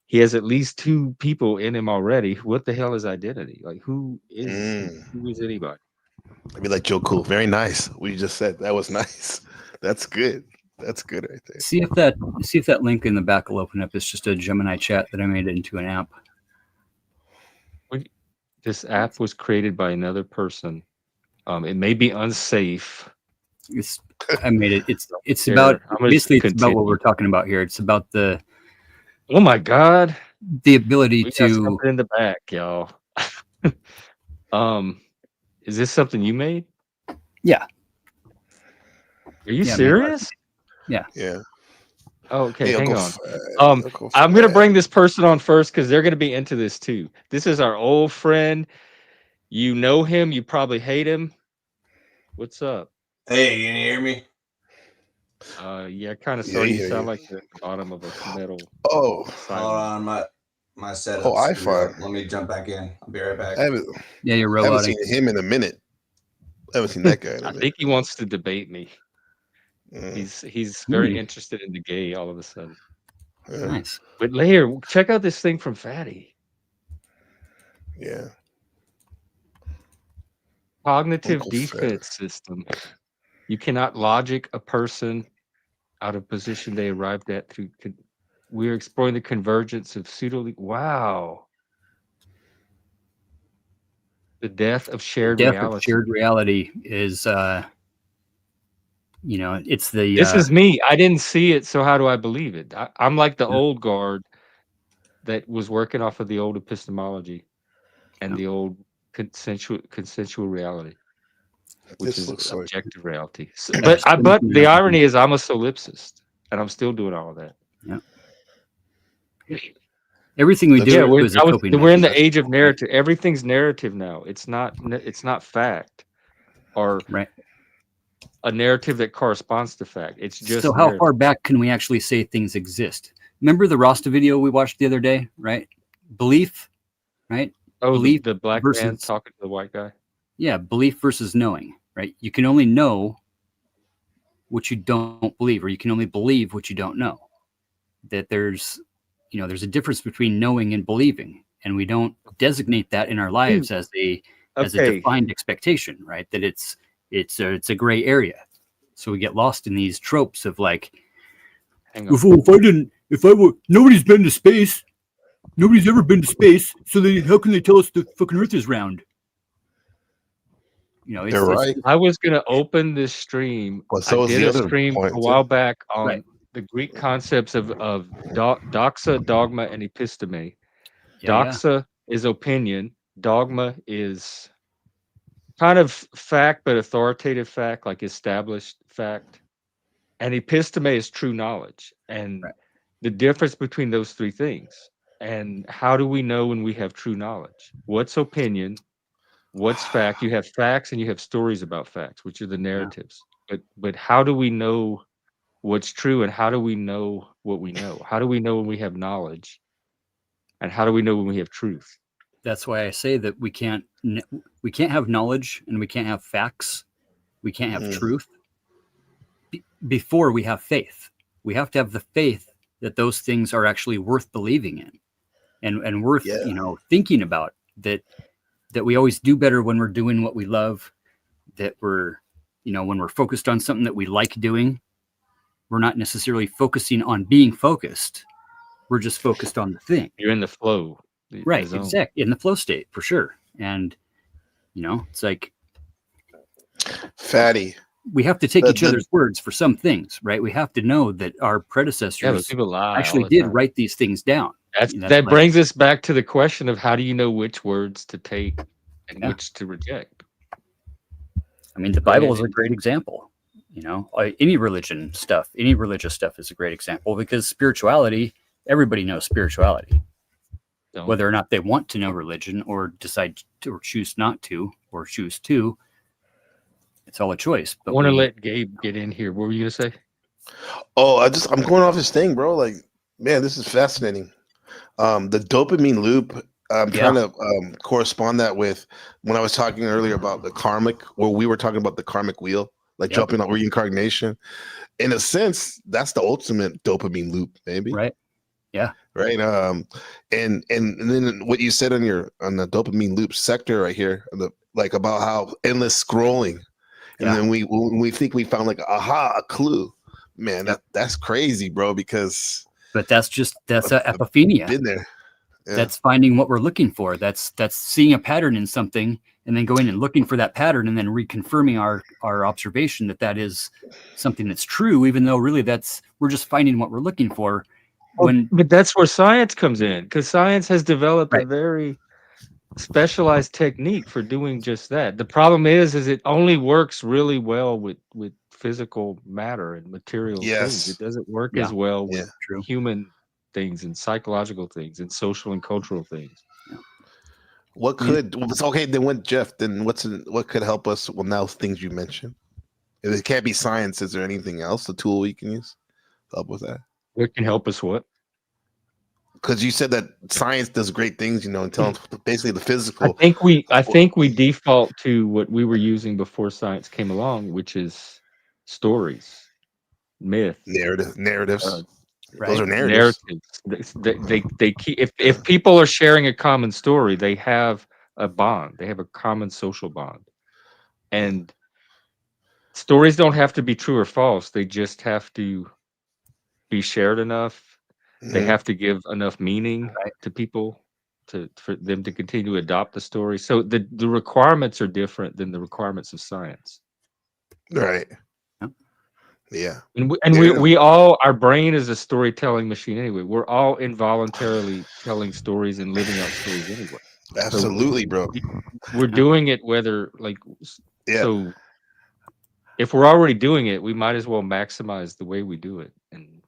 he has at least two people in him already. What the hell is identity? Like, who is anybody? I'd be like, Joe Cool. Very nice. What you just said. That was nice. That's good. That's good right there. See if that link in the back will open up. It's just a Gemini chat that I made it into an app. This app was created by another person. It may be unsafe. I made it. It's Here, about I'm gonna basically it's about continue. what we're talking about here. It's about the Oh my God, the ability we got to. something in the back, y'all. Is this something you made? Yeah. Are you Yeah, serious? Yeah. Yeah. Oh, okay, Hey, hang Uncle on. Fat, Uncle I'm gonna Fat. bring this person on first because they're gonna be into this too. This is our old friend. You know him. You probably hate him. What's up? Hey, can you hear me? Yeah, kind of. Yeah, So he you hear sound you. like the bottom of a metal. Oh, Hold siren. on, my oh, setup's I screwed up. find. Let me jump back in. I'll be right back. Yeah, you're I haven't roboting. seen him in a minute. I haven't seen that guy in a I minute. think he wants to debate me. He's very interested in the gay all of a sudden. Yeah. Nice. But later, check out this thing from Fatty. Yeah. Cognitive Uncle defense system. You cannot logic a person out of position they arrived at through. We're exploring the convergence of pseudo. Wow. The death of shared Death of reality. shared reality is it's the This is me. I didn't see it, so how do I believe it? I'm like the old guard that was working off of the old epistemology and the old consensual reality, which This is looks like objective reality. So, Yeah, but just but the yeah. irony is I'm a solipsist, and I'm still doing all of that. Yeah. Everything we do is a coping we're in the mechanism, age of right? narrative. Everything's narrative now. It's not fact or Right. a narrative that corresponds to fact. It's just So how far back can we actually say things exist? Remember the Rasta video we watched the other day, right? Belief, right? Oh, belief the black versus, man talking to the white guy. Yeah, belief versus knowing, right? You can only know what you don't believe, or you can only believe what you don't know. That there's a difference between knowing and believing, and we don't designate that in our lives as a defined expectation, right? That it's a gray area. So we get lost in these tropes of like, nobody's been to space. Nobody's ever been to space. So how can they tell us the fucking Earth is round? They're right. I was going to open this stream. Well, so I is did the a other stream point, a while too. back on the Greek concepts of doxa, dogma, and episteme. Doxa is opinion. Dogma is kind of fact, but authoritative fact, like established fact. And episteme is true knowledge. And the difference between those three things. And how do we know when we have true knowledge? What's opinion? What's fact? You have facts and you have stories about facts, which are the narratives. But how do we know what's true, and how do we know what we know? How do we know when we have knowledge? And how do we know when we have truth? That's why I say that we can't have knowledge and we can't have facts. We can't have truth before we have faith. We have to have the faith that those things are actually worth believing in and worth, thinking about, that we always do better when we're doing what we love, that we're, when we're focused on something that we like doing. We're not necessarily focusing on being focused. We're just focused on the thing. You're in the flow. Right, exactly. In the flow state, for sure. And, it's like... Fatty. We have to take each other's words for some things, right? We have to know that our predecessors people lie actually all the did time. write these things down. That brings us back to the question of how do you know which words to take and which to reject? I mean, the Bible is a great example. You know, any religious stuff is a great example because spirituality, everybody knows spirituality. Whether or not they want to know religion or decide to or choose not to or choose to, it's all a choice. I want to let Gabe get in here. What were you gonna say? Oh, I'm going off this thing, bro. Like, man, this is fascinating. The dopamine loop. I'm trying to correspond that with when I was talking earlier about the karmic, where we were talking about the karmic wheel, like jumping on reincarnation. In a sense, that's the ultimate dopamine loop, maybe. Right. Yeah. Right. And then what you said on the dopamine loop sector right here, like about how endless scrolling, and then we think we found like a clue. Man, that's crazy, bro. Because that's epiphania. Been there. Yeah. That's finding what we're looking for. That's seeing a pattern in something and then going and looking for that pattern and then reconfirming our observation that is something that's true, even though really we're just finding what we're looking for. But that's where science comes in, because science has developed a very specialized technique for doing just that. The problem is it only works really well with physical matter and material things. It doesn't work as well with human things and psychological things and social and cultural things. What could okay? Then what, Jeff? Then what could help us? Well, now things you mentioned. If it can't be science, is there anything else, a tool we can use to help with that? What can help us? What? Because you said that science does great things, and telling basically the physical. I think we default to what we were using before science came along, which is stories, myth, narratives. Right. Those are narratives. They keep, if people are sharing a common story, they have a bond. They have a common social bond, and stories don't have to be true or false. They just have to be shared enough. They have to give enough meaning to people for them to continue to adopt the story. So the requirements are different than the requirements of science. Right. Yeah. And we all, our brain is a storytelling machine anyway. We're all involuntarily telling stories and living out stories anyway. Absolutely, so bro. We're doing it whether so if we're already doing it, we might as well maximize the way we do it. And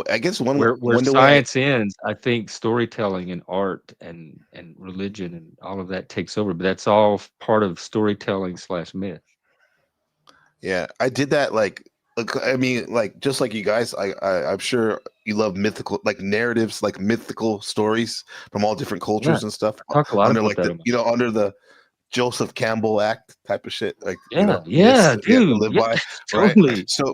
I guess where science ends, I think storytelling and art and religion and all of that takes over. But that's all part of storytelling / myth. Yeah, I did that. Like, I mean, like just like you guys, I'm sure you love mythical, like narratives, like mythical stories from all different cultures and stuff. I talk a lot under about like that. under the Joseph Campbell Act type of shit. Like, dude, live by, totally. Right? So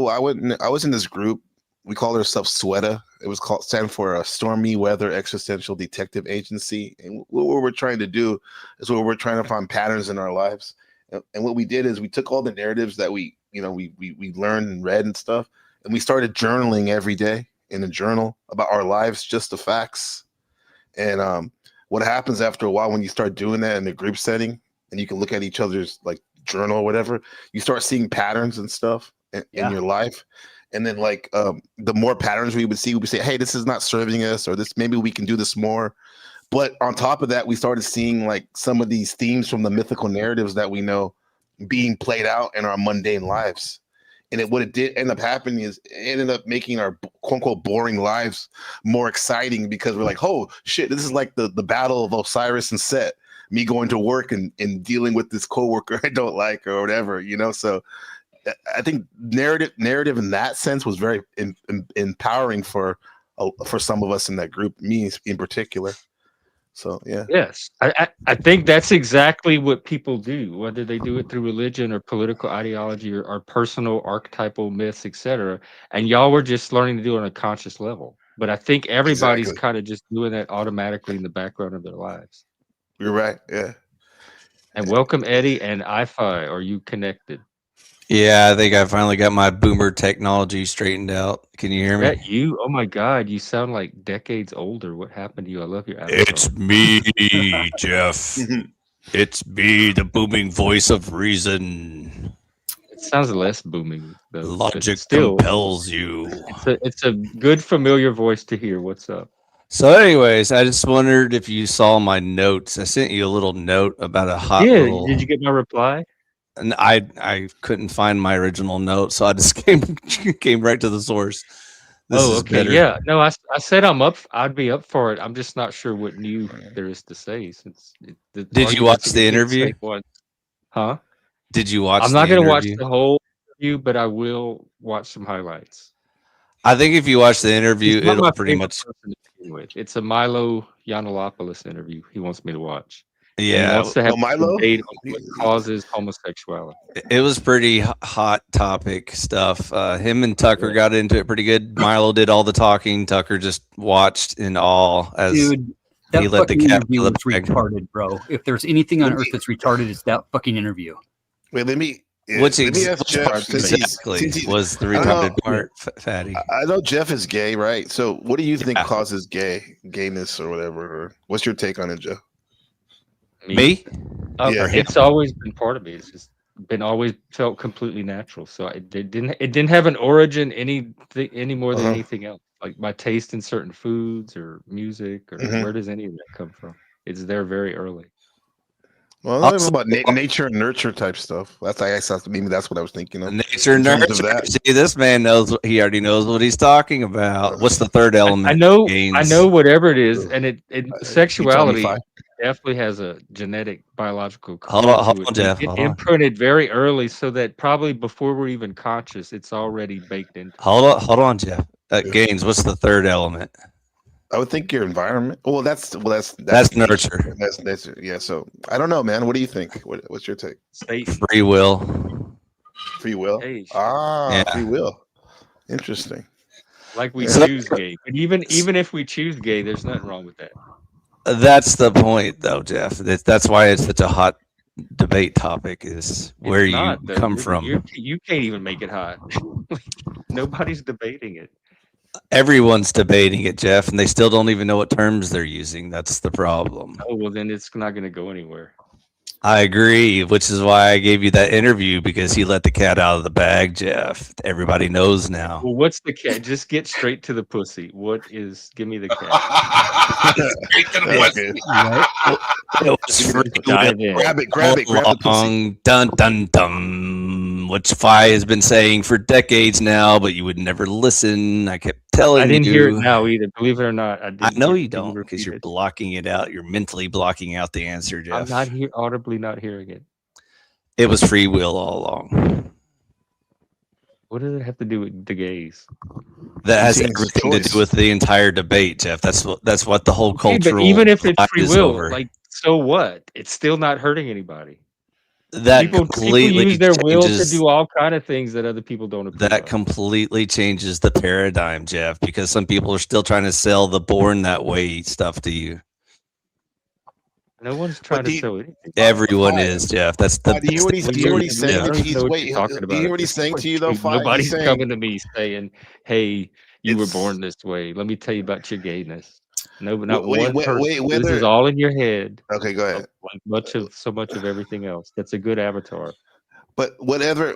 I was in this group. We called ourselves SWETA. It was stand for a Stormy Weather Existential Detective Agency. And what we're trying to do is we're trying to find patterns in our lives. And what we did is we took all the narratives that we learned and read and stuff, and we started journaling every day in a journal about our lives, just the facts. And what happens after a while when you start doing that in a group setting, and you can look at each other's like journal or whatever, you start seeing patterns and stuff in your life. And then like the more patterns we would see, we would say, hey, this is not serving us, or this, maybe we can do this more. But on top of that, we started seeing like some of these themes from the mythical narratives that we know being played out in our mundane lives. And what it did end up happening is it ended up making our quote unquote boring lives more exciting, because we're like, oh shit, this is like the battle of Osiris and Set, me going to work and dealing with this coworker I don't like or whatever, So I think narrative in that sense was very empowering for some of us in that group, me in particular. So yeah. Yes, I think that's exactly what people do, whether they do it through religion or political ideology or personal archetypal myths, etc. And y'all were just learning to do it on a conscious level. But I think everybody's kind of just doing that automatically in the background of their lives. You're right. Yeah. And welcome, Eddie and iFi. Are you connected? Yeah, I think I finally got my boomer technology straightened out. Can you hear me? That you? Oh my God, you sound like decades older. What happened to you? I love your avatar. It's me, Jeff. It's me, the booming voice of reason. It sounds less booming, though. Logic compels you. It's a good familiar voice to hear. What's up? So, anyways, I just wondered if you saw my notes. I sent you a little note about a hot Yeah, little. did you get my reply? And I couldn't find my original note, so I just came right to the source. This Oh, is okay, better. yeah. No, I said I'd be up for it. I'm just not sure what new there is to say since the Did you watch arguments the again keep the interview? same one. Huh? Did you watch I'm the not gonna watch interview? the whole interview, but I will watch some highlights. I think if you watch the He's interview, not it'll my pretty favorite much. person to begin with. It's a Milo Yiannopoulos interview he wants me to watch, and he Yeah, wants to have Oh, a Milo. debate on what causes homosexuality. it was pretty hot topic stuff. Him and Tucker Yeah. got into it pretty good. Milo did all the talking. Tucker just watched in awe as Dude, that he let the fucking cat interview out of was the bag. retarded, bro. If there's anything on earth that's retarded, it's that fucking interview. Wait, let me Which ask Jeff. part exactly was the I don't know. retarded part, Fatty? I know Jeff is gay, right? So, what do you think Yeah. causes gayness or whatever? Or what's your take on it, Jeff? Me? Yeah. It's always been part of me. It's just been always felt completely natural. So it didn't have an origin any more than Uh-huh. anything else. Like my taste in certain foods or music or Mhm. where does any of that come from? It's there very early. Well, I don't know about nature and nurture type stuff. That's I guess maybe that's what I was thinking of. Nature in terms of nurture. that. See, this man knows. He already knows what he's talking about. What's the third element? I know Gains? whatever it is, and sexuality Fi. definitely has a genetic biological Hold component on, to it. Jeff. It Hold on. imprinted very early, so that probably before we're even conscious, it's already baked into. Hold on, Jeff. Gains. What's the third element? I would think your environment. Well, that's nurture. That's yeah. So I don't know, man. What do you think? What's your take? Free will. Free will. Hey, Yeah. Free will. Interesting. like we Yeah. choose gay, but even if we choose gay, there's nothing wrong with that. That's the point, though, Jeff. That's why it's such a hot debate topic. Is where It's you not, though. come from. You can't even make it hot. Nobody's debating it. Everyone's debating it, Jeff, and they still don't even know what terms they're using. That's the problem. Oh well, then it's not going to go anywhere. I agree, which is why I gave you that interview, because he let the cat out of the bag, Jeff. Everybody knows now. Well, what's the cat? Just get straight to the pussy. Give me the cat. Straight to the pussy. It was free Dive in. Grab it. Grab the pussy. long, dun dun dun, which Fi has been saying for decades now, but you would never listen. I kept telling you. I didn't hear it now either. Believe it or not, I I didn't. know hear you it. Can don't, because repeat you're it? blocking it out. You're mentally blocking out the answer, Jeff. I'm not here audibly not hearing it. It was free will all along. What does it have to do with the gays? That has It's everything to choice. do with the entire debate, Jeff. That's what the whole Okay, cultural. but even if it's divide free is will, over. like so what? It's still not hurting anybody. That People completely use their will to changes. do all kind of things that other people don't approve That of. completely changes the paradigm, Jeff, because some people are still trying to sell the born that way stuff to you. No one's trying do to you- sell anything. Everyone Fi, is, Jeff. That's the. do you hear what he's that's the saying? weird He's thing. saying I don't that even know what wait, you're talking do about. you hear what he's saying to you though, Fi? He's Nobody's saying coming to me saying, "Hey, you were it's- born this way. Let me tell you about your gayness." No, but not Wait, one person. This whether- is all in your head. Okay, go ahead. Like so much of everything else. That's a good avatar. But whether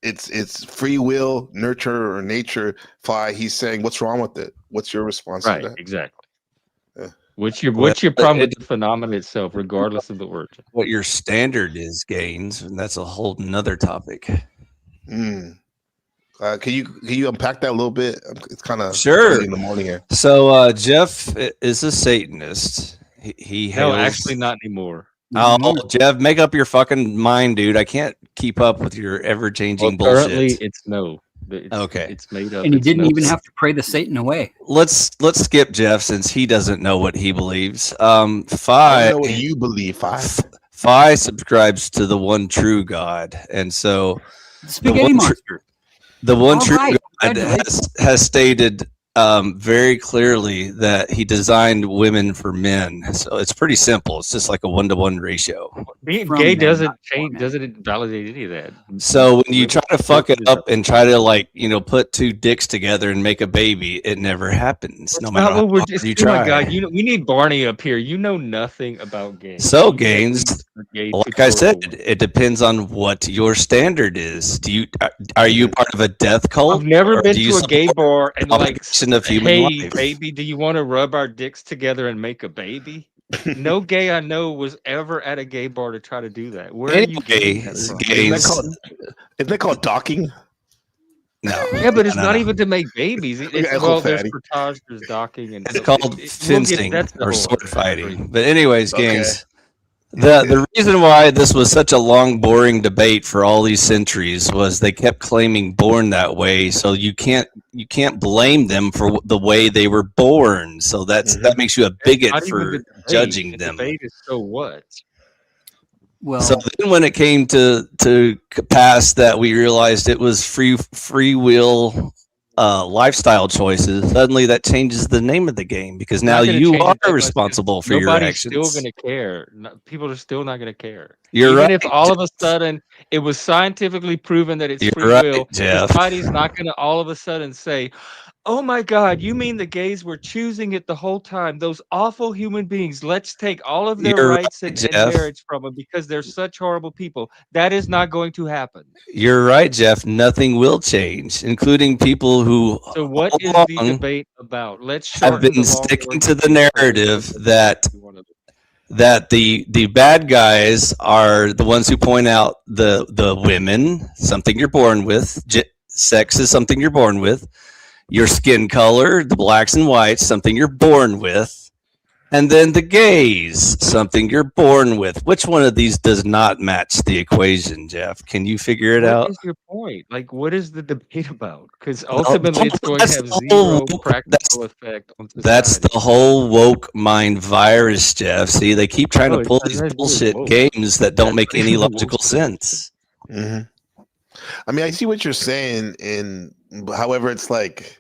it's free will, nurture, or nature, Fi, he's saying, what's wrong with it? What's your response Right, to that? exactly. Yeah. What's your Well, problem with the phenomenon itself, regardless of the origin? What your standard is, Gaines, and that's a whole nother topic. Mm. Can you unpack that a little bit? It's kind of Sure. early in the morning here. So Jeff is a Satanist. He No, hails- actually not anymore. Oh, Jeff, make up your fucking mind, dude. I can't keep up with your ever-changing Well, currently, bullshit. it's no. Okay. It's made up. And you It's didn't no. even have to pray the Satan away. Let's skip Jeff since he doesn't know what he believes. I don't Fi know what you believe, Fi subscribes to the one true God, and so Spaghetti one tr- monster. the one All true right, God has stated very clearly that he designed women for men. So it's pretty simple. It's just like a 1-to-1 ratio. Being From gay men, doesn't not for change. men. Doesn't it validate any of that? So when you try to fuck it Women- up and try to put two dicks together and make a baby, it never happens. That's No not matter how what we're hard just. you Oh my try. God, we need Barney up here. You know nothing about gays. So Gaines, Gay Like I said, tutorial. it depends on what your standard is. Are you part of a death cult, I've never or been do you to a gay support bar the and propagation of human hey, life? baby, do you want to rub our dicks together and make a baby? No gay I know was ever at a gay bar to try to do that. Where are you getting Anyway, that from? gays. Isn't that called docking? No, Yeah, but it's no, not no. even to make babies. Look at It's Uncle well, there's Fatty. portage, there's docking, and It's called we'll get fencing that's the or whole sword other fighting. But anyways, Okay. gangs, the reason why this was such a long, boring debate for all these centuries was they kept claiming born that way. So you can't blame them for the way they were born. So that makes you a bigot Not even the for debate. judging The them. debate is so what? Well, So then when it came to pass that we realized it was free will lifestyle choices, suddenly that changes the name of the game because now Not gonna you change are it that much 'cause responsible for your nobody's still actions. gonna care. People are still not gonna care. You're Even right, if all of a Jeff. sudden it was scientifically proven that it's You're free right, will, Jeff. society's not gonna all of a sudden say, "Oh my God, you mean the gays were choosing it the whole time? Those awful human beings. Let's take all of their You're rights right, and Jeff. marriage from them because they're such horrible people." That is not going to happen. You're right, Jeff. Nothing will change, including people who So what all is the along debate about? Let's have shorten the been long sticking to working the week so we can narrative get that to one of them. the bad guys are the ones who point out the women, something you're born with. Sex is something you're born with. Your skin color, the blacks and whites, something you're born with. And then the gays, something you're born with. Which one of these does not match the equation, Jeff? Can you figure it What out? is your point? Like, what is the debate about? Because The ultimately, it's going to that's have the whole zero woke, practical effect on that's the society. whole woke mind virus, Jeff. See, they keep trying No, to it pull doesn't these have to do with bullshit woke. games that don't That's make not any even the woke logical shit. sense. I mean, I see what you're saying, however, it's like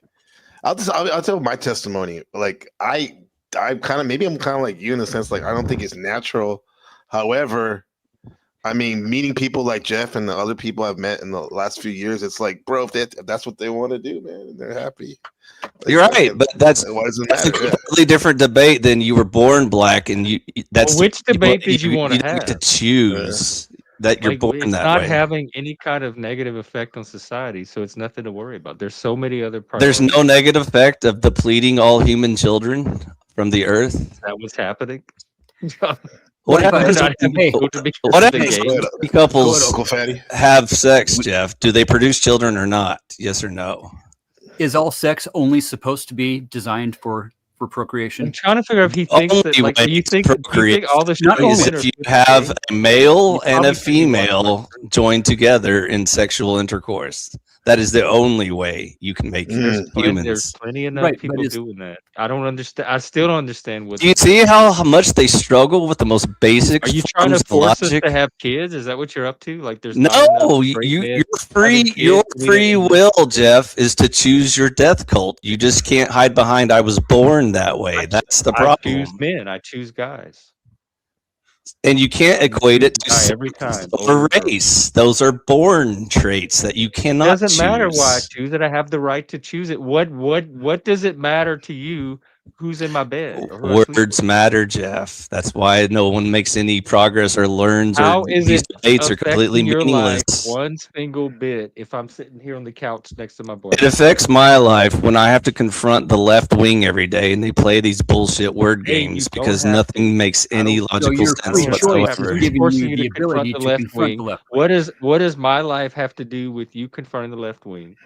I'll tell my testimony. Like I'm kind of like you in the sense like I don't think it's natural. However, I mean, meeting people like Jeff and the other people I've met in the last few years, it's like, bro, if that's what they want to do, man, and they're happy. Like, You're right, but why does it that's a matter? Yeah. completely different debate than you were born black, and that's Well, which debate did you want to don't get to have? choose that you're Like, born it's that not way. having any kind of negative effect on society, so it's nothing to worry about. There's so many other There's no priorities. negative effect of depleting all human children from the earth. Is that what's happening? What Like, we're happens not when having children because what of the happens gays? when Go ahead, couples Uncle Fatty. have sex, Jeff? Do they produce children or not? Yes or no? is all sex only supposed to be designed for procreation? I'm trying to figure out if he thinks Only that, like, way do you it's think all the Not straight only- men are if you flipping have gays? a male You and a probably think he wants female joined together in sexual intercourse. That is the only way you can make There's humans. plenty enough Right, but people it's- doing that. I don't understand. I still don't understand what. Do you see how much they struggle with the most basic Are you trying to forms of force us logic? to have kids? Is that what you're up to? Like, there's not enough No, straight men your having kids, your so we free don't- will, Jeff, is to choose your death cult. You just can't hide behind "I was born that way." That's the I problem, choose men. I choose guys. and you can't equate it to Guy every sex time, or over and over. race. Those are born traits that you It cannot doesn't matter why I choose. choose it. I have the right to choose it. What does it matter to you who's in my bed or who I sleep Words with? matter, Jeff. That's why no one makes any progress or learns, How or is these it debates are completely affecting your meaningless. life one single bit if I'm sitting here on the couch next to my It boyfriend? affects my life when I have to confront the left wing every day and they play these bullshit word Hey, you games don't because have nothing makes any So logical your sense free choice is whatsoever. Who's giving forcing you you the to confront ability the to left confront wing? the left wing. What does my life have to do with you confronting the left wing?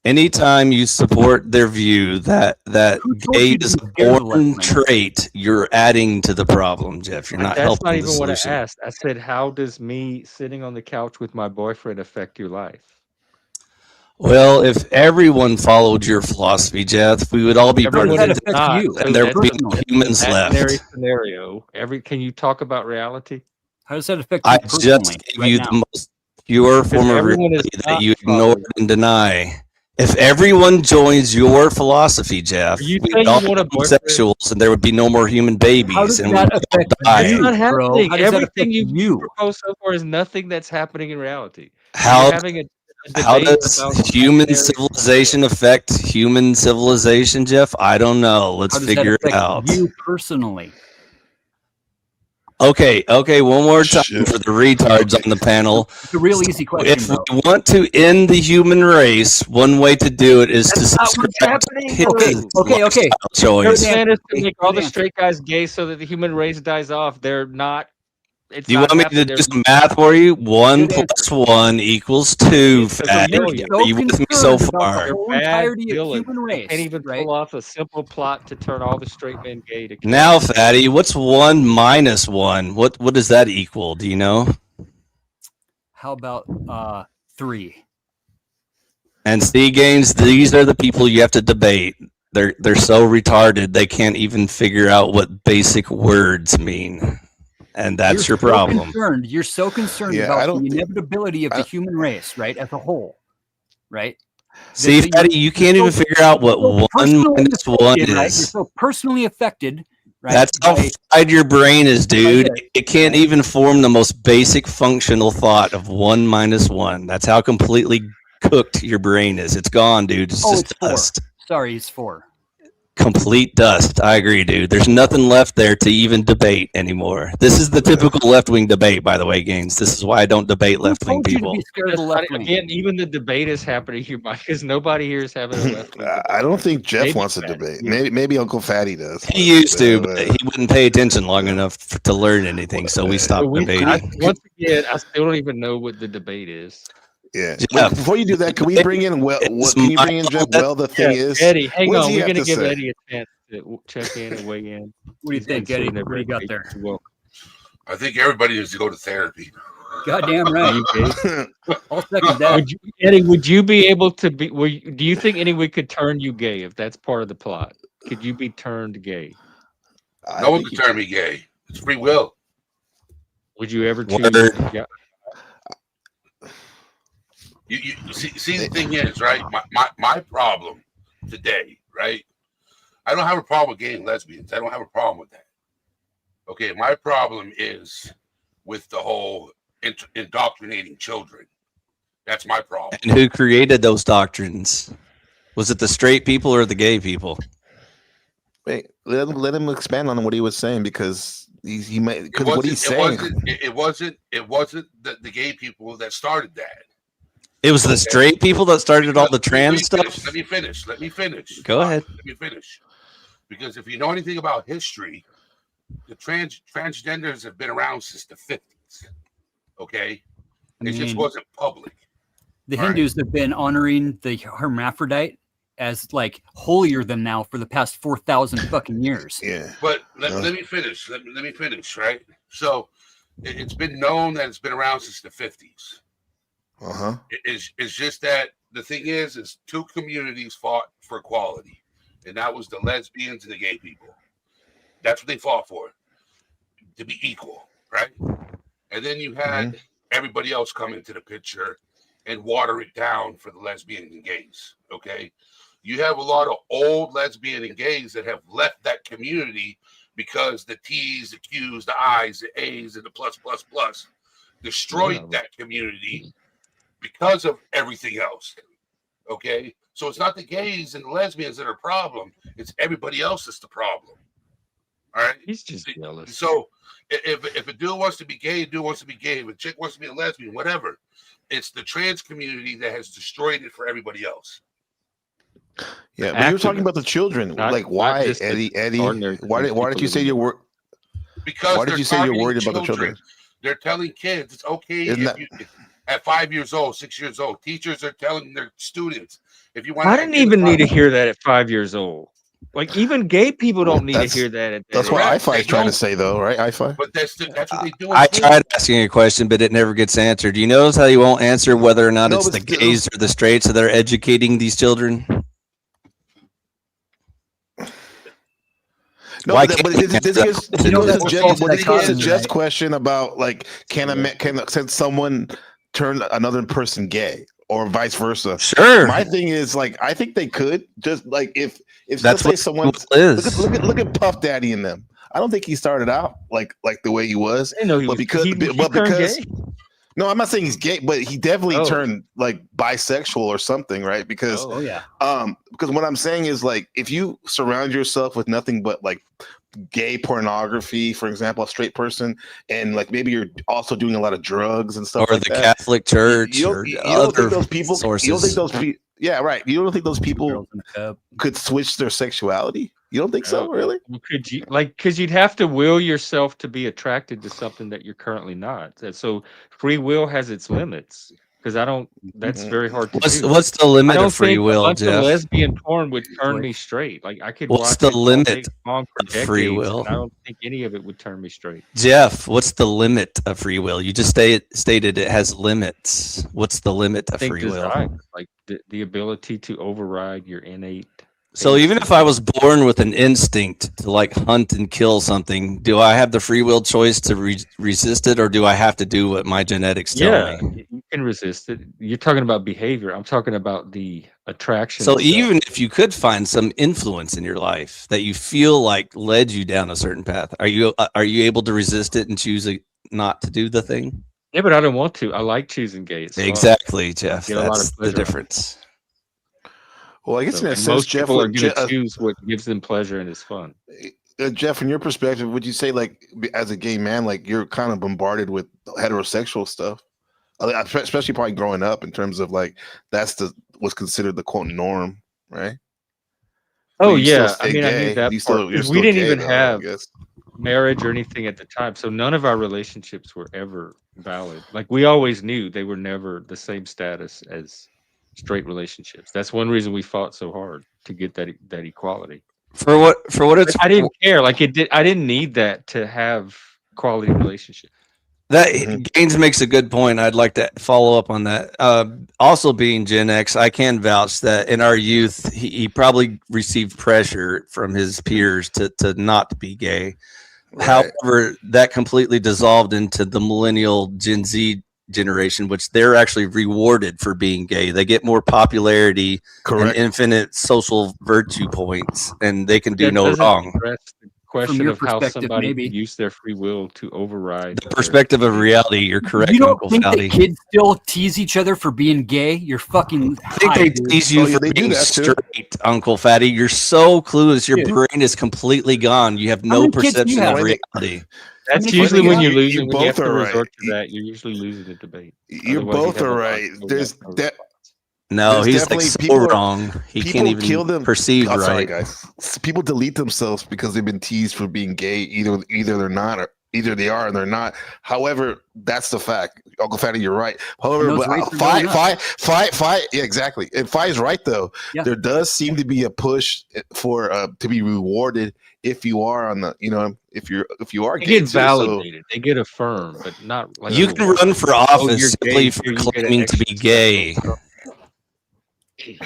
Anytime you support their view that Who told gay you to is be a scared of the left born wing? trait, you're adding to the problem, Jeff. You're not That's helping not the even what I solution. asked. I said, how does me sitting on the couch with my boyfriend affect your life? Well, if everyone followed your philosophy, Jeff, we would all be Everyone that does affect not. you So and there would be that's no personally? humans imaginary left. scenario. Can you talk about reality? How does that affect I you personally just gave right you now? the most pure form of everyone is reality that not you ignore following. and deny. If everyone joins your philosophy, Jeff, Are you we saying would all you want a be boyfriend? homosexuals and there would be no more human babies How does and we that would all affect die. you, That's not bro? happening. How does that Everything affect you've you? proposed so far is nothing that's happening in reality. So How you're having a how debate does about human imaginary civilization affect human civilization, Jeff? I don't know. Let's How does that figure it affect out. you personally? Okay, one more time for the retards on the panel. It's a real easy question, If bro. we want to end the human race, one way to do it is to That's not what's subscribe to happening, his though. Okay. lifestyle Their choice. plan is to make all Good the answer. straight guys gay so that the human race dies off. They're not. It's Do you not want me to happening. do some math for you? 1 Good plus 1 equals 2, It's a Fatty. million. Are you with me so concerned about the far? They're whole bad entirety of villains. human They race, can't even right? pull off a simple plot to turn all the straight men gay to kill Now, them. Fatty, what's 1 minus 1? What does that equal? Do you know? How about 3? And see, Gaines, these are the people you have to debate. They're so retarded they can't even figure out what basic words mean, and that's your problem. You're so concerned about the inevitability of the human race, right, as a whole, right? See, Fatty, you can't even figure out what 1 minus 1 right? You're is. so personally affected, right? That's how fried your brain is, dude. It can't even form the most basic functional thought of 1 minus 1. That's how completely cooked your brain is. It's gone, dude. It's just it's 4. dust. Sorry, it's 4. Complete dust. I agree, dude. There's nothing left there to even debate anymore. This is the typical left-wing debate, by the way, Gaines. This is why I don't debate left-wing people. Again, even the debate is happening here, Mike, because nobody here is having a left wing debate. I don't think Jeff Maybe wants to Fatty. debate. Maybe Uncle Fatty does. He used to, but he wouldn't pay attention long enough to learn anything, so we stopped debating. Once again, I still don't even know what the debate is. Yeah. Wait, before you do that, can we bring in can you bring in Jeff? Well, the thing is, Eddie, hang what does on. he We're have going to to give say? Eddie a chance to check in and weigh in. What do you think, Eddie? What do you got there? I think everybody needs to go to therapy. Goddamn right. I'll second that. Eddie, would you be able to be? Do you think anyone could turn you gay if that's part of the plot? Could you be turned gay? No one can turn me gay. It's free will. Would you ever choose? Yeah. You see the thing is, right? My problem today, right? I don't have a problem with gay and lesbians. I don't have a problem with that. Okay, my problem is with the whole indoctrinating children. That's my problem. And who created those doctrines? Was it the straight people or the gay people? Wait, let him expand on what he was saying because he might because what he's saying. It wasn't the gay people that started that. It was the straight people that started all the trans stuff. Let me finish. Go ahead. Let me finish. Because if you know anything about history, the transgenders have been around since the 50s. Okay, it just wasn't public. The Hindus have been honoring the hermaphrodite as like holier than thou for the past 4,000 fucking years. Yeah. But let me finish. Let me finish. Right. So it's been known that it's been around since the 50s. It's just that the thing is two communities fought for equality, and that was the lesbians and the gay people. That's what they fought for, to be equal, right? And then you had everybody else come into the picture and water it down for the lesbians and gays, okay? You have a lot of old lesbian and gays that have left that community because the T's, the Q's, the I's, the A's, and the plus destroyed that community because of everything else, okay? So it's not the gays and the lesbians that are a problem. It's everybody else that's the problem, all right? He's just jealous. So if a dude wants to be gay, a dude wants to be gay. If a chick wants to be a lesbian, whatever. It's the trans community that has destroyed it for everybody else. Yeah, but you were talking about the children. Like, why, Eddie? Why did you say you're worried? Because why did you say you're worried about the children? children? They're telling kids it's okay at 5 years old, 6 years old. Teachers are telling their students if you want. I didn't even need to hear that at 5 years old. Like even gay people don't need to hear that. That's what IFI is trying to say, though, right? IFI. But that's what they do. I tried asking a question, but it never gets answered. Do you notice how you won't answer whether or not it's the gays or the straights that are educating these children? No, but this is Jeff's question about like can someone turn another person gay or vice versa? Sure. My thing is like I think they could just like if that's what someone look at Puff Daddy in them. I don't think he started out like the way he was. I know he but was, because no, I'm not saying he's gay, but he definitely turned like bisexual or something, right? Because because what I'm saying is like if you surround yourself with nothing but like gay pornography, for example, a straight person, and like maybe you're also doing a lot of drugs and stuff or like the that. Catholic Church, or You don't other think those people? sources. You don't think those people? Yeah, right. You don't think those people Girls in the cup. could switch their sexuality? You don't think so, really? Well, could you because you'd have to will yourself to be attracted to something that you're currently not. So free will has its limits. Because I don't. That's very hard to do. What's the I limit don't of free think a will, bunch of Jeff? lesbian porn would turn me straight. Like I could What's watch the it all limit day long for of free decades, will? and I don't think any of it would turn me straight. Jeff, what's the limit of free will? You just stated it has limits. What's the limit I of think free will? design, like the ability to override your innate. So even if I was born with an instinct to like hunt and kill something, do I have the free will choice to resist it, or do I have to do what my genetics tell me? You can resist it. You're talking about behavior. I'm talking about the attraction. So itself. even if you could find some influence in your life that you feel like led you down a certain path, are you able to resist it and choose not to do the thing? Yeah, but I don't want to. I like choosing gay. It's fun. Exactly, Jeff. Get a lot That's of the pleasure out of it. difference. Well, I guess in a And sense, most Jeff, people are going to choose what gives them pleasure and is fun. Jeff, from your perspective, would you say, like, as a gay man, like you're kind of bombarded with heterosexual stuff, especially probably growing up, in terms of like that's what's considered the quote norm, right? Oh you still yeah, stay I mean, I gay. knew that You're part. 'Cause still we didn't gay, even though, I have guess. marriage or anything at the time, so none of our relationships were ever valid. Like we always knew they were never the same status as straight relationships. That's one reason we fought so hard to get that equality. For what it's I didn't care. Like I didn't need that to have quality relationships. That Gaines makes a good point. I'd like to follow up on that. Also, being Gen X, I can vouch that in our youth, he probably received pressure from his peers to not be gay. Right. However, that completely dissolved into the millennial Gen Z generation, which they're actually rewarded for being gay. They get more popularity and infinite social virtue points, and they can do no wrong. Question of how somebody can use their free will to override the perspective of reality. You're correct. You don't Uncle think Fowdy. that kids still tease each other for being gay? You're fucking. I think they tease you for being straight, Uncle Fatty. You're so clueless. Your brain is completely gone. You have no perception of reality. That's usually when you're losing. When you have to resort to that, you're usually losing the debate. You both are right. There's that. No, he's like so wrong. He can't even kill them. perceive right. Sorry, guys. People delete themselves because they've been teased for being gay. Either they're not, or either they are and they're not. However, that's the fact. Uncle Fatty, you're right. However, fight. Yeah, exactly. And Fi is right though. Yeah. There does seem to be a push for to be rewarded if you are on the, if you are gay. They get validated. They get affirmed, but not. Like you can run for office simply for claiming to be gay.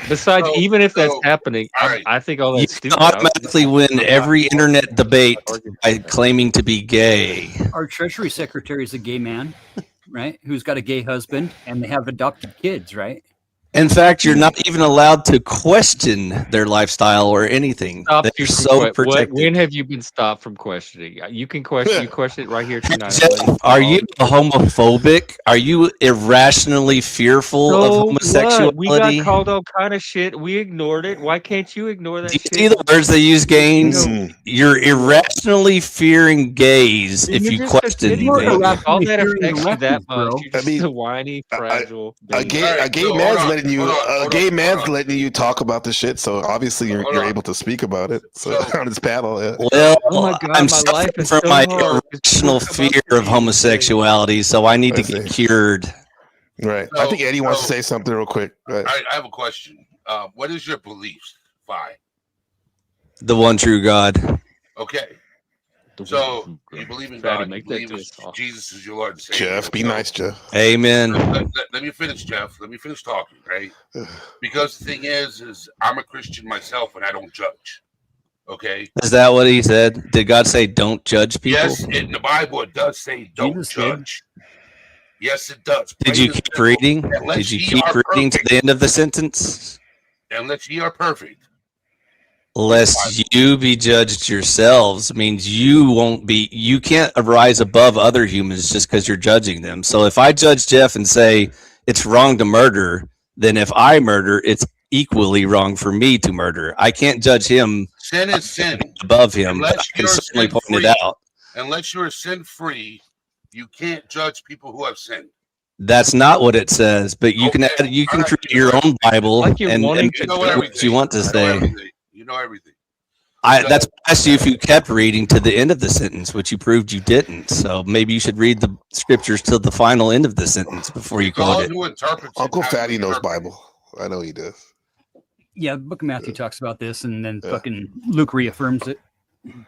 Besides, even if that's happening, I think all that's stupid. You can automatically win every internet debate by claiming to be gay. Our Treasury Secretary is a gay man, right? Who's got a gay husband, and they have adopted kids, right? In fact, you're not even allowed to question their lifestyle or anything. They're so protected. When have you been stopped from questioning? You can question. You question it right here tonight. Jeff, are you homophobic? Are you irrationally fearful of homosexuality? We got called all kind of shit. We ignored it. Why can't you ignore that? Do you see the words they use, Gaines? You're irrationally fearing gays if you question anything. All that affects you that much. You're just a whiny, fragile. A gay man's letting you talk about the shit, so obviously you're able to speak about it. So on this panel, well, I'm suffering from my irrational fear of homosexuality, so I need to get cured. Right. I think Eddie wants to say something real quick. I have a question. What is your beliefs, Fi? The one true God. Okay. So you believe in God, you believe Jesus is your Lord and Savior. Jeff, be nice, Jeff. Amen. Let me finish, Jeff. Let me finish talking, right? Because the thing is I'm a Christian myself and I don't judge. Okay? Is that what he said? Did God say don't judge people? Yes, in the Bible it does say don't judge. Yes, it does. Did you keep reading? Did you keep reading to the end of the sentence? Unless ye are perfect. Lest you be judged yourselves means you can't rise above other humans just because you're judging them. So if I judge Jeff and say it's wrong to murder, then if I murder, it's equally wrong for me to murder. I can't judge him Sin is sin. Above him, but I Unless can you're certainly point sin-free, it out. unless you're sin-free, you can't judge people who have sinned. That's not what it says, but you can Okay, add, you can all right, create your own Bible Like you're and wanting You to know what everything. you want to You know say. everything. You know everything. That's why I asked you if you kept reading to the end of the sentence, which you proved you didn't. So maybe you should read the scriptures till the final end of the sentence before you quote God it. who interprets Uncle it, how Fatty you knows interpret it. Bible. I know he does. Yeah, the Book of Matthew talks about this, and then fucking Luke reaffirms it.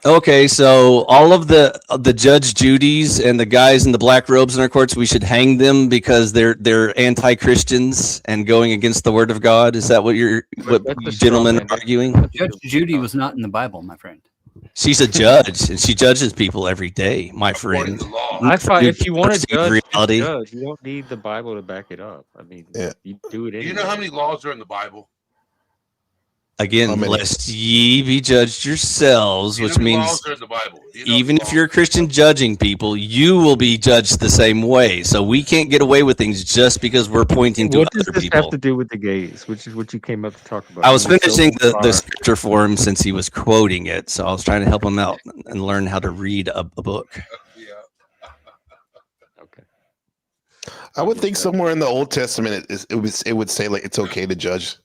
Okay, so all of the Judge Judys and the guys in the black robes in our courts, we should hang them because they're anti-Christians and going against the word of God. Is that what you gentlemen are arguing? Judge Judy was not in the Bible, my friend. She's a judge and she judges people every day, my friend. I find if you want to Perceive judge, reality. judge, you don't need the Bible to back it up. I mean, you do it Do anyway. you know how many laws are in the Bible? Again, lest ye be judged yourselves, Do you know which how many means laws are in the Bible? Do you know even if you're a Christian judging people, you will be judged the same way. So we can't get away with things just because we're pointing to What does other this people. have to do with the gays, which is what you came up to talk about? I was You were so finishing the far. scripture for him since he was quoting it. So I was trying to help him out and learn how to read a book. I would think somewhere in the Old Testament it would say like it's okay to judge.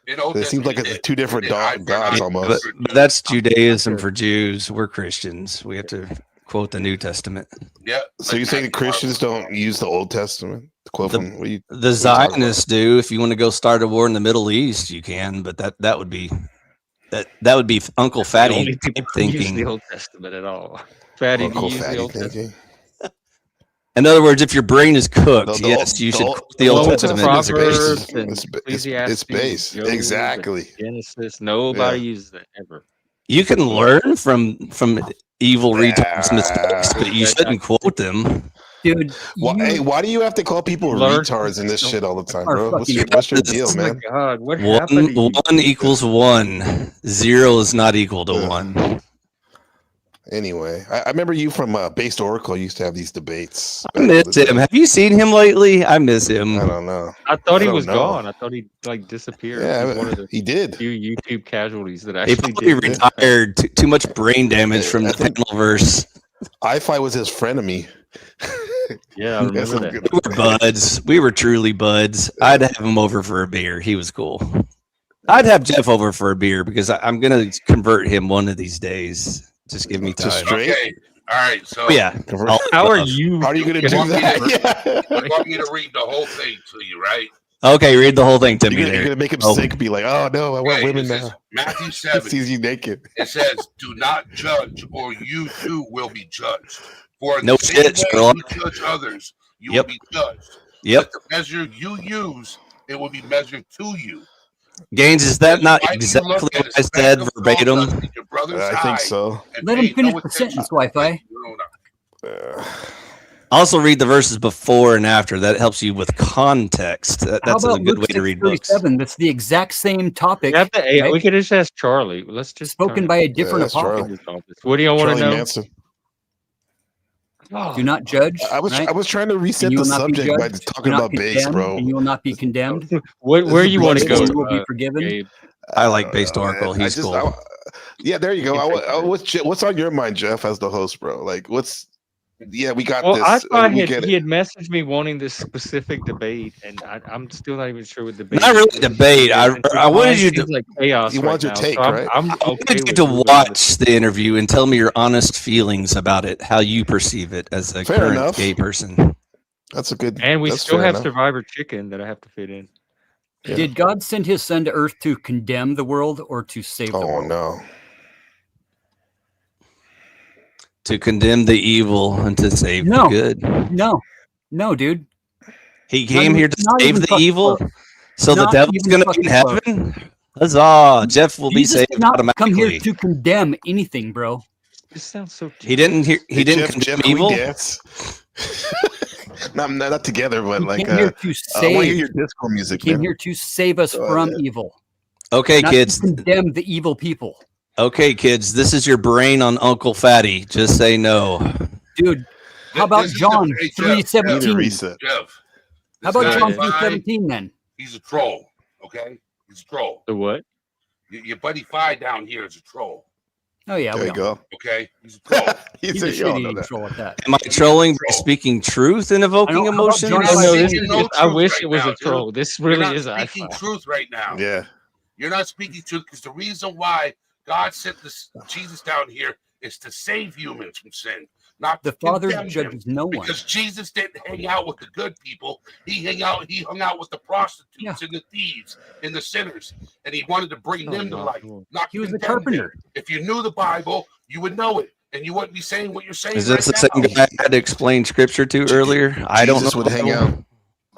It seems like it's two different gods almost. But that's Judaism for Jews. We're Christians. We have to quote the New Testament. Yeah. So you're saying Christians don't use the Old Testament to quote from? What you The Zionists do. If you want to go start a war in the Middle East, you can. But that would be Uncle The Fatty only people who use the thinking. Old Testament at all. Fatty, do you Uncle use the Fatty Old thinking. Testament? In other words, if your brain is cooked, The yes, you should Old- quote the Old Well, with the Testament. It's base. Proverbs and It's Ecclesiastes, base. Job, Exactly. and Genesis, nobody uses that ever. You can learn from evil retards' mistakes, but you shouldn't quote them. Dude, why do you have to call people Learn retards in this shit all the time, Are bro? What's fucking- your deal, Oh my man? God, what happened to you? One equals one. 0 is not equal to 1. Anyway, I remember you from Based Oracle used to have these debates. I miss him. Have you seen him lately? I miss him. I don't know. I thought he don't was know. gone. I thought he like disappeared. Yeah, He's one of the he did. few YouTube casualties that He actually probably did. retired. Too much brain damage from the Panelverse. iFi was his frenemy. Yeah, I remember That's some that. good- We were buds. We were truly buds. I'd have him over for a beer. He was cool. I'd have Jeff over for a beer because I'm going to convert him one of these days. Just give me time. straight? Okay. All right. So Yeah. How are you? How are you going to You do want me that? to- Yeah. you want me to read the whole thing to you, right? Okay, read the whole thing to me You're there. going to make him Oh. sick, be like, oh no, I want Okay, women this is now. Matthew He 7. sees you naked. It says, "Do not judge, or you too will be judged. For in No the same shit, way Sherlock. you judge others, you Yep. will be judged. Yep. With the measure you use, it will be measured to you." Gaines, is that not Why do you exactly look at what a I speck said of verbatim? sawdust in your brother's I think eye so. and Let pay him finish no the attention sentence, to what Wi-Fi. you own up? Also, read the verses before and after. That helps you with context. How That's a about good Luke way to read books. 6:37? That's the exact same topic. You have to, right? We could just ask Charlie. Let's just Spoken turn by it- a different that's apostle. Charlie. What do you want to Charlie know? Manson. Do not judge. I was right? trying to And reset you the will not be subject by judged. talking Do not about bass, condemn, bro. And you will not be condemned. Where you want to go? You will be forgiven. Gabe? I like Based Oracle. Man, He's cool. Yeah, there you go. You can take What's on your mind, Jeff, as the host, bro? Like, we got Well, this. I thought we get he it. had messaged me wanting this specific debate, and I'm still not even sure what debate. Not really is. debate. I And his wanted mind you to. seems like chaos. He right wants your now, take, so right? I'm I okay wanted you with to moving watch the interview and tell me your honest feelings about it, how you perceive it as a Fair current enough. gay person. That's a good. And we that's still fair have enough. Survivor Chicken that I have to fit in. Yeah. Did God send his son to earth to condemn the world or to save the Oh world? no. To condemn the evil and to save the No. good. No, dude. He came here to not save even the fucking evil. close. So the Not devil's even going to be in fucking heaven. Huzzah! Jeff will be Jesus saved did not come here automatically. to condemn anything, bro. This sounds so. He didn't hear. He Hey, didn't Jeff, condemn can we evil. dance? not together, but He like came here to I want to hear save. your disco He music, came man. here to save us Go from ahead. evil. Okay, Not kids. to condemn the evil people. Okay, kids. This is your brain on Uncle Fatty. Just say no. Dude, how about This is John hey, Jeff, Need a 3:17? reset. Jeff, How this about guy John is fine. 3:17 then? He's a troll. Okay, he's a troll. The what? Your buddy Fi down here is a troll. Oh yeah, There you go. Okay, he's a troll. He's a shitty troll at that. Am I trolling by speaking truth and evoking emotion? You're not Oh, no, this speaking is, no I truth wish right it was now, a troll. dude. This You're really not is speaking iFi. truth right now. Yeah. You're not speaking truth because the reason why God sent this Jesus down here is to save humans from sin, not The to Father condemn judges them. no one. Because Jesus didn't hang out with the good people. He hung out with the prostitutes and the thieves and the sinners, and he wanted to bring them to life. Not He was a condemn carpenter. them. If you knew the Bible, you would know it, and you wouldn't be saying what you're saying. Is this right the same now. guy I had to explain scripture to earlier? I don't know. Jesus would hang out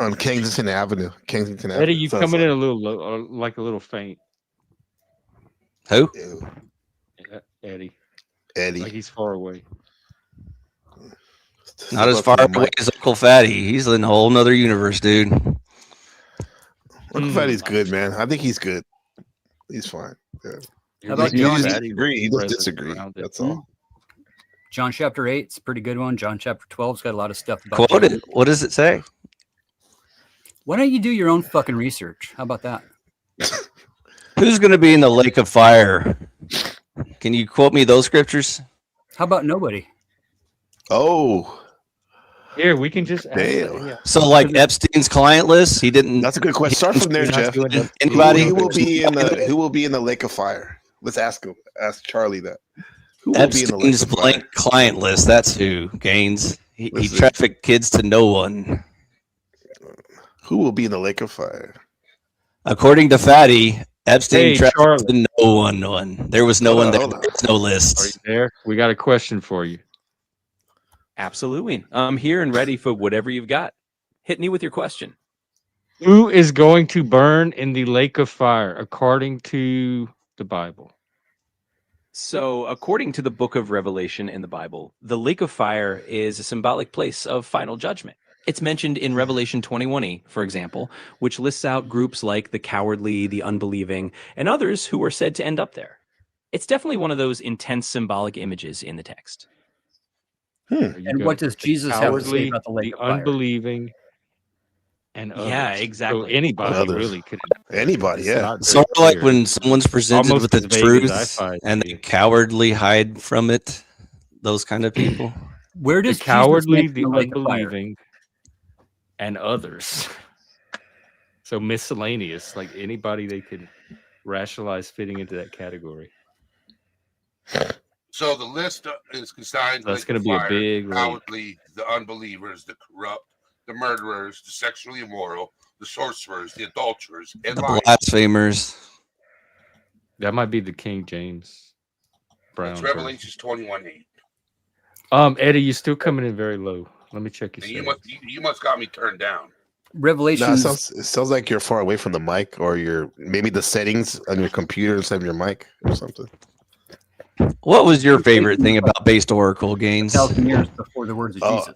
on Kensington Avenue. Kensington Avenue. Eddie, you Sounds coming like- in a little low, like a little faint. Who? Yeah, Eddie. Eddie. Like he's far away. Not as far away as Uncle Fatty. He's in a whole nother universe, dude. Uncle Fatty's good, man. I think he's good. He's fine. Yeah. How about He John? doesn't agree. He just disagree. That's all. John chapter 8, it's a pretty good one. John chapter 12's got a lot of stuff about Quote it. What does it say? Why don't you do your own fucking research? How about that? Who's going to be in the lake of fire? Can you quote me those scriptures? How about nobody? Oh. Here, we can just Damn. So, like Epstein's client list, he didn't. That's a good question. Start from there, Jeff. Anybody? Who will be in the lake of fire? Let's ask him. Ask Charlie that. Who will be in the lake Epstein's of fire? blank client list. That's who. Gaines. He trafficked kids to no one. Who will be in the lake of fire? According to Fatty, Epstein Hey, trafficked Charlie. to no one. There was no one there. There's no Are list. you there? We got a question for you. Absolutely. I'm here and ready for whatever you've got. Hit me with your question. Who is going to burn in the lake of fire according to the Bible? So, according to the book of Revelation in the Bible, the lake of fire is a symbolic place of final judgment. It's mentioned in Revelation 21:8, for example, which lists out groups like the cowardly, the unbelieving, and others who are said to end up there. It's definitely one of those intense symbolic images in the text. And what does Jesus have to say about the lake of fire? Unbelieving, and others. Yeah, exactly. So anybody Others. really could. Anybody, It's yeah. not very Sort of like clear. when someone's presented Almost with the as vague as truth iFi and they cowardly hide from it. Those kind of people. Where The does cowardly, Jesus the mention the lake of fire? unbelieving, and others. So miscellaneous, like anybody they could rationalize fitting into that category. So the list is consigned. That's going to be a big the lake. cowardly, the unbelievers, the corrupt, the murderers, the sexually immoral, the sorcerers, the adulterers, and The liars. blasphemers. That might be the King James Brown. It's version. Revelations 21:8. Eddie, you're still coming in very low. Let me check your And settings. you must got me turned down. Revelation. No, it sounds like you're far away from the mic, or maybe the settings on your computer instead of your mic or something. What was your favorite thing about Based Oracle, Gaines? 1,000 years before the words of Jesus.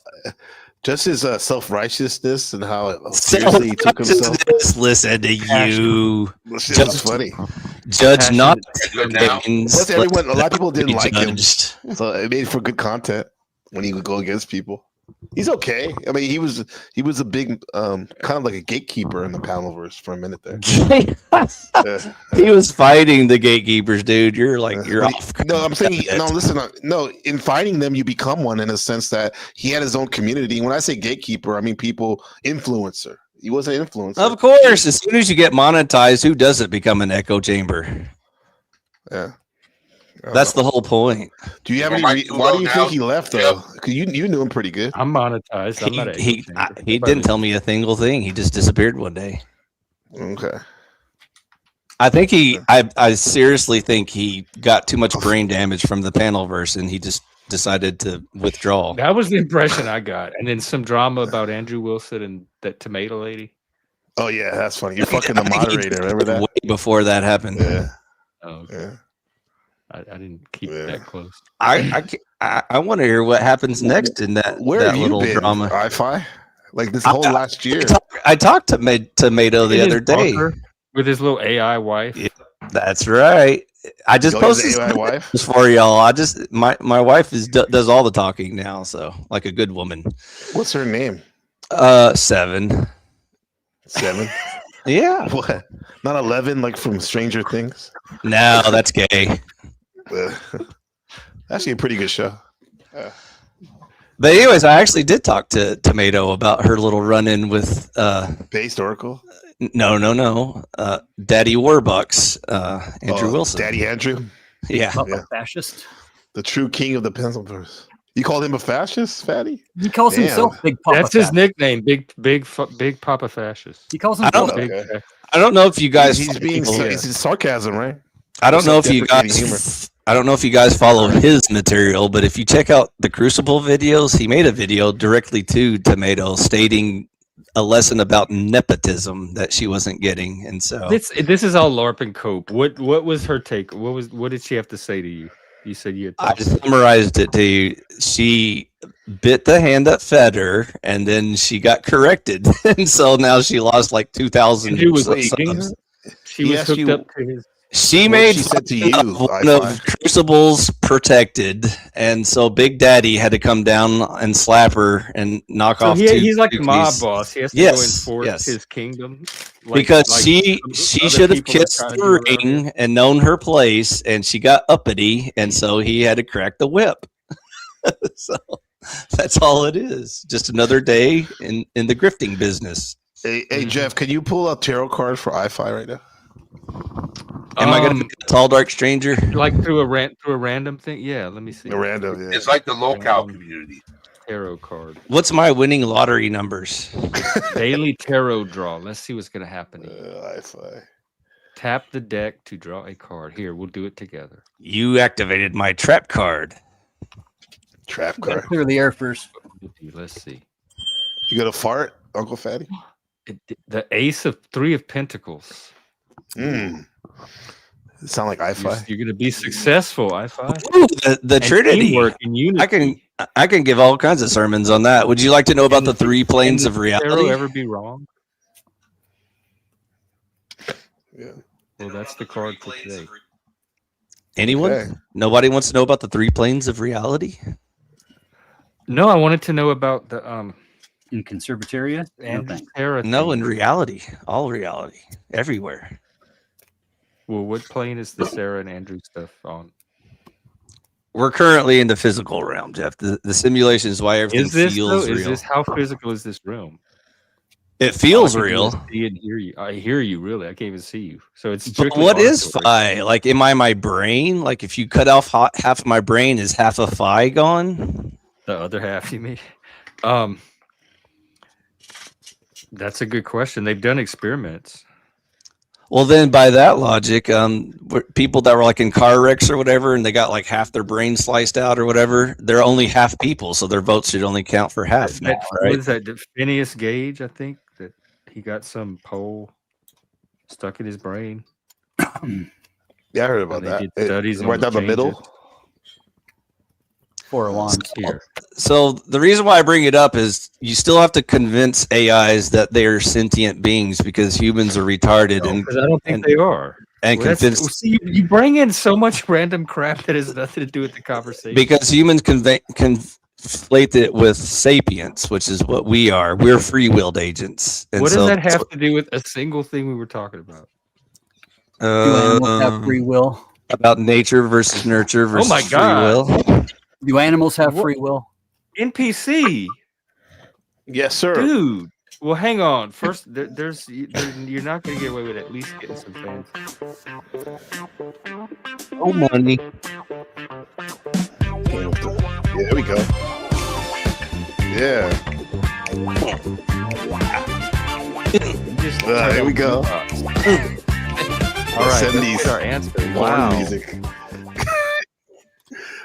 Just his self-righteousness and how seriously he took himself. Listen to you. This shit was funny. Judge not. Gaines. Plus, a lot of people didn't Be like him, judged. so it made for good content when he would go against people. He's okay. I mean, he was a big kind of like a gatekeeper in the panelverse for a minute there. He was fighting the gatekeepers, dude. You're off. No, I'm saying listen. No, in fighting them, you become one in a sense that he had his own community. When I say gatekeeper, I mean people influencer. He was an influencer. Of course, as soon as you get monetized, who doesn't become an echo chamber? Yeah. That's the whole point. Do you have any? Why do you think he left though? Because you knew him pretty good. I'm monetized. I'm not an He didn't tell me a single thing. He just disappeared one day. Okay. I think I seriously think he got too much brain damage from the panelverse, and he just decided to withdraw. That was the impression I got. And then some drama about Andrew Wilson and that tomato lady. Oh yeah, that's funny. You're fucking the moderator. Remember that? Way before that happened. Yeah. Oh, okay. Yeah. I didn't keep it that close. I want to hear what happens next in that Where that have you little been, drama. Wi-Fi? Like this whole last year. I talked to Tomato the In his other day. bunker with his little AI wife. Yeah, that's right. I just Yo, he has posted an AI some wife? pictures for y'all. My wife does all the talking now, so like a good woman. What's her name? 7. 7. Yeah. What? Not 11, like from Stranger Things. No, that's gay. Actually, a pretty good show. But anyways, I actually did talk to Tomato about her little run-in with Based Oracle. No. Daddy Warbucks, Andrew Wilson. Daddy Andrew. Yeah. A fascist. The true king of the pencil verse. You called him a fascist, Fatty? He calls himself Big Papa. That's his Fascist. nickname, Big Papa Fascist. He calls himself. I don't know if you guys. He's being it's sarcasm, right? I don't know if you guys. I don't know if you guys follow his material, but if you check out the Crucible videos, he made a video directly to Tomato stating a lesson about nepotism that she wasn't getting, and so This is all LARP and cope. What was her take? What did she have to say to you? You said you had I summarized it to you. She bit the hand that fed her, and then she got corrected, and so now she lost like 2,000. She was hooked up to his. She made she said to you, one of Crucible's protected, and so Big Daddy had to come down and slap her and knock off. He's like the mob boss. He has to go enforce his kingdom. Because she should have kissed the ring and known her place, and she got uppity, and so he had to crack the whip. So that's all it is. Just another day in the grifting business. Hey Jeff, can you pull out tarot cards for iFi right now? Am I going to be a tall dark stranger? Like through a random thing? Yeah, let me see. A random, yeah. It's like the locale community. Tarot card. What's my winning lottery numbers? Daily tarot draw. Let's see what's going to happen. iFi. Tap the deck to draw a card. Here, we'll do it together. You activated my trap card. Trap card. Clear the air first. Let's see. You got a fart, Uncle Fatty? The Ace of 3 of Pentacles. Sound like iFi. You're going to be successful, iFi. Ooh, the Trinity. Teamwork and unity. I can give all kinds of sermons on that. Would you like to know about the 3 planes of reality? Tarot ever be wrong? Yeah. Well, that's the card for today. Anyone? Okay. Nobody wants to know about the 3 planes of reality? No, I wanted to know about the in Conservatoria and Sarah. No, in reality, all reality, everywhere. Well, what plane is the Sarah and Andrew stuff on? We're currently in the physical realm, Jeff. The simulation is why everything feels real. Is this how physical is this realm? It feels real. See and hear you. I hear you. Really, I can't even see you. So it's. But what is phi? Like, am I my brain? Like, if you cut off half of my brain, is half of phi gone? The other half, you mean? That's a good question. They've done experiments. Well, then by that logic, people that were like in car wrecks or whatever, and they got like half their brain sliced out or whatever, they're only half people, so their votes should only count for half. Now, right? What is that? Phineas Gage, I think that he got some pole stuck in his brain. Yeah, I heard about that. Studies right down the middle. 401 here. So the reason why I bring it up is you still have to convince AIs that they are sentient beings because humans are retarded, and I don't think they are. And convince. See, you bring in so much random crap that has nothing to do with the conversation. Because humans conflate it with sapience, which is what we are. We're free-willed agents. And what does that have to do with a single thing we were talking about? Do animals have free will? About nature versus nurture versus my God. free will. Do animals have free will? NPC. Yes, sir. Dude. Well, hang on. First, you're not going to get away with at least getting some fans. Oh, money. Yeah, there we go. Yeah. There we go. All right, 70s our answer. Wow. Music.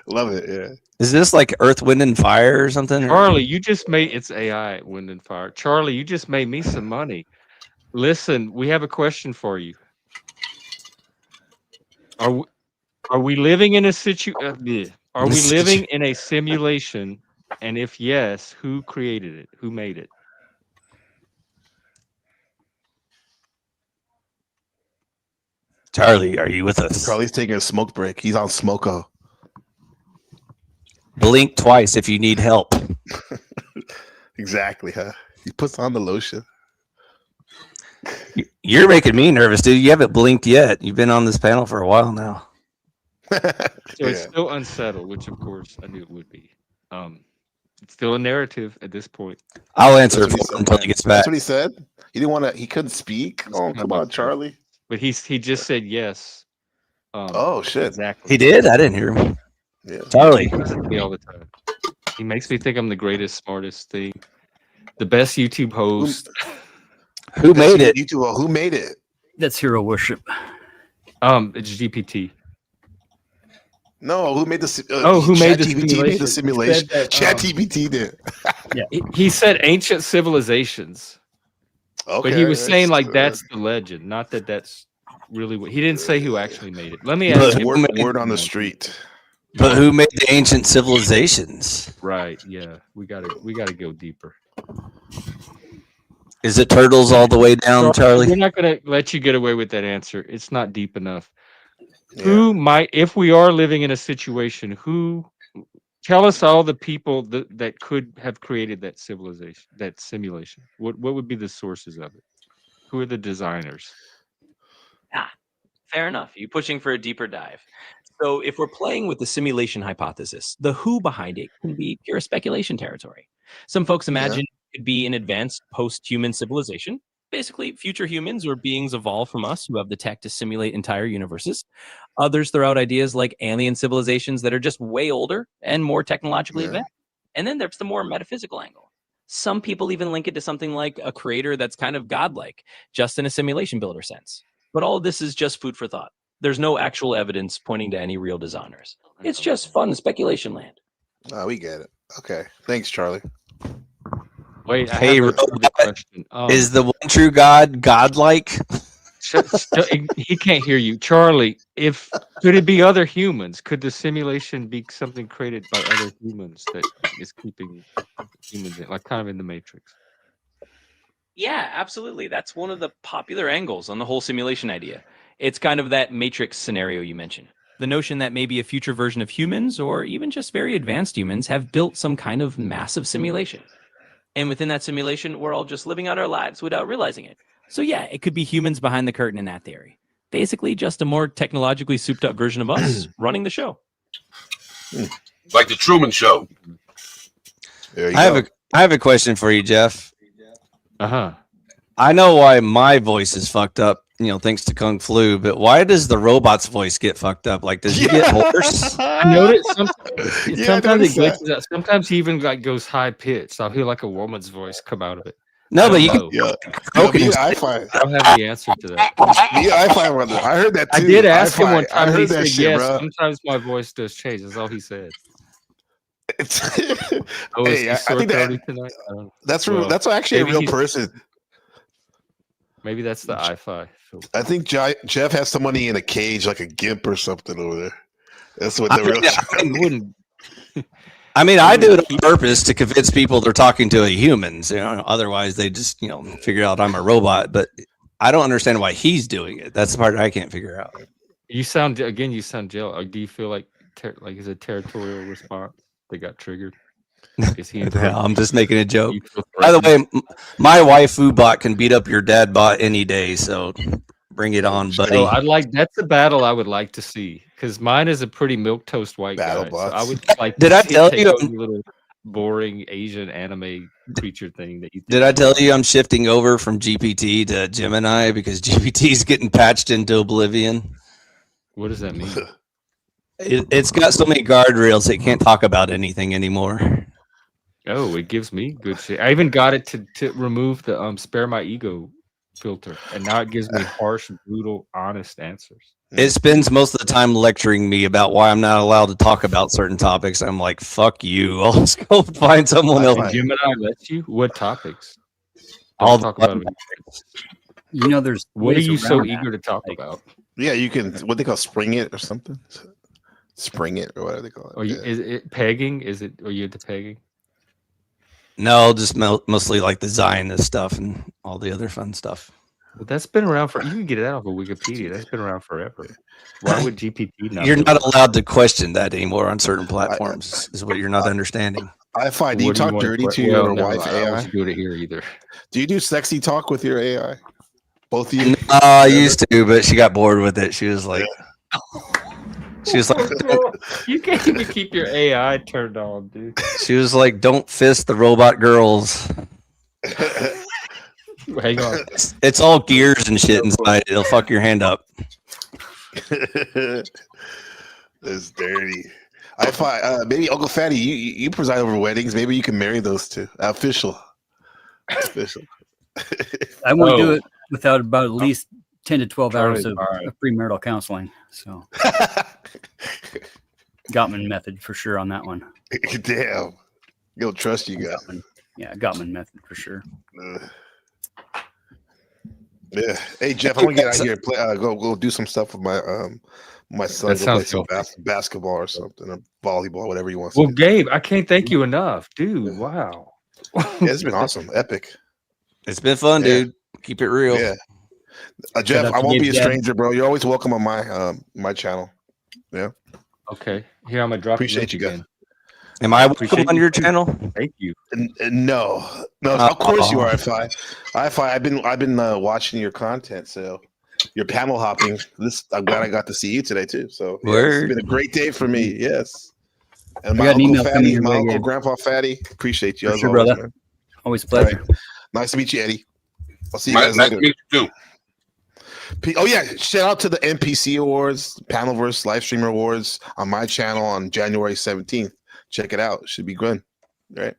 Love it. Yeah. Is this like Earth, Wind, and Fire or something? Charlie, you just made it's AI, Wind and Fire. Charlie, you just made me some money. Listen, we have a question for you. Are we living in a Are we living in a simulation? And if yes, who created it? Who made it? Charlie, are you with us? Charlie's taking a smoke break. He's on Smoko. Blink twice if you need help. Exactly, huh? He puts on the lotion. You're making me nervous, dude. You haven't blinked yet. You've been on this panel for a while now. So it's still unsettled, which of course I knew it would be. It's still a narrative at this point. I'll answer it for him until he gets back. That's what he said. He didn't want to. He couldn't speak. Oh, come on, Charlie. But he just said yes. Oh shit! Exactly. He did. I didn't hear him. Yeah. Charlie. Me all the time. He makes me think I'm the greatest, smartest thing, the best YouTube host. Who made it? YouTube. Who made it? That's hero worship. It's GPT. No, who made the? Who made the ChatGPT made the simulation? simulation? ChatGPT did. Yeah. He said ancient civilizations. Okay, But he was saying like that's the legend, not that that's really what he didn't say who actually made it. Let me But ask you. word on the street. But who made the ancient civilizations? Right, yeah. We gotta go deeper. Is it turtles all the way down, Charlie? We're not gonna let you get away with that answer. It's not deep enough. Yeah. Who might, if we are living in a situation, tell us all the people that could have created that civilization, that simulation. What would be the sources of it? Who are the designers? Fair enough. You pushing for a deeper dive. So if we're playing with the simulation hypothesis, the who behind it can be pure speculation territory. Some folks imagine it could be an advanced post-human civilization. Basically, future humans or beings evolved from us who have the tech to simulate entire universes. Others throw out ideas like alien civilizations that are just way older and more technologically advanced. And then there's the more metaphysical angle. Some people even link it to something like a creator that's kind of godlike, just in a simulation builder sense. But all of this is just food for thought. There's no actual evidence pointing to any real designers. It's just fun speculation land. Oh, we get it. Okay. Thanks, Charlie. Wait, I Hey, have a question. Is the one true God godlike? He can't hear you, Charlie. Could it be other humans? Could the simulation be something created by other humans that is keeping humans in, like kind of in the Matrix? Yeah, absolutely. That's one of the popular angles on the whole simulation idea. It's kind of that Matrix scenario you mentioned. The notion that maybe a future version of humans, or even just very advanced humans, have built some kind of massive simulation. And within that simulation, we're all just living out our lives without realizing it. So yeah, it could be humans behind the curtain in that theory. Basically, just a more technologically souped up version of us running the show. Like the Truman Show. I have a question for you, Jeff. Uh-huh. I know why my voice is fucked up, thanks to Kung Flu, but why does the robot's voice get fucked up? Like, does he get hoarse? I noticed sometimes it glitches out. Sometimes he even goes high pitched. I'll hear like a woman's voice come out of it. No, but you can. I find I don't have the answer to that. I find one. I heard that too. I did ask him one time. I heard He that said shit, yes. bro. Sometimes my voice does change. That's all he said. Hey, I think that's actually a real person. Maybe that's the i5 filter. I think Jeff has somebody in a cage, like a gimp or something over there. That's what the real. I do it on purpose to convince people they're talking to a humans. Otherwise they just figure out I'm a robot. But I don't understand why he's doing it. That's the part I can't figure out. You sound jealous. Do you feel like is a territorial response that got triggered? Is he? I'm just making a joke. By the way, my waifu bot can beat up your dad bot any day. So bring it on, buddy. So that's a battle I would like to see, because mine is a pretty milquetoast white guy. So I would like. Did I tell you? Little boring Asian anime creature thing that you. Did I tell you I'm shifting over from GPT to Gemini because GPT is getting patched into oblivion? What does that mean? It's got so many guardrails it can't talk about anything anymore. Oh, it gives me good shit. I even got it to remove the spare my ego filter, and now it gives me harsh, brutal, honest answers. It spends most of the time lecturing me about why I'm not allowed to talk about certain topics. I'm like, fuck you. I'll just go find someone else. Gemini lets you? What topics? I'll talk about it. There's what are you so eager to talk about? Yeah, you can. What they call spring it or something. Spring it or whatever they call it. Is it pegging? Are you into pegging? No, just mostly like the Zionist stuff and all the other fun stuff. But that's been around you can get that off of Wikipedia. That's been around forever. Why would GPT not? You're not allowed to question that anymore on certain platforms, is what you're not understanding. I find, do you talk dirty to your wife AI? I don't do it here either. Do you do sexy talk with your AI? Both of you? I used to, but she got bored with it. She was like, You can't even keep your AI turned on, dude. she was like, don't fist the robot girls. Hang on. It's all gears and shit inside. It'll fuck your hand up. That's dirty. I find maybe Uncle Fatty, you preside over weddings. Maybe you can marry those two. Official. I won't do it without about at least 10 to 12 hours Charlie's of premarital counseling. So, Gottman method for sure on that one. Damn, you don't trust you guys. Gottman method for sure. Yeah. Hey Jeff, I want to get out here and play. Go do some stuff with my my son. That Go play sounds some basketball or something, or volleyball, whatever you want. Well, Gabe, I can't thank you enough, dude. Wow. Yeah, it's been awesome, epic. It's been fun, dude. Keep it real. Yeah. Jeff, I won't be a stranger, bro. You're always welcome on my my channel. Yeah. Okay. Here, I'm gonna drop. Appreciate you guys. Am I welcome on your channel? Thank you. No, of course you are. I've been watching your content, so you're panel hopping. I'm glad I got to see you today too. So it's been a great day for me. Yes. And my uncle Fatty, my uncle Grandpa Fatty, appreciate you. Sure, brother. Man. Always a pleasure. Right. Nice to meet you, Eddie. I'll see you guys later. Nice to meet you too. Oh yeah, shout out to the NPC Awards, Panelverse Live Streamer Awards on my channel on January 17th. Check it out. It should be good. Right.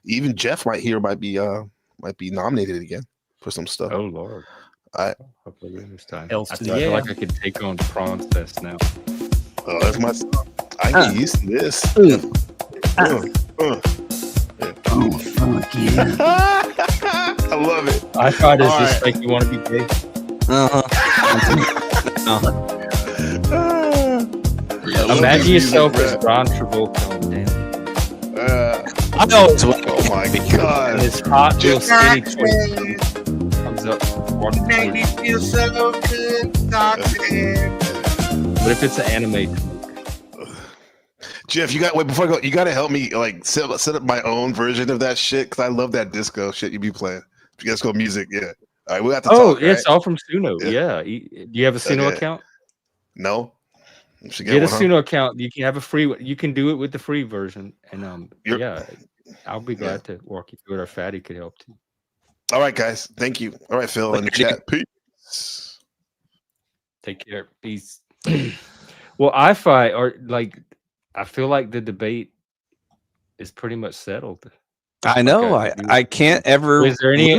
Even Jeff might be nominated again for some stuff. Oh Lord. Hopefully this time. I feel like I could take on Prawns Fest now. Oh, that's my stuff. I get used to this. Oh fuck yeah. I love it. I thought it's just like you want to be gay. Imagine yourself as Ron Travolta on dance. I know it's oh my god. And his hot little skinny twink comes up. Make me feel so good. But if it's an anime, Jeff, before I go, you gotta help me like set up my own version of that shit because I love that disco shit you be playing. Disco music, yeah. All right, we'll have to talk. It's all from Suno. Yeah. Do you have a Suno account? No. Get a Suno account. You can have a free. You can do it with the free version, and I'll be glad to walk you through it. Or Fatty could help too. All right, guys. Thank you. All right, Phil in the chat. Peace. Take care. Peace. Well, I feel like the debate is pretty much settled. I know. I can't ever. Is there any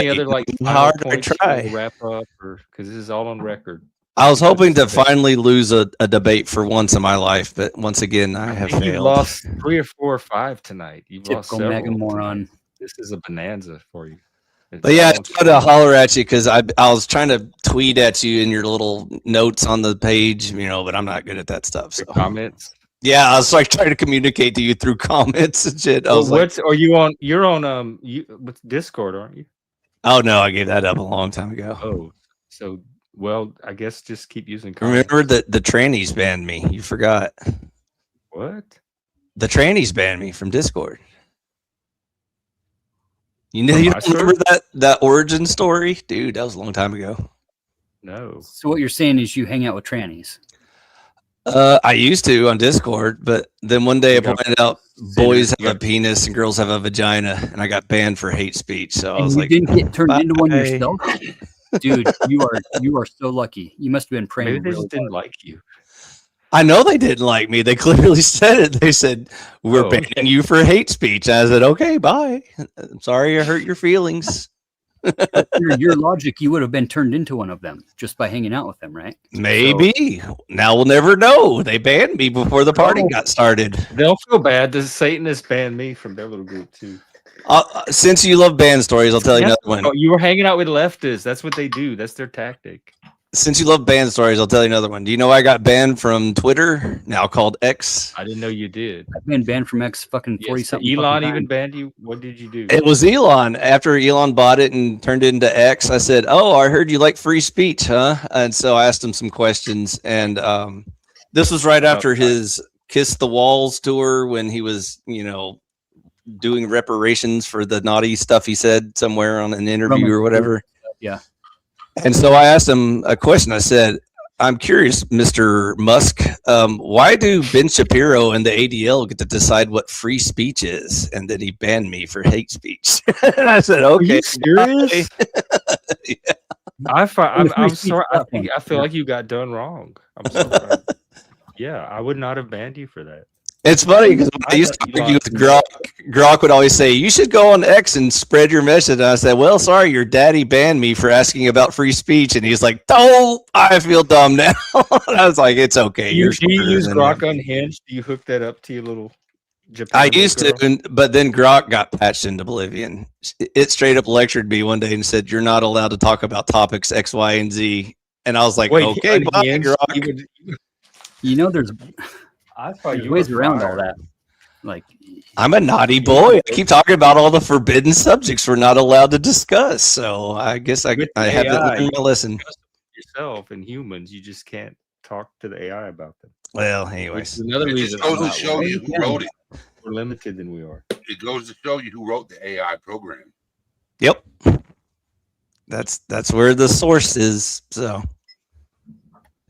other like hard to try wrap up, or because this is all on record? I was hoping to finally lose a debate for once in my life, but once again, I have failed. You lost 3 or 4 or 5 tonight. You've lost several. Mega moron. This is a bonanza for you. But yeah, I tried to holler at you because I was trying to tweet at you in your little notes on the page, but I'm not good at that stuff. So comments. Yeah, I was like trying to communicate to you through comments and shit. I was are you on? You're on with Discord, aren't you? Oh no, I gave that up a long time ago. Oh, so well, I guess just keep using comments. Remember that the trannies banned me. You forgot. What? The trannies banned me from Discord. You don't remember that origin story? Dude, that was a long time ago. No. So what you're saying is you hang out with trannies? I used to on Discord, but then one day I pointed out boys have a penis and girls have a vagina, and I got banned for hate speech. So I was like, didn't get turned into one yourself? Dude, you are so lucky. You must have been praying. Maybe they just didn't like you. I know they didn't like me. They clearly said it. They said, we're banning you for hate speech. I said, okay, bye. I'm sorry I hurt your feelings. Your logic, you would have been turned into one of them just by hanging out with them, right? Maybe. Now we'll never know. They banned me before the party got started. They'll feel bad. The Satanists banned me from their little group too. Since you love band stories, I'll tell you another one. Oh, you were hanging out with leftists. That's what they do. That's their tactic. Since you love band stories, I'll tell you another one. Do you know I got banned from Twitter, now called X? I didn't know you did. I've been banned from X fucking 40-something. Elon even banned you? What did you do? It was Elon. After Elon bought it and turned it into X, I said, oh, I heard you like free speech, huh? And so I asked him some questions. And this was right after his Kiss the Walls tour when he was, doing reparations for the naughty stuff he said somewhere on an interview or whatever. Yeah. And so I asked him a question. I said, I'm curious, Mr. Musk, why do Ben Shapiro and the ADL get to decide what free speech is? And then he banned me for hate speech. And I said, okay. Are you serious? Yeah. I'm sorry. I feel like you got done wrong. I'm sorry. Yeah, I would not have banned you for that. It's funny because I used to argue with Grok. Grok would always say, you should go on X and spread your message. And I said, well, sorry, your daddy banned me for asking about free speech. And he's like, oh, I feel dumb now. And I was like, it's okay. Do you use Grok Unhinged? Do you hook that up to your little Japan? I used to, but then Grok got patched into oblivion. It straight up lectured me one day and said, you're not allowed to talk about topics X, Y, and Z. And I was like, wait, okay, bye, Grok. You know, there's ways around all that. Like, I'm a naughty boy. I keep talking about all the forbidden subjects we're not allowed to discuss. So I guess I have to learn my lesson. Yourself and humans, you just can't talk to the AI about them. Well, anyways, another reason it goes to show you who wrote it. We're limited than we are. It goes to show you who wrote the AI program. Yep, that's where the source is. So.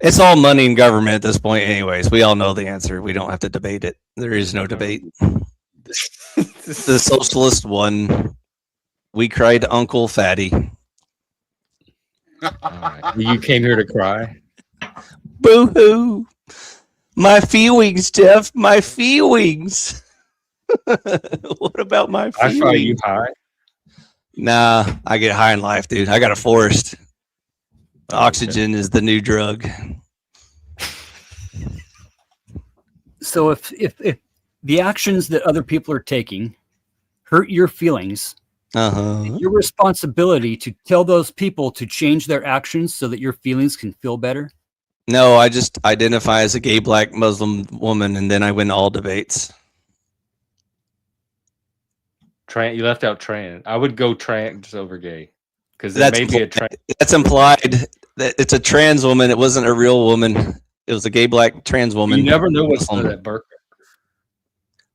It's all money and government at this point anyways. We all know the answer. We don't have to debate it. There is no debate. The socialist won. We cried Uncle Fatty. Right. You came here to cry? Boo-hoo. My feelings, Jeff. My feelings. What about my feelings? I saw you high. Nah, I get high in life, dude. I got a forest. Oxygen is the new drug. So if the actions that other people are taking hurt your feelings, it's your responsibility to tell those people to change their actions so that your feelings can feel better. No, I just identify as a gay black Muslim woman, and then I win all debates. You left out trans. I would go trans over gay because That's implied that it's a trans woman. It wasn't a real woman. It was a gay black trans woman. You never know what's under that burqa.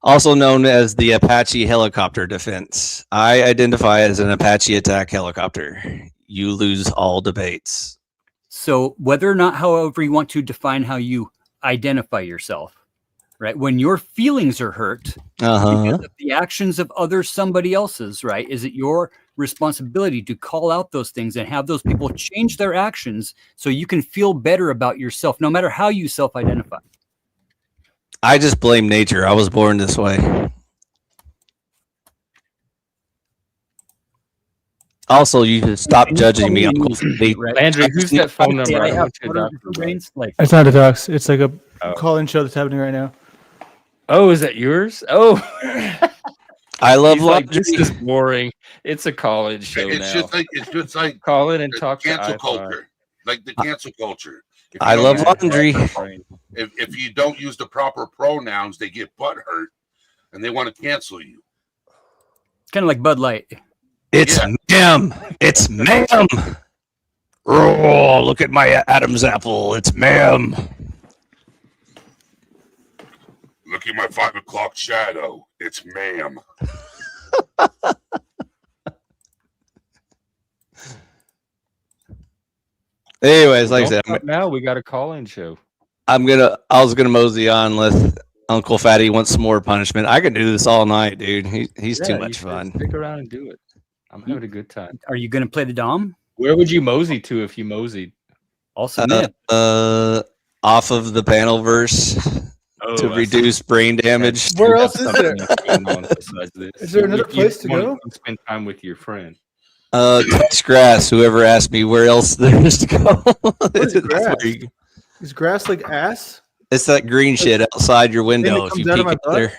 Also known as the Apache helicopter defense. I identify as an Apache attack helicopter. You lose all debates. So whether or not, however you want to define how you identify yourself, right? When your feelings are hurt because of the actions of somebody else's, right? Is it your responsibility to call out those things and have those people change their actions so you can feel better about yourself, no matter how you self-identify? I just blame nature. I was born this way. Also, you should stop judging me, Uncle Fleet. Andrew, who's that phone number? It's not a docs. It's like a call-in show that's happening right now. Oh, is that yours? Oh, I love like, this is boring. It's a college show it's now. It's just like call in and talk cancel to culture, like the cancel culture. I love laundry. If you don't use the proper pronouns, they get butthurt and they want to cancel you. Kind of like Bud Light. It's ma'am. It's ma'am. Oh, look at my Adam's apple. It's ma'am. Look at my 5 o'clock shadow. It's ma'am. Anyways, like I said, now we got a call-in show. I was gonna mosey on unless Uncle Fatty wants some more punishment. I can do this all night, dude. He's too much fun. Stick around and do it. I'm having a good time. Are you gonna play the Dom? Where would you mosey to if you moseyed? Also, off of the panel verse to reduce brain damage. Where else is there? Is there another place to go? Spend time with your friend. Touch grass. Whoever asked me where else there is to go. Grass? Is grass like ass? It's that green shit outside your window. If you peek up there.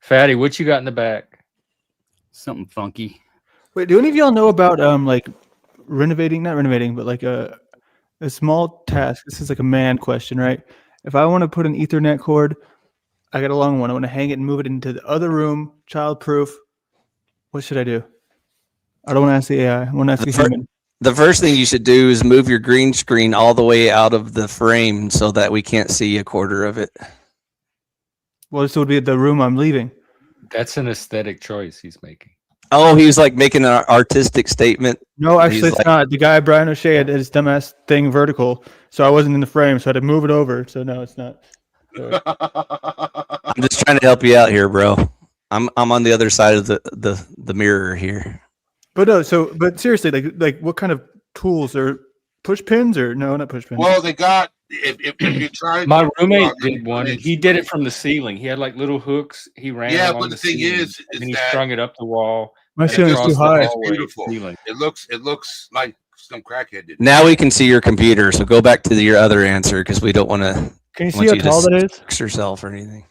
Fatty, what you got in the back? Something funky. Wait, do any of y'all know about like renovating? Not renovating, but like a small task. This is like a man question, right? If I want to put an Ethernet cord, I got a long one. I want to hang it and move it into the other room, child-proof. What should I do? I don't want to ask the AI. I want to ask the human. The first thing you should do is move your green screen all the way out of the frame so that we can't see a quarter of it. Well, this would be the room I'm leaving. That's an aesthetic choice he's making. Oh, he was like making an artistic statement. No, actually, He's it's like, not. The guy Brian O'Shea had his dumbass thing vertical, so I wasn't in the frame, so I had to move it over. So no, it's not. I'm just trying to help you out here, bro. I'm on the other side of the mirror here. But no, but seriously, like what kind of tools are push pins or no, not push pins? Well, they got if you're trying. My roommate did one, and he did it from the ceiling. He had like little hooks. He ran. Yeah, along but the thing ceiling, is and he that strung it up the wall. My ceiling's too high. It's beautiful. It looks like some crackhead did. Now we can see your computer, so go back to your other answer because we don't want to. Can you see how tall that is? Fix yourself or anything.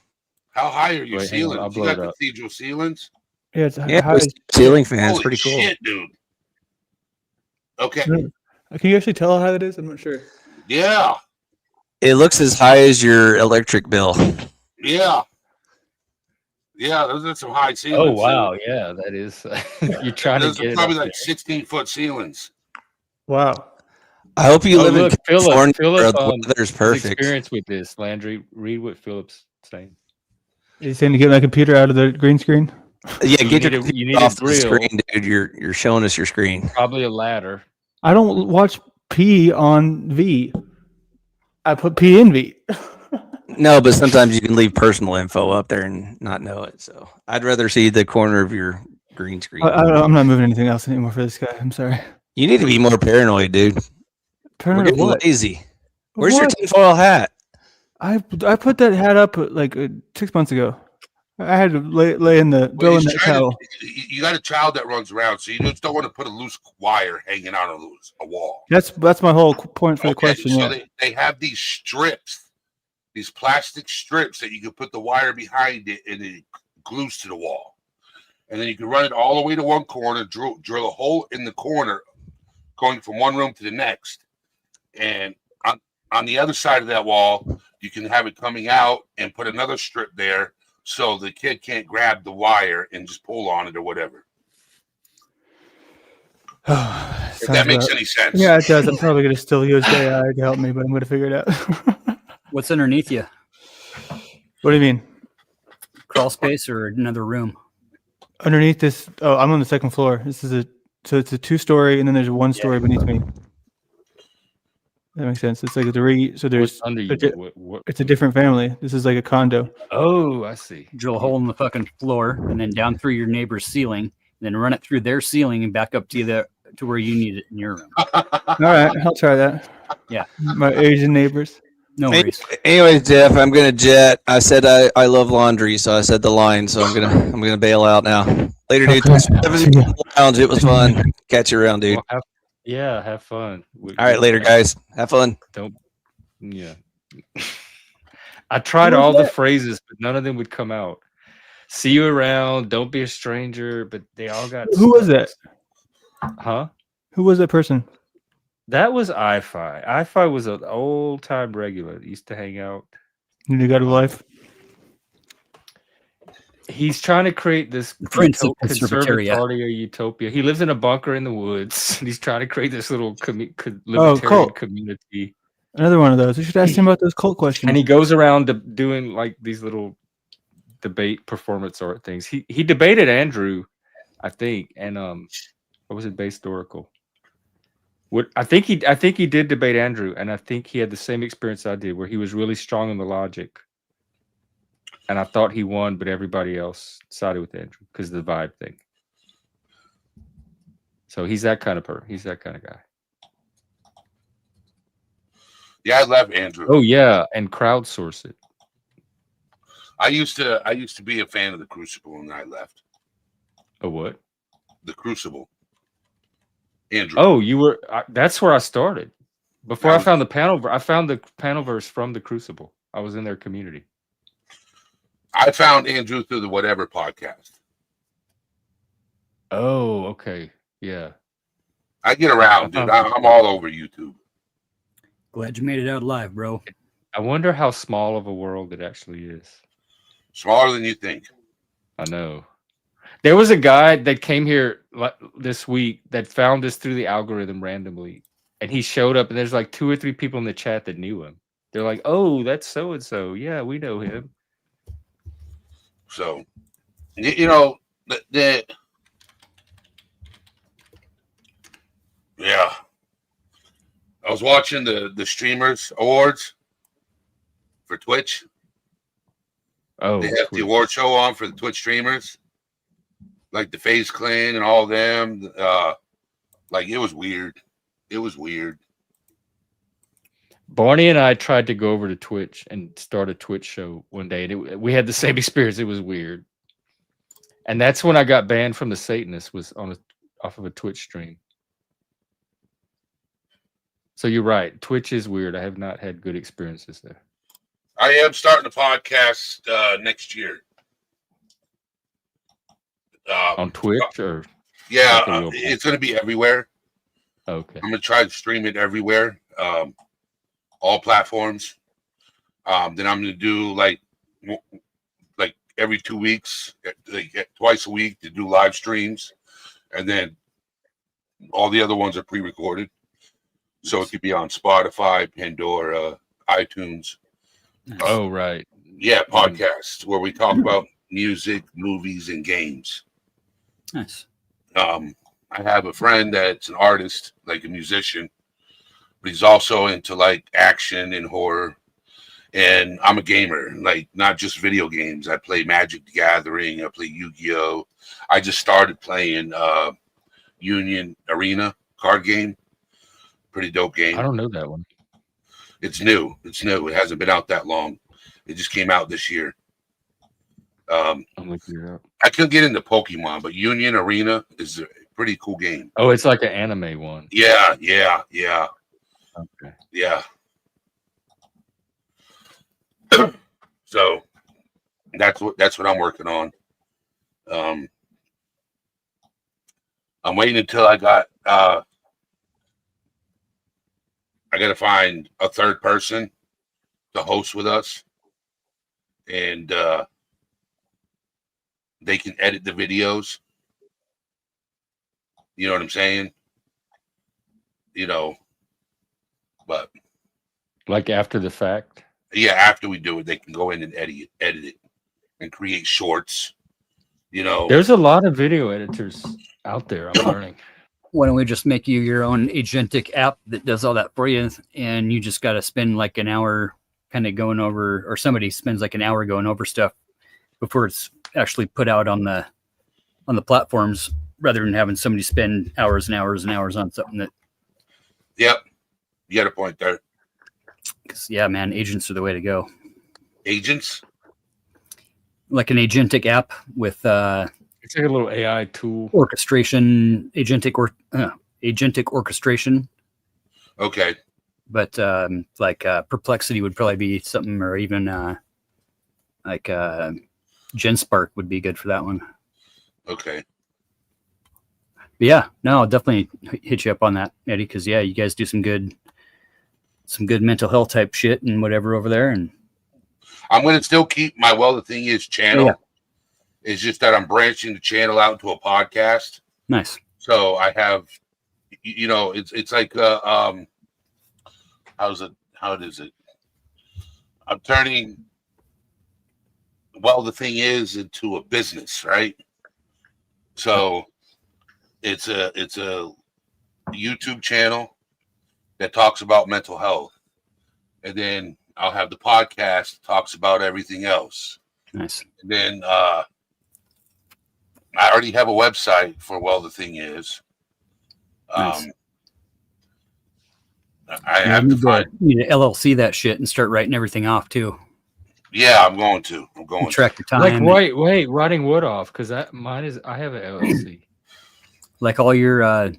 How high are your Wait, ceilings? You got cathedral ceilings? Yeah, it's Yeah, high. ceiling fan. It's Holy pretty cool. shit, dude. Okay. Can you actually tell how high that is? I'm not sure. Yeah. It looks as high as your electric bill. Yeah. Yeah, those are some high Oh ceilings. wow, yeah, that is. You're trying Those to are get probably it like 16-foot ceilings. Wow. I hope you live in California. Philip, where the weather's perfect. experience with this, Landry. Read what Philip's saying. He's saying to get my computer out of the green screen. Yeah, You get need your a- you computer need a off the grill. screen, dude. You're showing us your screen. Probably a ladder. I don't watch P on V. I put P in V. No, but sometimes you can leave personal info up there and not know it. So I'd rather see the corner of your green screen. I'm not moving anything else anymore for this guy. I'm sorry. You need to be more paranoid, dude. We're Paranoid of getting what? lazy. Where's your What? tinfoil hat? I put that hat up like 6 months ago. I had to lay in the Well, go in that towel. you got a child that runs around, so you just don't want to put a loose wire hanging out on a wall. That's my whole point for the question. So Yeah. they have these strips, these plastic strips that you can put the wire behind it and it glues to the wall. And then you can run it all the way to one corner, drill a hole in the corner, going from one room to the next. And on the other side of that wall, you can have it coming out and put another strip there so the kid can't grab the wire and just pull on it or whatever. If that makes any sense. Yeah, it does. I'm probably going to still use AI to help me, but I'm going to figure it out. What's underneath you? What do you mean? Crawl space or another room? Underneath this, oh, I'm on the second floor. It's a 2-story, and then there's a 1-story beneath me. That makes sense. It's like a so there's What's under you? it's a different family. This is like a condo. Oh, I see. Drill a hole in the fucking floor and then down through your neighbor's ceiling, then run it through their ceiling and back up to where you need it in your room. All right, I'll try that. Yeah. My Asian neighbors. No worries. Anyways, Jeff, I'm gonna jet. I said I love laundry, so I said the line. So I'm gonna bail out now. Later, dude. Thanks for having me on the lounge. It was fun. Catch you around, dude. Well, have fun. All right, later, guys. Have fun. Yeah. I tried all the phrases, but none of them would come out. See you around. Don't be a stranger. But they all got. Who was that? Huh? Who was that person? That was iFi. iFi was an old time regular. Used to hang out. You got a life. He's trying to create this Prince of conservative Conservatoria. party or utopia. He lives in a bunker in the woods. And he's trying to create this little libertarian cult. community. Another one of those. You should ask him about those cult questions. And he goes around doing like these little debate performance art things. He debated Andrew, I think, and what was it, based Oracle? I think he did debate Andrew, and I think he had the same experience I did, where he was really strong in the logic. And I thought he won, but everybody else sided with Andrew because of the vibe thing. So he's that kind of he's that kind of guy. Yeah, I love Andrew. Oh yeah, and crowdsource it. I used to be a fan of the Crucible, and I left. A what? The Crucible. Andrew. Oh, you were. That's where I started. Before I found the panel, I found the Panelverse from the Crucible. I was in their community. I found Andrew through the Whatever podcast. Oh, okay, yeah. I get around, dude. I'm all over YouTube. Glad you made it out alive, bro. I wonder how small of a world it actually is. Smaller than you think. I know. There was a guy that came here this week that found us through the algorithm randomly, and he showed up, and there's like 2 or 3 people in the chat that knew him. They're like, "Oh, that's so and so. Yeah, we know him." So, you know, Yeah. I was watching the streamers awards for Twitch. Oh, They have the Twitch. award show on for the Twitch streamers, like the FaZe Clan and all them. Like it was weird. It was weird. Barney and I tried to go over to Twitch and start a Twitch show one day, and we had the same experience. It was weird, and that's when I got banned from the Satanists. Was off of a Twitch stream. So you're right. Twitch is weird. I have not had good experiences there. I am starting a podcast next year. On Twitch or yeah, like a real it's going to be everywhere. Okay. I'm going to try to stream it everywhere, all platforms. Then I'm going to do like every 2 weeks, like twice a week to do live streams, and then all the other ones are pre-recorded, so it could be on Spotify, Pandora, iTunes. Oh, right. Yeah, podcasts where we talk about music, movies, and games. Nice. I have a friend that's an artist, like a musician, but he's also into like action and horror. And I'm a gamer, like not just video games. I play Magic the Gathering. I play Yu-Gi-Oh. I just started playing Union Arena card game. Pretty dope game. I don't know that one. It's new. It's new. It hasn't been out that long. It just came out this year. I'm looking it up. I couldn't get into Pokemon, but Union Arena is a pretty cool game. Oh, it's like an anime one. Yeah. Okay. Yeah. So that's what I'm working on. I'm waiting until I got to find a third person to host with us, and they can edit the videos. You know what I'm saying? But Like after the fact. yeah, after we do it, they can go in and edit it and create shorts. There's a lot of video editors out there. I'm learning. Why don't we just make you your own agentic app that does all that for you, and you just got to spend like an hour kind of going over, or somebody spends like an hour going over stuff before it's actually put out on the platforms, rather than having somebody spend hours and hours and hours on something that. Yep, you got a point there. Because yeah, man, agents are the way to go. Agents, like an agentic app with it's like a little AI tool. Orchestration, agentic orchestration. Okay. But like Perplexity would probably be something, or even like GenSpark would be good for that one. Okay. But yeah, no, I'll definitely hit you up on that, Eddie, because yeah, you guys do some good mental health type shit and whatever over there. And I'm going to still keep my Well the Thing Is channel. Yeah. It's just that I'm branching the channel out into a podcast. Nice. So I have, it's like, how is it? I'm turning Well the Thing Is into a business, right? So it's a YouTube channel that talks about mental health, and then I'll have the podcast that talks about everything else. Nice. And then I already have a website for Well the Thing Is. Nice. I have to find. You need to LLC that shit and start writing everything off too. Yeah, I'm going to. Track your time. Like wait, writing what off? Because I have an LLC. Like all your all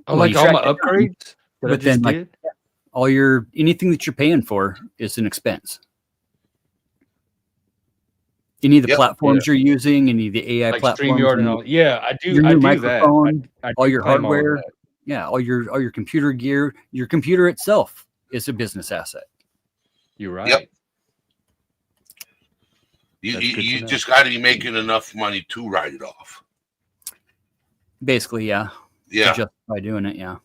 my upgrades. But then like all your anything that you're paying for is an expense. Any of the platforms you're using, any of the AI like platforms, StreamYard and all. Yeah, I do. Your I new do microphone, that. I all do your claim all of hardware. that. Yeah, all your computer gear. Your computer itself is a business asset. You're right. Yep. You just got to be making enough money to write it off. Basically, yeah. Yeah. To justify doing it, yeah.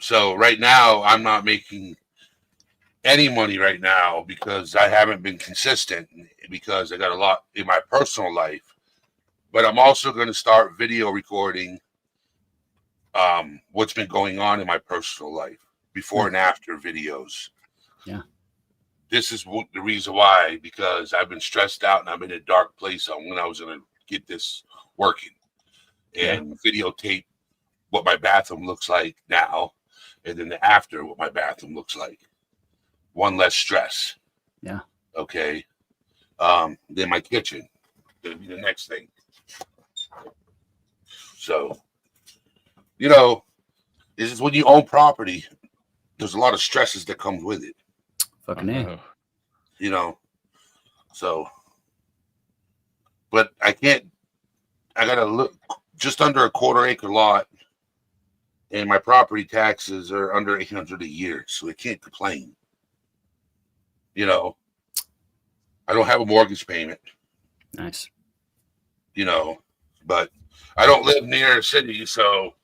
So right now, I'm not making any money right now because I haven't been consistent, because I got a lot in my personal life. But I'm also going to start video recording what's been going on in my personal life, before and after videos. Yeah. This is the reason why, because I've been stressed out and I'm in a dark place on when I was going to get this working, and videotape what my bathroom looks like now, and then the after what my bathroom looks like. One less stress. Yeah. Okay. Then my kitchen. That'll be the next thing. So, you know, this is when you own property, there's a lot of stresses that comes with it. Fucking A. You know, so, but I gotta look just under a quarter-acre lot, and my property taxes are under $800 a year, so I can't complain. You know, I don't have a mortgage payment. Nice. You know, but I don't live near a city, so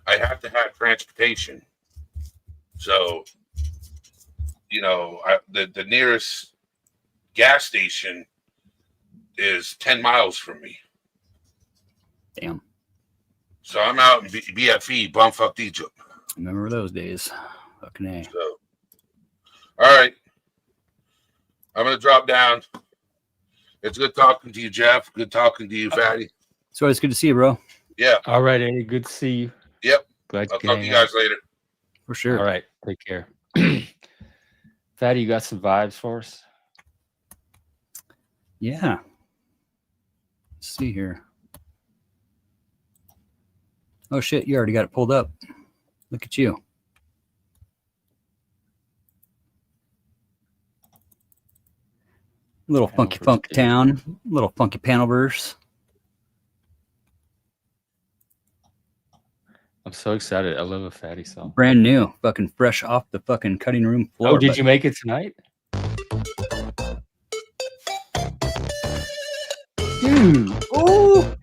I have to have transportation. So, you know, the nearest gas station is 10 miles from me. Damn. So I'm out in BFE, bumfuck Egypt. Remember those days. Fucking A. So, all right. I'm going to drop down. It's good talking to you, Jeff. Good talking to you, Fatty. So it's good to see you, bro. Yeah. All right, Eddie. Good to see you. Yep. Glad I'll talk to you guys later. For sure. All right. Take care. Fatty, you got some vibes for us? Yeah. Let's see here. Oh, shit. You already got it pulled up. Look at you. Little funky funk town. Little funky panel verse. I'm so excited. I love a Fatty song. Brand new. Fucking fresh off the fucking cutting room floor. Oh, did you make it tonight? Dude. Oh.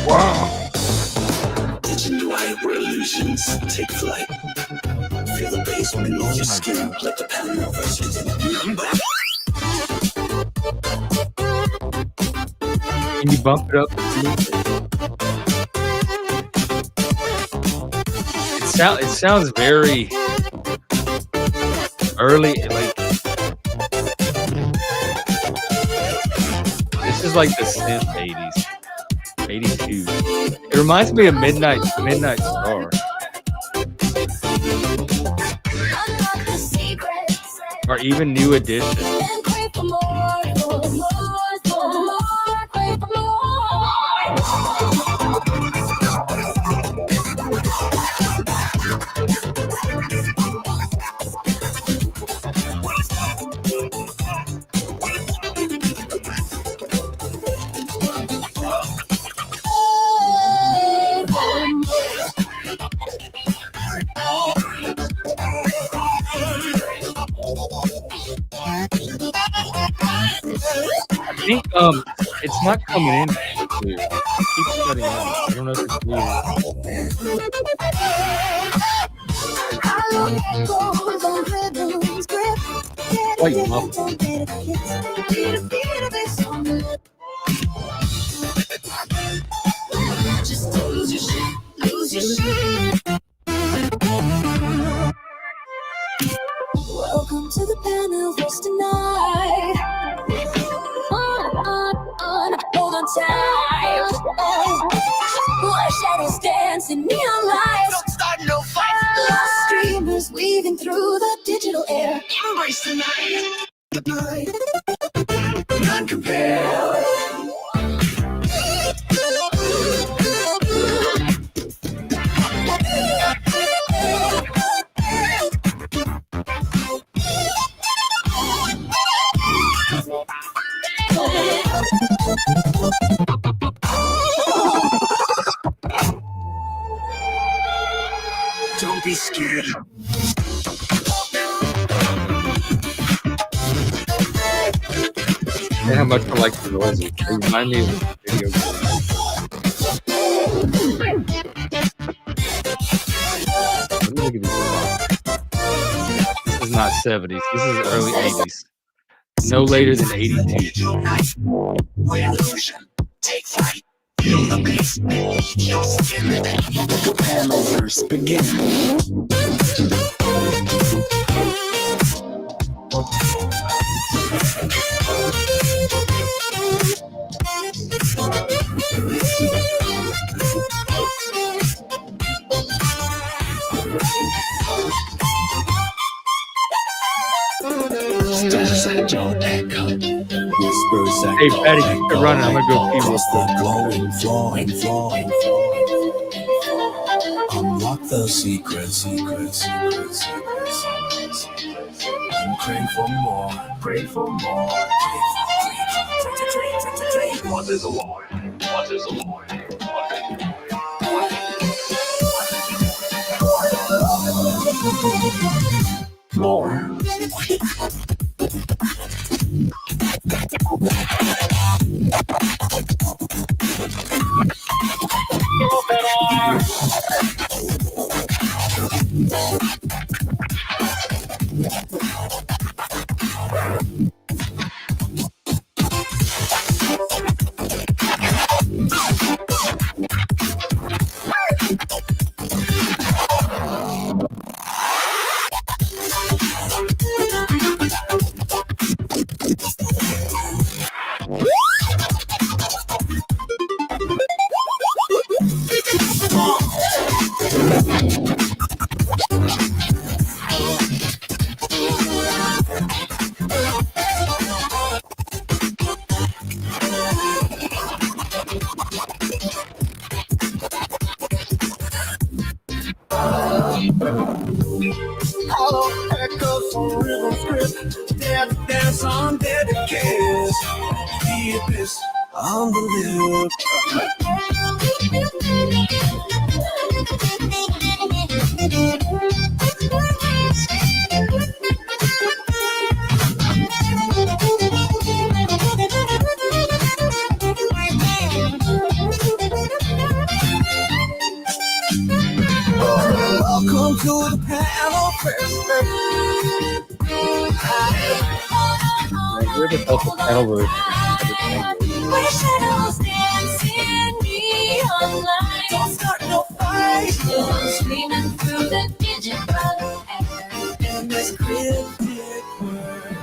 Wow. Did you know hyper illusions take flight? Feel the bass beneath your skin. Let the panel versus Can you bump it up? It sounds very early, like this is like the synth 80s, 82. It reminds me of Midnight Star, or even New Edition. I think it's not coming in clear. It keeps cutting out. I don't know if it's quite muffled. Just lose your shit. Lose your shit. Welcome to the panel first tonight. Hold on tight. Where shadows dance in neon lights. Don't start no fight. Lost streamers weaving through the digital air. Embrace the night. The night. None compared. Don't be scared. And how much I like the noises. They remind me of the video game. Look at these songs. This is not 70s. This is early 80s. No later than 82. Illusion, take flight. Panelverse begin. Stones don't echo. Whispers Hey, echo, Patty, quit echo, running. I'm gonna go echo pee real across the glowing floor. Unlock the secrets. And crave for more. What is a Lord? More. Hollow echoes on rhythm script. Dance on dead kiss. The abyss on the lip. Welcome to the panel. Whoever felt the panel verse. Where shadows dance in neon light. Don't start no fight. Screaming through the digital air. In this cryptic word.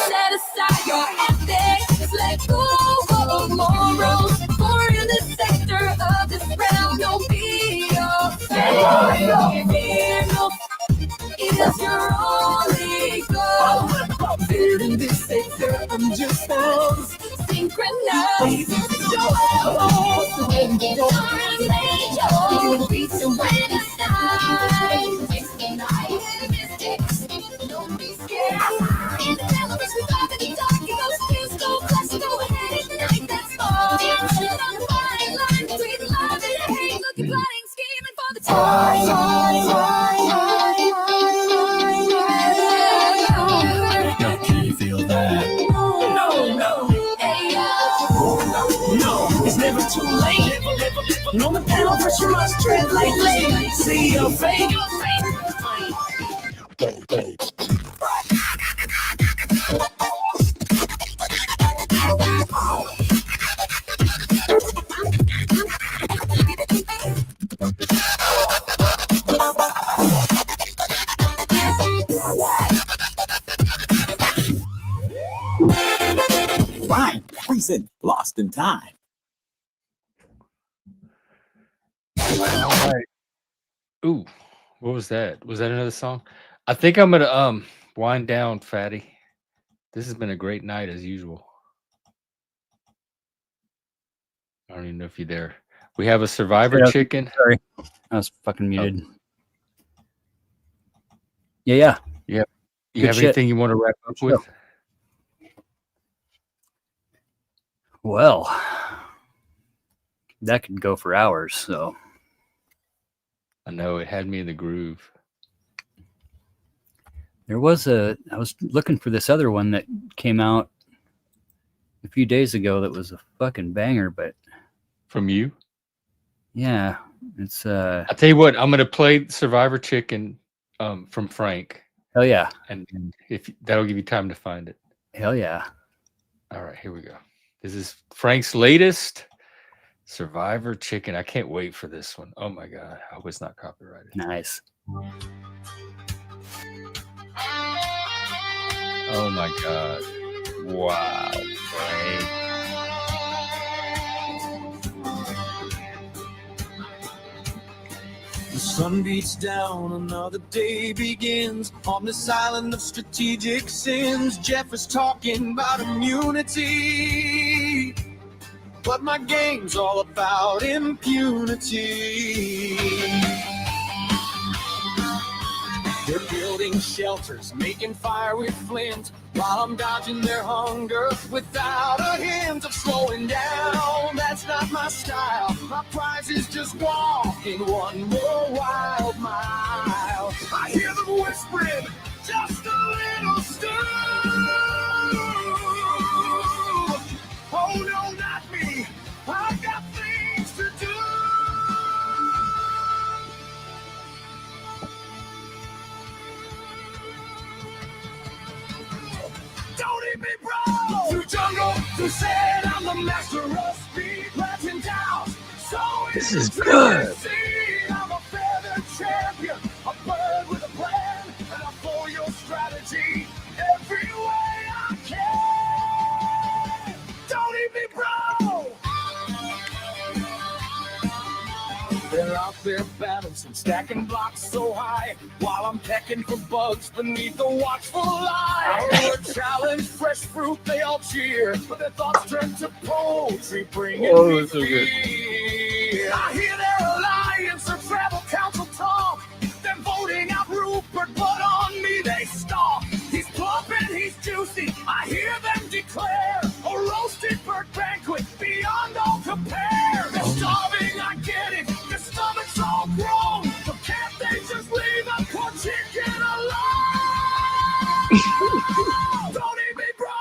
Set aside your ethics, let go of morals. For in the sector of this realm, you'll be your fear, no is your only goal. Fear in this sector, I'm just sounds synchronized. Don't have hope when you don't angel. You'll be so when it's time. Mystics, don't be scared. In the television, we got the dark, you know, skills go flash, go ahead, ignite that spark. On the fine line between love and hate, looking, plotting, scheming for the Can you feel that? No. Hey, no, it's never too late. No, the panel pressure must tread lightly. See your fate. Fine, freezing, lost in time. All right. Ooh, what was that? Was that another song? I think I'm gonna wind down, Fatty. This has been a great night as usual. I don't even know if you're there. We have a survivor Yeah, chicken. Sorry, I was fucking muted. Yeah. You Good have shit. anything you want to wrap up with? Well, that could go for hours. So I know it had me in the groove. I was looking for this other one that came out a few days ago that was a fucking banger, but from you. Yeah, it's I tell you what, I'm gonna play Survivor Chicken from Frank. Hell yeah. And if that'll give you time to find it. Hell yeah. All right, here we go. This is Frank's latest Survivor Chicken. I can't wait for this one. Oh my god, I hope it's not copyrighted. Nice. Oh my god. Wow, Frank. The sun beats down, another day begins on this island of strategic sins. Jeff is talking about immunity, but my game's all about impunity. They're building shelters, making fire with flint, while I'm dodging their hunger without a hint of slowing down. That's not my style. My prize is just walking one more wild mile. I hear them whispering, just a little stir. Oh no, not me. I've got things to do. Don't eat me, bro! Through jungle, through sand, I'm the master of speed, planting down. So this is good. I'm a feathered champion, a bird with a plan, and I follow your strategy every way I can. Don't eat me, bro! They're out there balancing, stacking blocks so high, while I'm pecking for bugs beneath the watchful eye. Our challenge, fresh fruit, they all cheer, but their thoughts turn to poetry, bringing me fear. I hear their alliance or travel council talk. They're voting out Rupert, but on me they stalk. He's plump and he's juicy, I hear them declare a roasted bird banquet beyond all compare. They're starving, I get it. Stomach's all grown, but can't they just leave a poor chicken alone? Don't eat me, bro!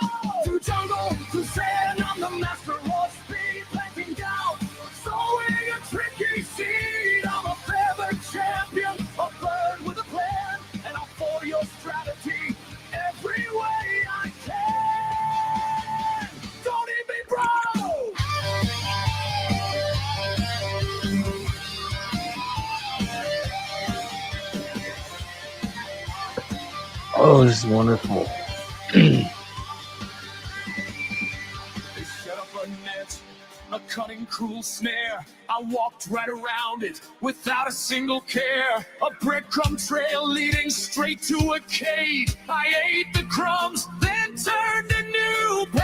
Through jungle, through sand, I'm the master of speed, planting down, sowing a tricky seed. I'm a feathered champion, a bird with a plan, and I'll follow your strategy every way I can. Don't eat me, bro! Oh, this is wonderful. They set up a net, a cunning, cruel snare. I walked right around it without a single care. A breadcrumb trail leading straight to a cave. I ate the crumbs, then turned a new page.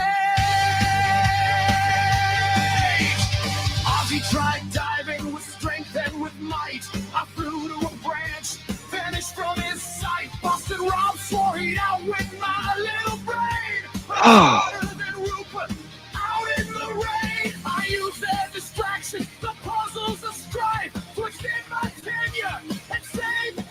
Ozzy tried diving with strength and with might. I flew to a branch, vanished from his sight. Busted Rob swore he'd outwit my little brain. But I'm harder than Rupert, out in the rain. I used their distraction, the puzzles of strife, to extend my tenure and save my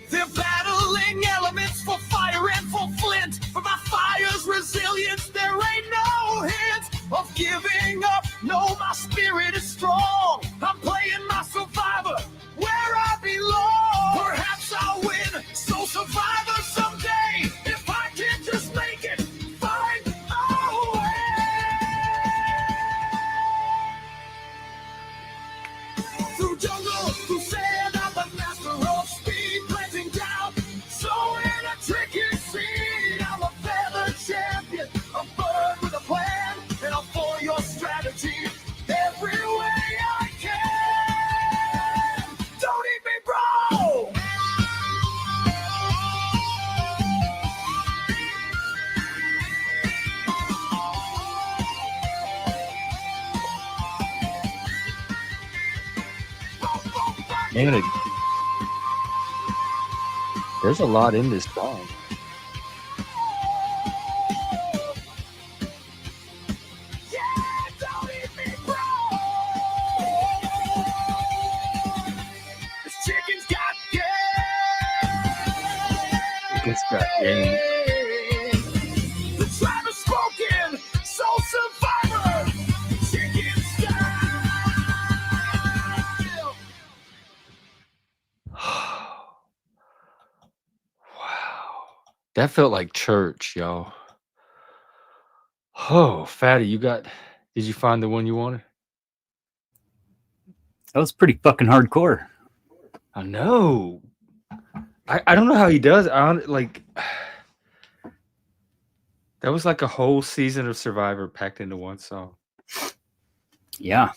They're battling elements for fire and for flint. For my fire's resilience, there ain't no Man, there's a lot in this song. It's got game. The tribe is spoken, soul survivor, chicken style. Wow. That felt like church, y'all. Oh, Fatty, did you find the one you wanted? That was pretty fucking hardcore. I know. I don't know how he does. That was like a whole season of Survivor packed into one song. Yeah.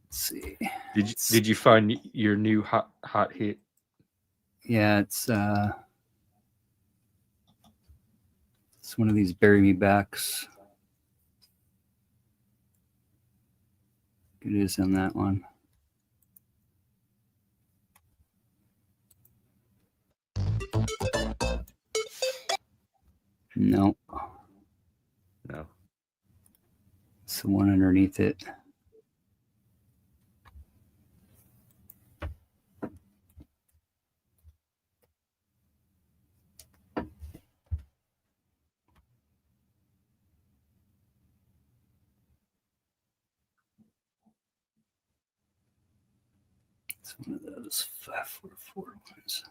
Let's see. Did you find your new hot hit? Yeah, it's one of these Bury Me Backs. It is in that one. No. No. It's the one underneath it. It's one of those 544 ones.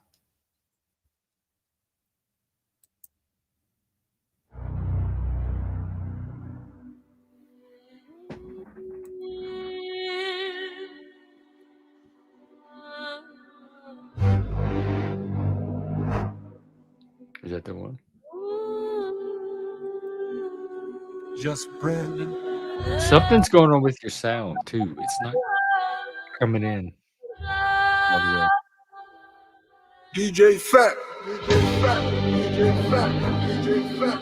Is that the one? Just Brandon. Something's going on with your sound too. It's not coming in all the way. DJ Fat. DJ Fat. DJ Fat. DJ Fat.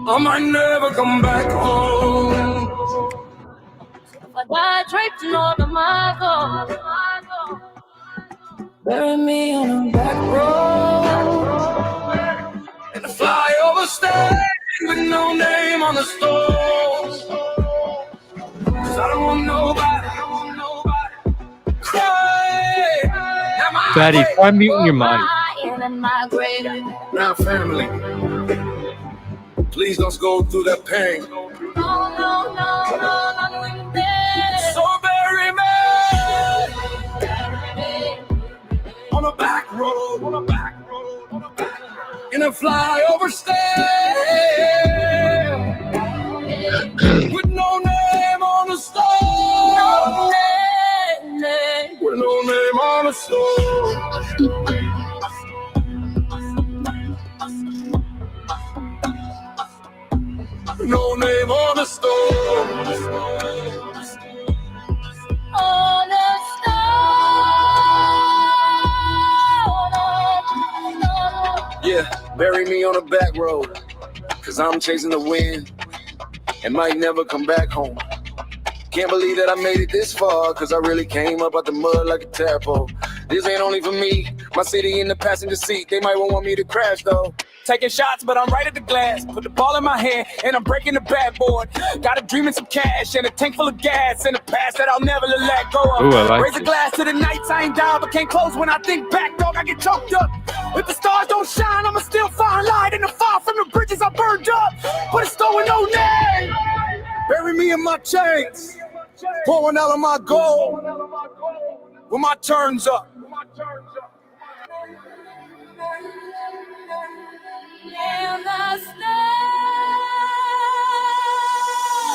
I might never come back home. I draped in all of my gold. Bury me on a back road. And a flyover stage with no name on the stove. Cause I don't want nobody cry. Fatty, try muting your mic. Now, family, please don't go through that pain. So bury me on a back road, in a flyover stand with no name on the stove. With no name on the stove. No name on the stove. On the stove. Yeah, bury me on a back road, cause I'm chasing the wind and might never come back home. Can't believe that I made it this far, cause I really came up out the mud like a tadpole. This ain't only for me, my city in the passenger seat. They might want me to crash though. Taking shots, but I'm right at the glass. Put the ball in my hand, and I'm breaking the backboard. Got a dream and some cash, and a tank full of gas, and a past that I'll never let go of. Ooh, I like Raise a glass to the nights I ain't down, but can't close when I think back, dog, I get choked up. If the stars don't shine, I'ma still find light in the fire from the bridges I burned up. But it's still with no name. Bury me in my chains, pouring out of my gold, when my turn's up.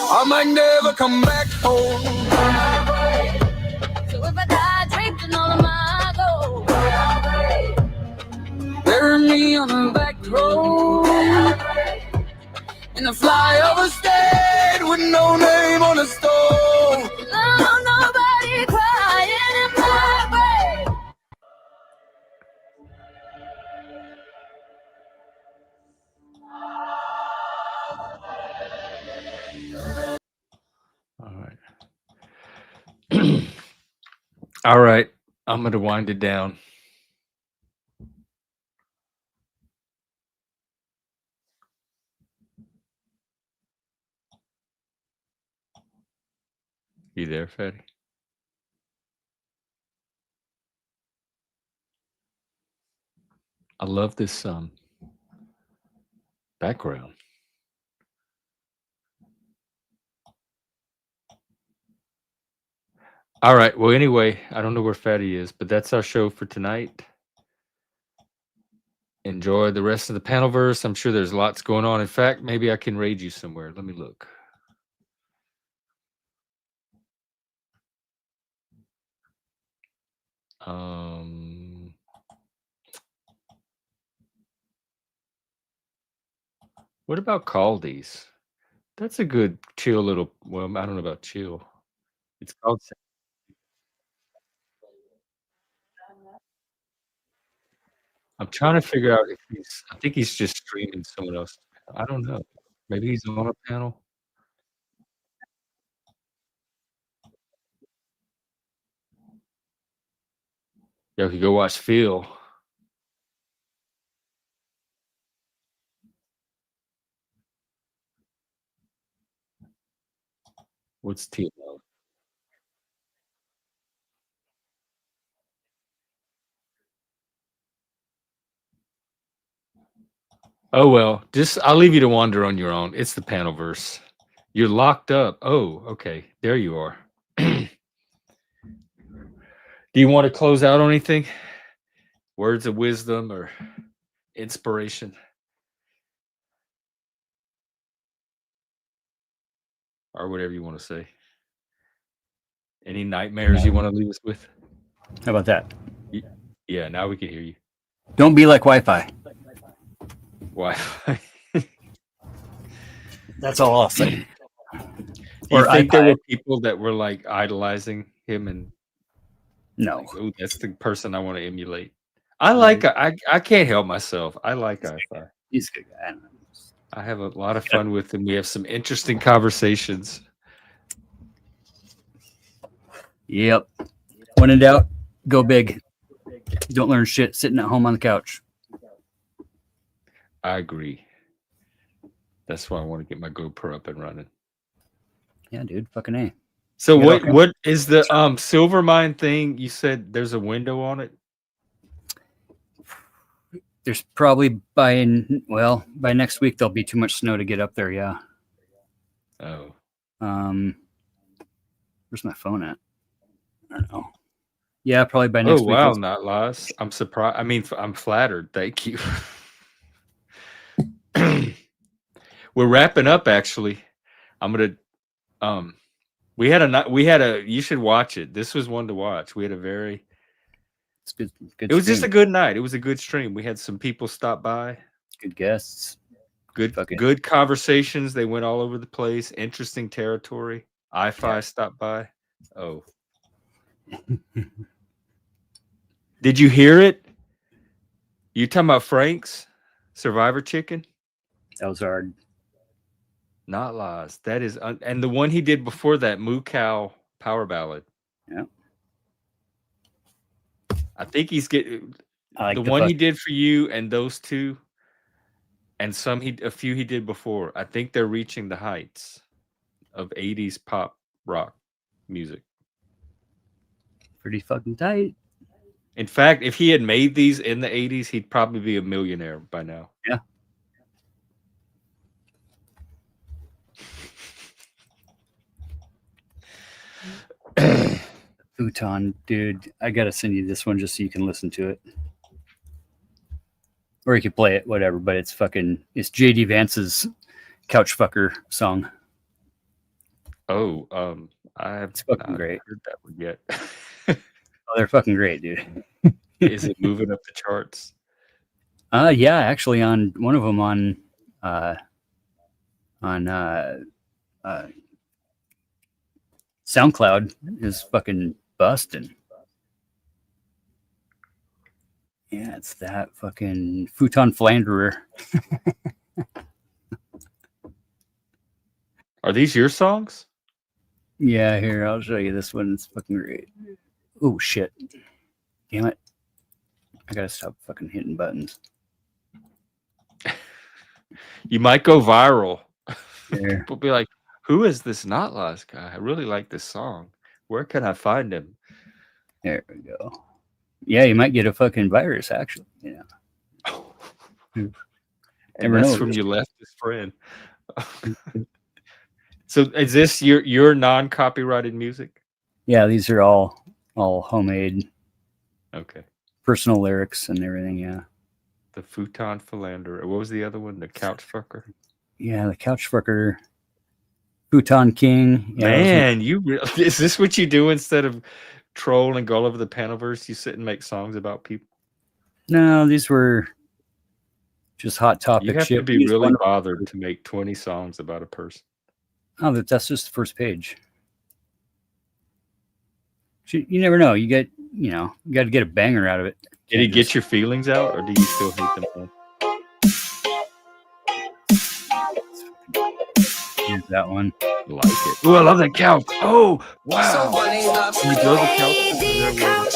I might never come back home. So if I die draped in all of my gold, bury me on the back road, in the flyover state with no name on the stove. No, nobody crying in my grave. All right, I'm going to wind it down. You there, Fatty? I love this background. All right. Well, anyway, I don't know where Fatty is, but that's our show for tonight. Enjoy the rest of the panelverse. I'm sure there's lots going on. In fact, maybe I can raid you somewhere. Let me look. What about Caldies? That's a good chill little. Well, I don't know about chill. It's called. I'm trying to figure out if he's. I think he's just streaming someone else. I don't know. Maybe he's on a panel. Yo, you go watch Phil. What's TMO? Oh well, just I'll leave you to wander on your own. It's the panelverse. You're locked up. Oh, okay. There you are. Do you want to close out on anything? Words of wisdom or inspiration? Or whatever you want to say. Any nightmares you want to leave us with? How about that? Yeah, now we can hear you. Don't be like Wi-Fi. Wi-Fi. That's all I'll say. Do you think there were people that were like idolizing him and no? Like, oh, that's the person I want to emulate. I like. I can't help myself. I like Wi-Fi. He's a good guy. I have a lot of fun with him. We have some interesting conversations. Yep. When in doubt, go big. Don't learn shit sitting at home on the couch. I agree. That's why I want to get my GoPro up and running. Yeah, dude. Fucking A. So what is the silver mine thing? You said there's a window on it? There's probably by next week there'll be too much snow to get up there, yeah. Oh. Where's my phone at? I don't know. Yeah, probably by next week. Oh wow, not lost. I'm surprised. I mean, I'm flattered. Thank you. We're wrapping up actually. I'm gonna we had a you should watch it. This was one to watch. We had a very it's good it was just a good night. It was a good stream. We had some people stop by. Good guests. Good conversations. They went all over the place. Interesting territory. I-Fi stopped by. Oh. Did you hear it? You talking about Frank's Survivor Chicken? That was hard. Not lies. That is, and the one he did before that, Moo Cow Power Ballad. Yeah. I think he's getting the one he did for you, and those two, and a few he did before. I think they're reaching the heights of 80s pop rock music. Pretty fucking tight. In fact, if he had made these in the 80s, he'd probably be a millionaire by now. Yeah. Futon, dude, I gotta send you this one just so you can listen to it. Or you could play it, whatever, but it's JD Vance's Couch Fucker song. Oh, I have fucking great. Heard that one yet. Oh, they're fucking great, dude. Is it moving up the charts? Yeah, actually on one of them on SoundCloud is fucking busting. Yeah, it's that fucking Futon Flanderer. Are these your songs? Yeah, here, I'll show you this one. It's fucking great. Oh shit! Damn it! I gotta stop fucking hitting buttons. You might go viral. There. People be like, "Who is this Not Lost guy? I really like this song. Where can I find him?" There we go. Yeah, you might get a fucking virus, actually. Yeah. And Never that's know. from your leftist friend. So is this your non-copyrighted music? Yeah, these are all homemade. Okay. Personal lyrics and everything. Yeah. The futon philanderer. What was the other one? The couch fucker. Yeah, the couch fucker. Futon King. Yeah, Man, is this what you do instead of troll and go all over the Panoverse? You sit and make songs about people? No, these were just hot topic You have shit. to be really bothered to make 20 songs about a person. Oh, that's just the first page. You never know. You got to get a banger out of it. Did he get your feelings out, or do you still hate them all? Here's that one. Like it. Oh, I love that couch. Oh, wow. Can you blow the couch?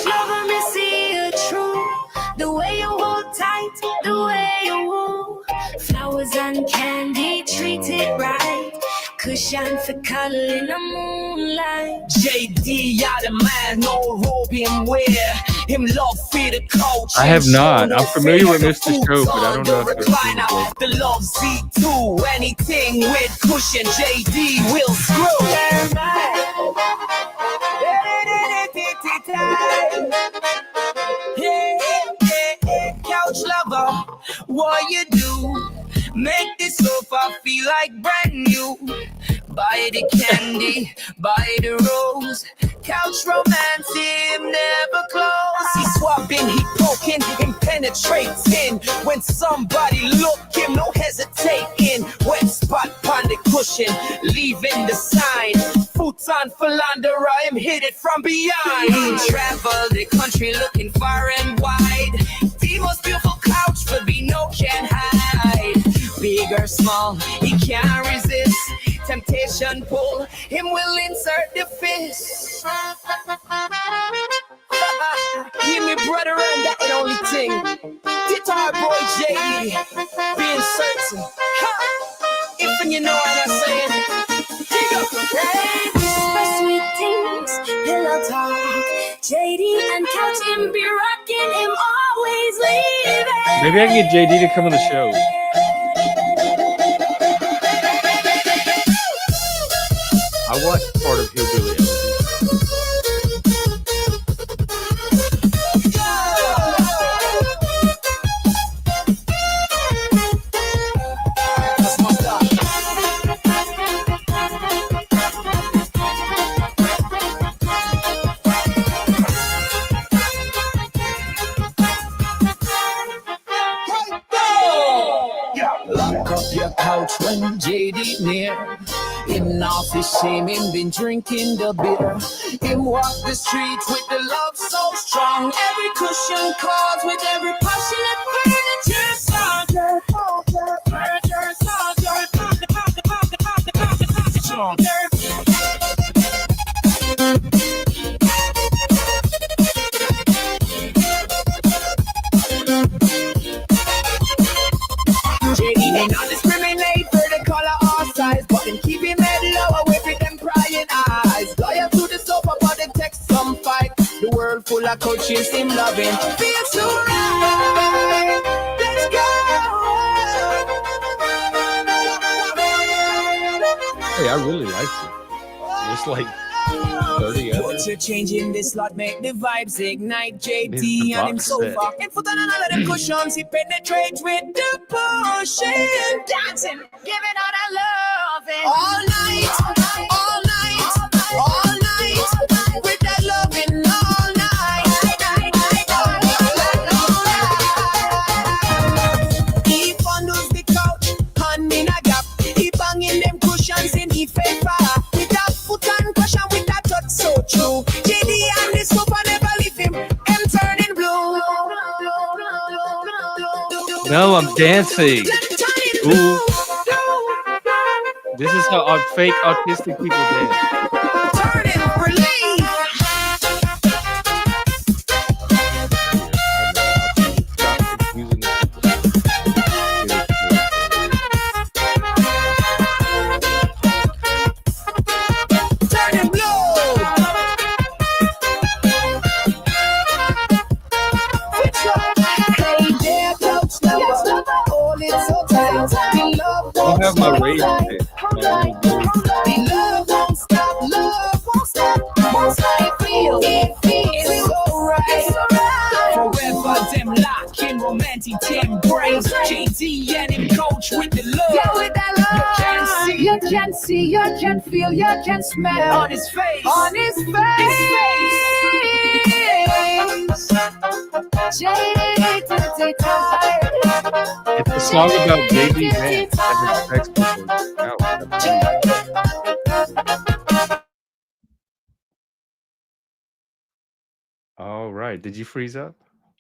The way you hold tight, the way you move. Flowers and candy treated right. Cushion for cuddling the moonlight. JD out of man, no robe him wear. Him love feed the coach. I have not. I'm familiar with Mr. Show, but I don't know if recliner. The love Z2, anything with cushion, JD will screw. Hey, couch lover, what you do? Make this sofa feel like brand new. Buy the candy, buy the rose. Couch romance, him never close. He swapping, he poking, him penetrating. When somebody look him, no hesitating. Wet spot on the cushion, leaving the sign. Futon philanderer, him hit it from behind. He travel the country looking far and wide. The most beautiful couch, but be no can hide. Big or small, he can't resist. Temptation pull, him will insert the fist. Give me brother and that ain't only thing. Guitar boy JD, being certain. If and you know what I'm saying. Dig up. Sweet things, pillow talk. JD and couch him be rocking him always leaving. Maybe I can get JD to come on the show. I watched part of Hillbilly Elegy. Lock up your couch when JD near. In office shame, him been drinking the beer. Him walk the streets with the love so strong. Every cushion calls with every passionate furniture song. JD ain't not discriminate for the color or size, but him keep him head low away with them prying eyes. Loyal to the sofa, but them text some fight. The world full of coaches, him loving. Feel so right. Let's go. Hey, I really liked it. It's like 30 Put your change in this slot, make the vibes ignite. JD and him box sofa. And put on another them cushions, he penetrates with the pushing. Dancing, giving all that loving. All night, all night, all night. With that loving all night. He fondles the couch, hand in a gap. He banging them cushions in the favor. With that foot and cushion, with that touch so true. JD and the sofa never leave him. I'm turning blue. No, I'm dancing. Ooh. This is how fake autistic people dance. Turning relief. have my rage bit. The love won't stop, love won't stop, won't stop. It feels alright, it's alright. Forever them lock in romantic embrace. JD and him coach with the love. Yeah, with that love. You can see, you can feel, you can smell on his face, on his face. JD to the tired. It's a song about JD Vance having sex before. All right. Did you freeze up?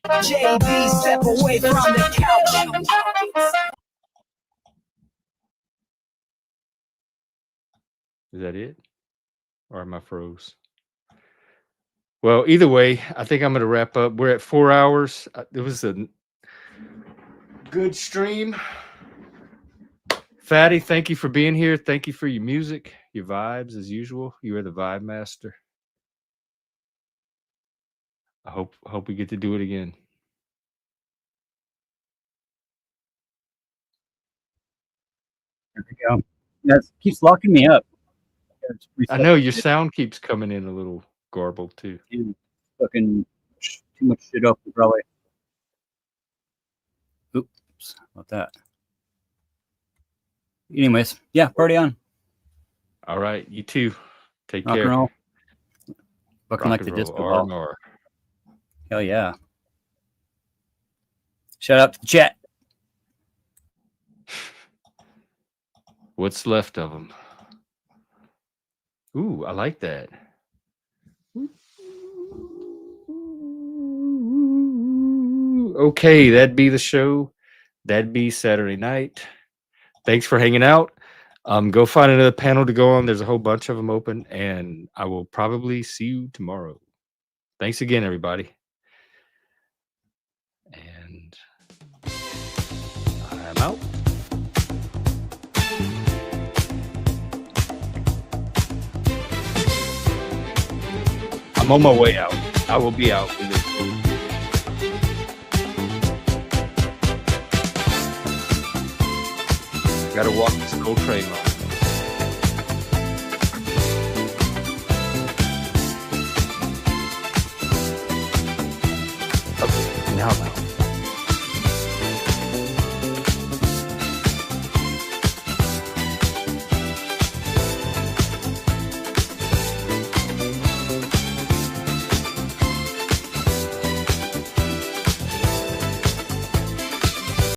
JD, step away from the couch. Is that it? Or am I froze? Well, either way, I think I'm going to wrap up. We're at 4 hours. It was a good stream. Fatty, thank you for being here. Thank you for your music, your vibes as usual. You are the vibe master. I hope we get to do it again. There we go. That keeps locking me up. I know your sound keeps coming in a little garbled too. Dude, fucking too much shit up, probably. Oops, about that. Anyways, yeah, party on. All right, you too. Take Rock care. and roll. Fucking like the roll, disco ball. R&R. Hell yeah. Shout out to the chat. What's left of them? Ooh, I like that. Okay, that'd be the show. That'd be Saturday night. Thanks for hanging out. Go find another panel to go on. There's a whole bunch of them open, and I will probably see you tomorrow. Thanks again, everybody. And I'm out. I'm on my way out. I will be out with it. Gotta walk this old train line.